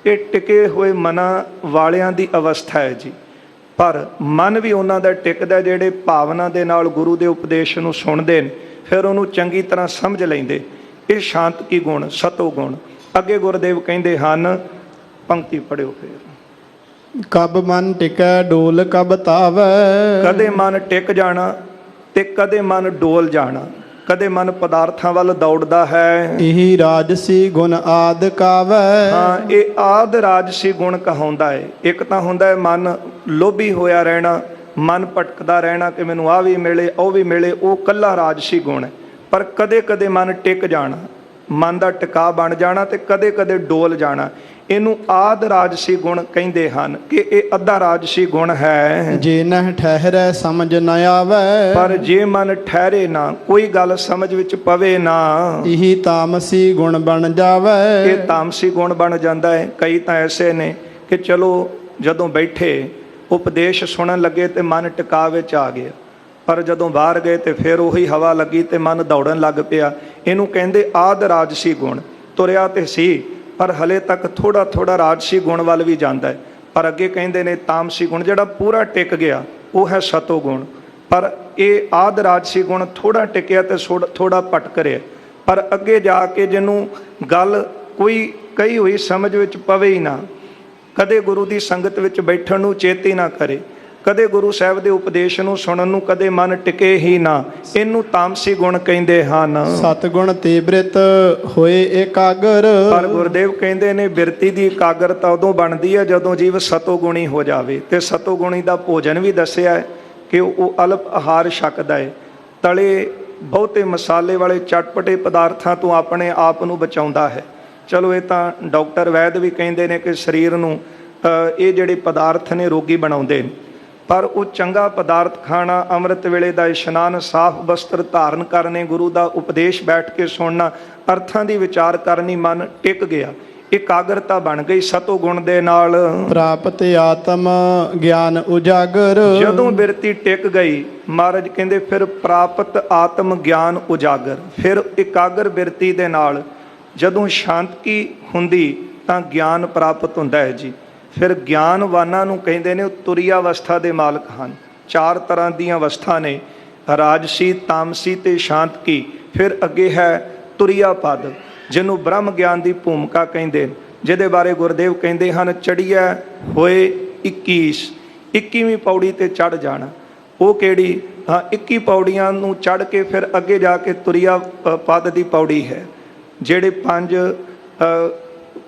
ਇਹ ਟਿਕੇ ਹੋਏ ਮਨਾਂ ਵਾਲਿਆਂ ਦੀ ਅਵਸਥਾ ਹੈ ਜੀ। ਪਰ ਮਨ ਵੀ ਉਹਨਾਂ ਦਾ ਟਿਕਦਾ ਜਿਹੜੇ ਭਾਵਨਾ ਦੇ ਨਾਲ ਗੁਰੂ ਦੇ ਉਪਦੇਸ਼ ਨੂੰ ਸੁਣਦੇ ਨੇ, ਫਿਰ ਉਹਨੂੰ ਚੰਗੀ ਤਰ੍ਹਾਂ ਸਮਝ ਲੈਂਦੇ। ਇਹ ਸ਼ਾਂਤ ਕੀ ਗੁਣ, ਸਤੋ ਗੁਣ। ਅੱਗੇ ਗੁਰਦੇਵ ਕਹਿੰਦੇ ਹਨ, ਪੰਕਤੀ ਪੜਿਓ ਫਿਰ।
ਕਬ ਮਨ ਟਿਕੈ ਡੋਲ ਕਬ ਤਾਵੈ।
ਕਦੇ ਮਨ ਟਿਕ ਜਾਣਾ ਤੇ ਕਦੇ ਮਨ ਡੋਲ ਜਾਣਾ। ਕਦੇ ਮਨ ਪਦਾਰਥਾਂ ਵੱਲ ਦੌੜਦਾ ਹੈ।
ਇਹੀ ਰਾਜਸੀ ਗੁਣ ਆਦ ਕਾਵੈ।
ਹਾਂ, ਇਹ ਆਦ ਰਾਜਸੀ ਗੁਣ ਕਹਾਉਂਦਾ ਹੈ। ਇੱਕ ਤਾਂ ਹੁੰਦਾ ਹੈ ਮਨ ਲੋਭੀ ਹੋਇਆ ਰਹਿਣਾ, ਮਨ ਭਟਕਦਾ ਰਹਿਣਾ ਕਿ ਮੈਨੂੰ ਆਹ ਵੀ ਮਿਲੇ ਉਹ ਵੀ ਮਿਲੇ, ਉਹ ਕੱਲਾ ਰਾਜਸੀ ਗੁਣ ਹੈ। ਪਰ ਕਦੇ ਕਦੇ ਮਨ ਟਿਕ ਜਾਣਾ, ਮਨ ਦਾ ਟਿਕਾ ਬਣ ਜਾਣਾ ਤੇ ਕਦੇ ਕਦੇ ਡੋਲ ਜਾਣਾ, ਇਹਨੂੰ ਆਦ ਰਾਜਸੀ ਗੁਣ ਕਹਿੰਦੇ ਹਨ ਕਿ ਇਹ ਅੱਧਾ ਰਾਜਸੀ ਗੁਣ ਹੈ।
ਜੇ ਨਹਿ ਠਹਿਰੈ ਸਮਝ ਨ ਆਵੈ।
ਪਰ ਜੇ ਮਨ ਠਹਿਰੇ ਨਾ, ਕੋਈ ਗੱਲ ਸਮਝ ਵਿੱਚ ਪਵੇ ਨਾ,
ਇਹੀ ਤਾਮਸੀ ਗੁਣ ਬਣ ਜਾਵੈ।
ਇਹ ਤਾਮਸੀ ਗੁਣ ਬਣ ਜਾਂਦਾ ਹੈ। ਕਈ ਤਾਂ ਐਸੇ ਨੇ ਕਿ ਚਲੋ ਜਦੋਂ ਬੈਠੇ ਉਪਦੇਸ਼ ਸੁਣਨ ਲੱਗੇ ਤੇ ਮਨ ਟਿਕਾ ਵਿੱਚ ਆ ਗਿਆ, ਪਰ ਜਦੋਂ ਬਾਹਰ ਗਏ ਤੇ ਫਿਰ ਉਹੀ ਹਵਾ ਲੱਗੀ ਤੇ ਮਨ ਦੌੜਨ ਲੱਗ ਪਿਆ। ਇਹਨੂੰ ਕਹਿੰਦੇ ਆਦ ਰਾਜਸੀ ਗੁਣ। ਤੁਰਿਆ ਤੇ ਸੀ ਪਰ ਹਲੇ ਤੱਕ ਥੋੜਾ ਥੋੜਾ ਰਾਜਸੀ ਗੁਣ ਵੱਲ ਵੀ ਜਾਂਦਾ ਹੈ। ਪਰ ਅੱਗੇ ਕਹਿੰਦੇ ਨੇ ਤਾਮਸੀ ਗੁਣ ਜਿਹੜਾ ਪੂਰਾ ਟਿਕ ਗਿਆ ਉਹ ਹੈ ਸਤੋ ਗੁਣ। ਪਰ ਇਹ ਆਦ ਰਾਜਸੀ ਗੁਣ ਥੋੜਾ ਟਿਕਿਆ ਤੇ ਥੋੜਾ ਭਟਕ ਰਿਹਾ। ਪਰ ਅੱਗੇ ਜਾ ਕੇ ਜਿਹਨੂੰ ਗੱਲ ਕੋਈ ਕਹੀ ਹੋਈ ਸਮਝ ਵਿੱਚ ਪਵੇ ਹੀ ਨਾ, ਕਦੇ ਗੁਰੂ ਦੀ ਸੰਗਤ ਵਿੱਚ ਬੈਠਣ ਨੂੰ ਚੇਤ ਹੀ ਨਾ ਕਰੇ, ਕਦੇ ਗੁਰੂ ਸਾਹਿਬ ਦੇ ਉਪਦੇਸ਼ ਨੂੰ ਸੁਣਨ ਨੂੰ ਕਦੇ ਮਨ ਟਿਕੇ ਹੀ ਨਾ, ਇਹਨੂੰ ਤਾਮਸੀ ਗੁਣ ਕਹਿੰਦੇ ਹਨ।
ਸਤਗੁਣ ਤੇ ਬ੍ਰਿਤ ਹੋਏ ਇਕਾਗਰ।
ਪਰ ਗੁਰਦੇਵ ਕਹਿੰਦੇ ਨੇ ਬਿਰਤੀ ਦੀ ਇਕਾਗਰਤਾ ਉਦੋਂ ਬਣਦੀ ਹੈ ਜਦੋਂ ਜੀਵ ਸਤੋ ਗੁਣੀ ਹੋ ਜਾਵੇ। ਤੇ ਸਤੋ ਗੁਣੀ ਦਾ ਭੋਜਨ ਵੀ ਦੱਸਿਆ ਹੈ ਕਿ ਉਹ ਅਲਪ ਆਹਾਰ ਛਕਦਾ ਹੈ, ਤਲੇ ਬਹੁਤੇ ਮਸਾਲੇ ਵਾਲੇ ਚਟਪਟੇ ਪਦਾਰਥਾਂ ਤੋਂ ਆਪਣੇ ਆਪ ਨੂੰ ਬਚਾਉਂਦਾ ਹੈ। ਚਲੋ ਇਹ ਤਾਂ ਡਾਕਟਰ ਵੈਦ ਵੀ ਕਹਿੰਦੇ ਨੇ ਕਿ ਸਰੀਰ ਨੂੰ ਇਹ ਜਿਹੜੇ ਪਦਾਰਥ ਨੇ ਰੋਗੀ ਬਣਾਉਂਦੇ ਨੇ, ਪਰ ਉਹ ਚੰਗਾ ਪਦਾਰਥ ਖਾਣਾ, ਅੰਮ੍ਰਿਤ ਵੇਲੇ ਦਾ ਇਸ਼ਨਾਨ, ਸਾਫ਼ ਵਸਤਰ ਧਾਰਨ ਕਰਨੇ, ਗੁਰੂ ਦਾ ਉਪਦੇਸ਼ ਬੈਠ ਕੇ ਸੁਣਨਾ, ਅਰਥਾਂ ਦੀ ਵਿਚਾਰ ਕਰਨੀ, ਮਨ ਟਿਕ ਗਿਆ, ਇਕਾਗਰਤਾ ਬਣ ਗਈ ਸਤੋ ਗੁਣ ਦੇ ਨਾਲ।
ਪ੍ਰਾਪਤ ਆਤਮ ਗਿਆਨ ਉਜਾਗਰ।
ਜਦੋਂ ਬਿਰਤੀ ਟਿਕ ਗਈ, ਮਹਾਰਾਜ ਕਹਿੰਦੇ ਫਿਰ ਪ੍ਰਾਪਤ ਆਤਮ ਗਿਆਨ ਉਜਾਗਰ। ਫਿਰ ਇਕਾਗਰ ਬਿਰਤੀ ਦੇ ਨਾਲ ਜਦੋਂ ਸ਼ਾਂਤੀ ਹੁੰਦੀ ਤਾਂ ਗਿਆਨ ਪ੍ਰਾਪਤ ਹੁੰਦਾ ਹੈ ਜੀ। ਫਿਰ ਗਿਆਨਵਾਨਾਂ ਨੂੰ ਕਹਿੰਦੇ ਨੇ ਉਹ ਤੁਰੀ ਅਵਸਥਾ ਦੇ ਮਾਲਕ ਹਨ। 4 ਤਰ੍ਹਾਂ ਦੀਆਂ ਅਵਸਥਾ ਨੇ, ਰਾਜਸੀ, ਤਾਮਸੀ ਤੇ ਸ਼ਾਂਤ ਕੀ। ਫਿਰ ਅੱਗੇ ਹੈ ਤੁਰੀਆ ਪਦ, ਜਿਹਨੂੰ ਬ੍ਰਹਮ ਗਿਆਨ ਦੀ ਭੂਮਿਕਾ ਕਹਿੰਦੇ ਨੇ, ਜਿਹਦੇ ਬਾਰੇ ਗੁਰਦੇਵ ਕਹਿੰਦੇ ਹਨ ਚੜ੍ਹਿਆ ਹੋਏ 21ਵੀਂ ਪੌੜੀ ਤੇ ਚੜ੍ਹ ਜਾਣਾ। ਉਹ ਕਿਹੜੀ? ਹਾਂ, 21 ਪੌੜੀਆਂ ਨੂੰ ਚੜ੍ਹ ਕੇ ਫਿਰ ਅੱਗੇ ਜਾ ਕੇ ਤੁਰੀਆ ਪਦ ਦੀ ਪੌੜੀ ਹੈ। ਜਿਹੜੇ 5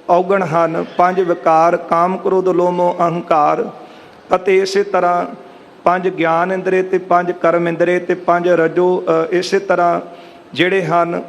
ਔਗਣ ਹਨ, 5 ਵਿਕਾਰ, ਕਾਮ, ਕ੍ਰੋਧ, ਲੋਭ, ਮੋਹ, ਅਹੰਕਾਰ, ਅਤੇ ਇਸੇ ਤਰ੍ਹਾਂ 5 ਗਿਆਨ ਇੰਦਰੇ ਤੇ 5 ਕਰਮ ਇੰਦਰੇ ਤੇ 5 ਰਜੋ, ਇਸੇ ਤਰ੍ਹਾਂ ਜਿਹੜੇ ਹਨ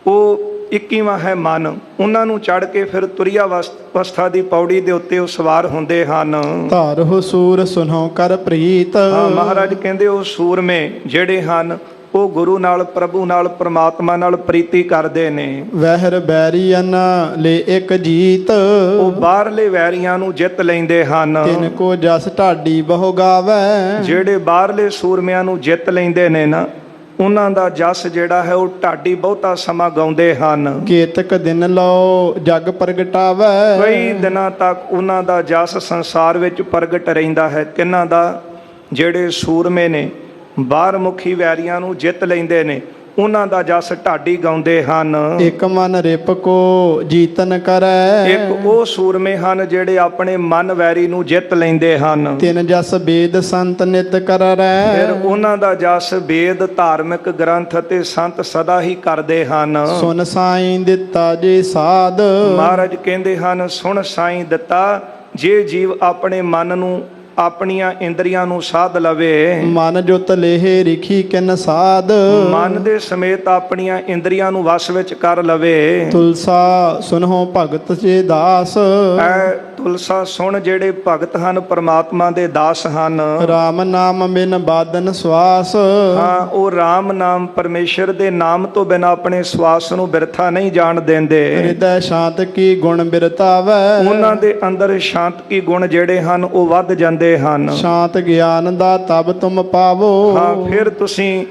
ਉਹ 21ਵਾਂ ਹੈ ਮਨ। ਉਹਨਾਂ ਨੂੰ ਚੜ੍ਹ ਕੇ ਫਿਰ ਤੁਰੀਆ ਅਵਸਥਾ ਦੀ ਪੌੜੀ ਦੇ ਉੱਤੇ ਉਹ ਸਵਾਰ ਹੁੰਦੇ ਹਨ।
ਧਾਰੋ ਸੂਰ ਸੁਨੋ ਕਰ ਪ੍ਰੀਤ।
ਮਹਾਰਾਜ ਕਹਿੰਦੇ ਉਹ ਸੂਰਮੇ ਜਿਹੜੇ ਹਨ ਉਹ ਗੁਰੂ ਨਾਲ, ਪ੍ਰਭੂ ਨਾਲ, ਪ੍ਰਮਾਤਮਾ ਨਾਲ ਪ੍ਰੀਤੀ ਕਰਦੇ ਨੇ।
ਵਹਿਰ ਬੈਰੀਅਨ ਲੈ ਇੱਕ ਜੀਤ,
ਉਹ ਬਾਹਰਲੇ ਵੈਰੀਆਂ ਨੂੰ ਜਿੱਤ ਲੈਂਦੇ ਹਨ।
ਤਿਨ ਕੋ ਜਸ ਢਾਡੀ ਬਹੁ ਗਾਵੈ,
ਜਿਹੜੇ ਬਾਹਰਲੇ ਸੂਰਮਿਆਂ ਨੂੰ ਜਿੱਤ ਲੈਂਦੇ ਨੇ ਨਾ, ਉਹਨਾਂ ਦਾ ਜਸ ਜਿਹੜਾ ਹੈ ਉਹ ਢਾਡੀ ਬਹੁਤਾ ਸਮਾਂ ਗਾਉਂਦੇ ਹਨ।
ਕੇਤਕ ਦਿਨ ਲਓ ਜਗ ਪ੍ਰਗਟਾਵੈ,
ਕਈ ਦਿਨਾਂ ਤੱਕ ਉਹਨਾਂ ਦਾ ਜਸ ਸੰਸਾਰ ਵਿੱਚ ਪ੍ਰਗਟ ਰਹਿੰਦਾ ਹੈ। ਕਿਹਨਾਂ ਦਾ? ਜਿਹੜੇ ਸੂਰਮੇ ਨੇ, ਬਾਹਰ ਮੁਖੀ ਵੈਰੀਆਂ ਨੂੰ ਜਿੱਤ ਲੈਂਦੇ ਨੇ, ਉਹਨਾਂ ਦਾ ਜਸ ਢਾਡੀ ਗਾਉਂਦੇ ਹਨ।
ਇੱਕ ਮਨ ਰਿਪ ਕੋ ਜੀਤਨ ਕਰੈ,
ਇੱਕ ਉਹ ਸੂਰਮੇ ਹਨ ਜਿਹੜੇ ਆਪਣੇ ਮਨ ਵੈਰੀ ਨੂੰ ਜਿੱਤ ਲੈਂਦੇ ਹਨ।
ਤਿਨ ਜਸ ਵੇਦ ਸੰਤ ਨਿਤ ਕਰੈ,
ਫਿਰ ਉਹਨਾਂ ਦਾ ਜਸ ਵੇਦ, ਧਾਰਮਿਕ ਗ੍ਰੰਥ ਅਤੇ ਸੰਤ ਸਦਾ ਹੀ ਕਰਦੇ ਹਨ।
ਸੁਨ ਸਾਈਂ ਦਿੱਤਾ ਜੇ ਸਾਧ,
ਮਹਾਰਾਜ ਕਹਿੰਦੇ ਹਨ, ਸੁਣ ਸਾਈਂ ਦਿੱਤਾ, ਜੇ ਜੀਵ ਆਪਣੇ ਮਨ ਨੂੰ, ਆਪਣੀਆਂ ਇੰਦਰੀਆਂ ਨੂੰ ਸਾਧ ਲਵੇ।
ਮਨ ਜੁਤ ਲੇਹ ਰਿਖੀ ਕਿਨ ਸਾਧ,
ਮਨ ਦੇ ਸਮੇਤ ਆਪਣੀਆਂ ਇੰਦਰੀਆਂ ਨੂੰ ਵਸ ਵਿੱਚ ਕਰ ਲਵੇ।
ਤੁਲਸਾ ਸੁਨਹੁ ਭਗਤ ਜੇ ਦਾਸ,
ਐ ਤੁਲਸਾ ਸੁਣ ਜਿਹੜੇ ਭਗਤ ਹਨ, ਪਰਮਾਤਮਾ ਦੇ ਦਾਸ ਹਨ।
ਰਾਮ ਨਾਮ ਬਿਨ ਬਾਦਨ ਸਵਾਸ,
ਹਾਂ, ਉਹ ਰਾਮ ਨਾਮ, ਪਰਮੇਸ਼ਰ ਦੇ ਨਾਮ ਤੋਂ ਬਿਨਾਂ ਆਪਣੇ ਸਵਾਸ ਨੂੰ ਬਿਰਥਾ ਨਹੀਂ ਜਾਣ ਦਿੰਦੇ।
ਹਿਰਦੈ ਸ਼ਾਂਤ ਕੀ ਗੁਣ ਬਿਰਤਾਵੈ,
ਉਹਨਾਂ ਦੇ ਅੰਦਰ ਸ਼ਾਂਤ ਕੀ ਗੁਣ ਜਿਹੜੇ ਹਨ ਉਹ ਵੱਧ ਜਾਂਦੇ ਹਨ।
ਸ਼ਾਂਤ ਗਿਆਨ ਦਾ ਤਬ ਤੁਮ ਪਾਵੋ,
ਹਾਂ, ਫਿਰ ਤੁਸੀਂ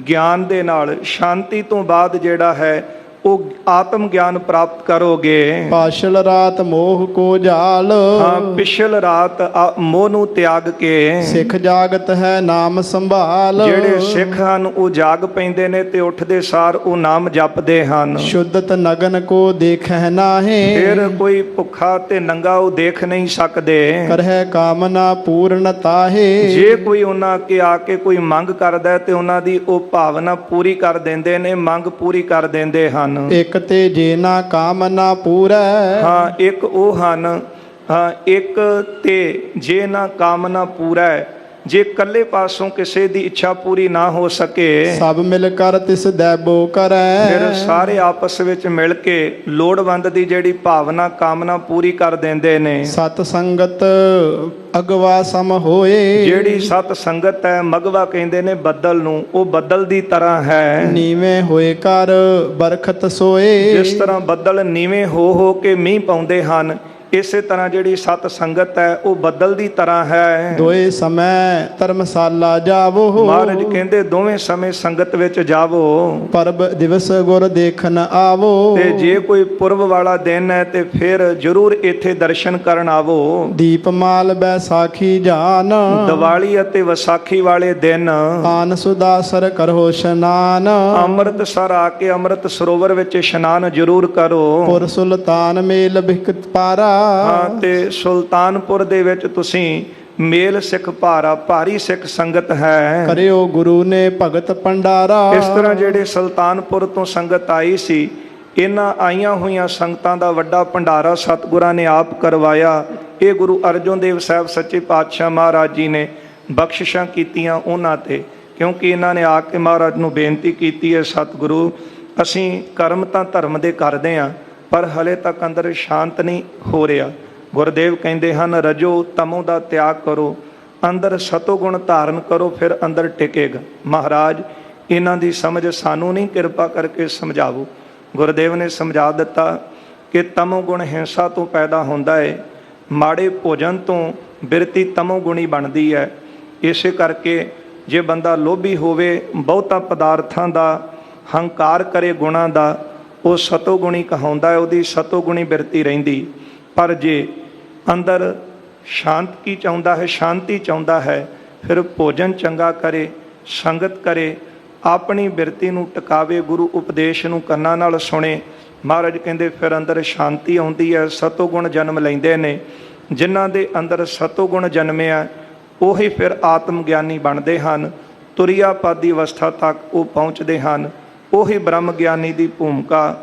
ਗਿਆਨ ਦੇ ਨਾਲ, ਸ਼ਾਂਤੀ ਤੋਂ ਬਾਅਦ ਜਿਹੜਾ ਹੈ ਉਹ ਆਤਮ ਗਿਆਨ ਪ੍ਰਾਪਤ ਕਰੋਗੇ।
ਪਾਸ਼ਲ ਰਾਤ ਮੋਹ ਕੋ ਜਾਲ,
ਹਾਂ, ਪਿਛਲ ਰਾਤ ਮੋਹ ਨੂੰ ਤਿਆਗ ਕੇ
ਸਿੱਖ ਜਾਗਤ ਹੈ ਨਾਮ ਸੰਭਾਲ।
ਜਿਹੜੇ ਸਿੱਖ ਹਨ ਉਹ ਜਾਗ ਪੈਂਦੇ ਨੇ ਤੇ ਉੱਠਦੇ ਸਾਰ ਉਹ ਨਾਮ ਜਪਦੇ ਹਨ।
ਸ਼ੁੱਧਤ ਨਗਨ ਕੋ ਦੇਖਹਿ ਨਾਹੀ,
ਫਿਰ ਕੋਈ ਭੁੱਖਾ ਤੇ ਨੰਗਾ ਉਹ ਦੇਖ ਨਹੀਂ ਸਕਦੇ।
ਕਰਹਿ ਕਾਮਨਾ ਪੂਰਨ ਤਾਹੇ,
ਜੇ ਕੋਈ ਉਹਨਾਂ ਅੱਗੇ ਆ ਕੇ ਕੋਈ ਮੰਗ ਕਰਦਾ ਤੇ ਉਹਨਾਂ ਦੀ ਉਹ ਭਾਵਨਾ ਪੂਰੀ ਕਰ ਦਿੰਦੇ ਨੇ, ਮੰਗ ਪੂਰੀ ਕਰ ਦਿੰਦੇ ਹਨ।
ਇਕ ਤੇ ਜੇ ਨਾ ਕਾਮਨਾ ਪੂਰੈ,
ਹਾਂ, ਇੱਕ ਉਹ ਹਨ, ਹਾਂ, ਇੱਕ ਤੇ ਜੇ ਨਾ ਕਾਮਨਾ ਪੂਰੈ, ਜੇ ਇਕੱਲੇ ਪਾਸੋਂ ਕਿਸੇ ਦੀ ਇੱਛਾ ਪੂਰੀ ਨਾ ਹੋ ਸਕੇ,
ਸਭ ਮਿਲ ਕਰ ਤਿਸ ਦੈਬੋ ਕਰੈ।
ਫਿਰ ਸਾਰੇ ਆਪਸ ਵਿੱਚ ਮਿਲ ਕੇ ਲੋੜਵੰਦ ਦੀ ਜਿਹੜੀ ਭਾਵਨਾ, ਕਾਮਨਾ ਪੂਰੀ ਕਰ ਦਿੰਦੇ ਨੇ।
ਸਤ ਸੰਗਤ ਅਗਵਾ ਸਮ ਹੋਏ,
ਜਿਹੜੀ ਸਤ ਸੰਗਤ ਹੈ, ਮਗਵਾ ਕਹਿੰਦੇ ਨੇ ਬੱਦਲ ਨੂੰ, ਉਹ ਬੱਦਲ ਦੀ ਤਰ੍ਹਾਂ ਹੈ।
ਨੀਵੇਂ ਹੋਏ ਕਰ ਬਰਖਤ ਸੋਏ,
ਜਿਸ ਤਰ੍ਹਾਂ ਬੱਦਲ ਨੀਵੇਂ ਹੋ ਕੇ ਮੀਂਹ ਪਾਉਂਦੇ ਹਨ, ਇਸੇ ਤਰ੍ਹਾਂ ਜਿਹੜੀ ਸਤ ਸੰਗਤ ਹੈ ਉਹ ਬੱਦਲ ਦੀ ਤਰ੍ਹਾਂ ਹੈ।
ਦੋਏ ਸਮੈ ਧਰਮਸ਼ਾਲਾ ਜਾਵੋ,
ਮਹਾਰਾਜ ਕਹਿੰਦੇ ਦੋਵੇਂ ਸਮੇਂ ਸੰਗਤ ਵਿੱਚ ਜਾਵੋ।
ਪਰਬ ਦਿਵਸ ਗੁਰ ਦੇਖਣ ਆਵੋ,
ਤੇ ਜੇ ਕੋਈ ਪੁਰਬ ਵਾਲਾ ਦਿਨ ਹੈ ਤੇ ਫਿਰ ਜ਼ਰੂਰ ਇੱਥੇ ਦਰਸ਼ਨ ਕਰਨ ਆਵੋ।
ਦੀਪਮਾਲ ਬੈਸਾਖੀ ਜਾਨ,
ਦੀਵਾਲੀ ਅਤੇ ਵਿਸਾਖੀ ਵਾਲੇ ਦਿਨ
ਆਨ ਸੁਦਾਸਰ ਕਰੋ ਇਸ਼ਨਾਨ।
ਅੰਮ੍ਰਿਤਸਰ ਆ ਕੇ ਅੰਮ੍ਰਿਤ ਸਰੋਵਰ ਵਿੱਚ ਇਸ਼ਨਾਨ ਜ਼ਰੂਰ ਕਰੋ।
ਪੁਰ ਸੁਲਤਾਨ ਮੇਲ ਬਿਖਤ ਪਾਰਾ,
ਹਾਂ, ਤੇ ਸੁਲਤਾਨਪੁਰ ਦੇ ਵਿੱਚ ਤੁਸੀਂ ਮੇਲ ਸਿੱਖ ਭਾਰਾ, ਭਾਰੀ ਸਿੱਖ ਸੰਗਤ ਹੈ।
ਕਰਿਓ ਗੁਰੂ ਨੇ ਭਗਤ ਭੰਡਾਰਾ।
ਇਸ ਤਰ੍ਹਾਂ ਜਿਹੜੇ ਸੁਲਤਾਨਪੁਰ ਤੋਂ ਸੰਗਤ ਆਈ ਸੀ, ਇਹਨਾਂ ਆਈਆਂ ਹੋਈਆਂ ਸੰਗਤਾਂ ਦਾ ਵੱਡਾ ਭੰਡਾਰਾ ਸਤਿਗੁਰਾਂ ਨੇ ਆਪ ਕਰਵਾਇਆ। ਇਹ ਗੁਰੂ ਅਰਜਨ ਦੇਵ ਸਾਹਿਬ ਸੱਚੇ ਪਾਤਸ਼ਾਹ ਮਹਾਰਾਜ ਜੀ ਨੇ ਬਖਸ਼ਿਸ਼ਾਂ ਕੀਤੀਆਂ ਉਹਨਾਂ ਤੇ, ਕਿਉਂਕਿ ਇਹਨਾਂ ਨੇ ਆ ਕੇ ਮਹਾਰਾਜ ਨੂੰ ਬੇਨਤੀ ਕੀਤੀ ਹੈ, ਸਤਿਗੁਰੂ ਅਸੀਂ ਕਰਮ ਤਾਂ ਧਰਮ ਦੇ ਕਰਦੇ ਹਾਂ, ਪਰ ਹਲੇ ਤੱਕ ਅੰਦਰ ਸ਼ਾਂਤ ਨਹੀਂ ਹੋ ਰਿਹਾ। ਗੁਰਦੇਵ ਕਹਿੰਦੇ ਹਨ, ਰਜੋ ਤਮੋ ਦਾ ਤਿਆਗ ਕਰੋ, ਅੰਦਰ ਸਤੋ ਗੁਣ ਧਾਰਨ ਕਰੋ, ਫਿਰ ਅੰਦਰ ਟਿਕੇਗਾ। ਮਹਾਰਾਜ ਇਹਨਾਂ ਦੀ ਸਮਝ ਸਾਨੂੰ ਨਹੀਂ, ਕਿਰਪਾ ਕਰਕੇ ਸਮਝਾਵੋ। ਗੁਰਦੇਵ ਨੇ ਸਮਝਾ ਦਿੱਤਾ ਕਿ ਤਮੋ ਗੁਣ ਹਿੰਸਾ ਤੋਂ ਪੈਦਾ ਹੁੰਦਾ ਹੈ, ਮਾੜੇ ਭੋਜਨ ਤੋਂ ਬਿਰਤੀ ਤਮੋ ਗੁਣੀ ਬਣਦੀ ਹੈ। ਇਸੇ ਕਰਕੇ ਜੇ ਬੰਦਾ ਲੋਭੀ ਹੋਵੇ, ਬਹੁਤਾ ਪਦਾਰਥਾਂ ਦਾ ਹੰਕਾਰ ਕਰੇ, ਗੁਣਾਂ ਦਾ, ਉਹ ਸਤੋਗੁਣੀ ਕਹਾਉਂਦਾ ਹੈ, ਉਹਦੀ ਸਤੋਗੁਣੀ ਬਿਰਤੀ ਰਹਿੰਦੀ। ਪਰ ਜੇ ਅੰਦਰ ਸ਼ਾਂਤੀ ਚਾਹੁੰਦਾ ਹੈ, ਸ਼ਾਂਤੀ ਚਾਹੁੰਦਾ ਹੈ, ਫਿਰ ਭੋਜਨ ਚੰਗਾ ਕਰੇ, ਸੰਗਤ ਕਰੇ, ਆਪਣੀ ਬਿਰਤੀ ਨੂੰ ਟਿਕਾਵੇ, ਗੁਰੂ ਉਪਦੇਸ਼ ਨੂੰ ਕੰਨਾਂ ਨਾਲ ਸੁਣੇ। ਮਹਾਰਾਜ ਕਹਿੰਦੇ ਫਿਰ ਅੰਦਰ ਸ਼ਾਂਤੀ ਆਉਂਦੀ ਹੈ, ਸਤੋਗੁਣ ਜਨਮ ਲੈਂਦੇ ਨੇ। ਜਿਨ੍ਹਾਂ ਦੇ ਅੰਦਰ ਸਤੋਗੁਣ ਜਨਮਿਆ ਉਹੀ ਫਿਰ ਆਤਮ ਗਿਆਨੀ ਬਣਦੇ ਹਨ, ਤੁਰਿਆਪਾਦੀ ਅਵਸਥਾ ਤੱਕ ਉਹ ਪਹੁੰਚਦੇ ਹਨ, ਉਹੀ ਬ੍ਰਹਮ ਗਿਆਨੀ ਦੀ ਭੂਮਿਕਾ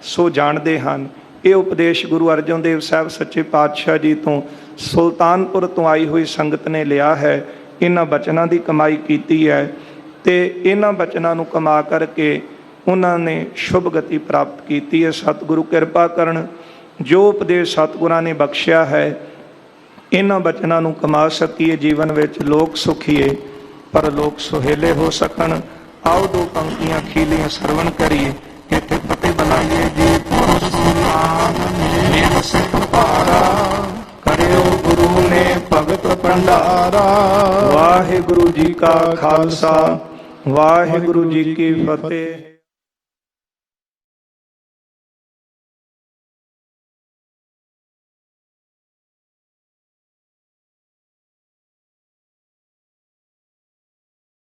ਸੋ ਜਾਣਦੇ ਹਨ। ਇਹ ਉਪਦੇਸ਼ ਗੁਰੂ ਅਰਜਨ ਦੇਵ ਸਾਹਿਬ ਸੱਚੇ ਪਾਤਸ਼ਾਹ ਜੀ ਤੋਂ ਸੁਲਤਾਨਪੁਰ ਤੋਂ ਆਈ ਹੋਈ ਸੰਗਤ ਨੇ ਲਿਆ ਹੈ। ਇਹਨਾਂ ਬਚਨਾਂ ਦੀ ਕਮਾਈ ਕੀਤੀ ਹੈ ਤੇ ਇਹਨਾਂ ਬਚਨਾਂ ਨੂੰ ਕਮਾ ਕਰਕੇ ਉਹਨਾਂ ਨੇ ਸ਼ੁਭ ਗਤੀ ਪ੍ਰਾਪਤ ਕੀਤੀ ਹੈ। ਸਤਿਗੁਰੂ ਕਿਰਪਾ ਕਰਨ, ਜੋ ਉਪਦੇਸ਼ ਸਤਿਗੁਰਾਂ ਨੇ ਬਖਸ਼ਿਆ ਹੈ, ਇਹਨਾਂ ਬਚਨਾਂ ਨੂੰ ਕਮਾ ਸਕੀਏ, ਜੀਵਨ ਵਿੱਚ ਲੋਕ ਸੁਖੀਏ ਪਰ ਲੋਕ ਸੁਹੇਲੇ ਹੋ ਸਕਣ। ਆਓ ਦੋ ਪੰਕਤੀਆਂ ਖੀਲੀਆਂ ਸਰਵਣ ਕਰੀਏ। ਇੱਥੇ ਫਤਿਹ ਬੁਲਾਈਏ ਜੀ। ਮੇਰ ਸਿਖ ਪਾਰਾ ਕਰਿਓ ਗੁਰੂ ਨੇ ਭਗਤ ਭੰਡਾਰਾ। ਵਾਹਿਗੁਰੂ ਜੀ ਕਾ ਖਾਲਸਾ ਵਾਹਿਗੁਰੂ ਜੀ ਕੀ ਫਤਿਹ।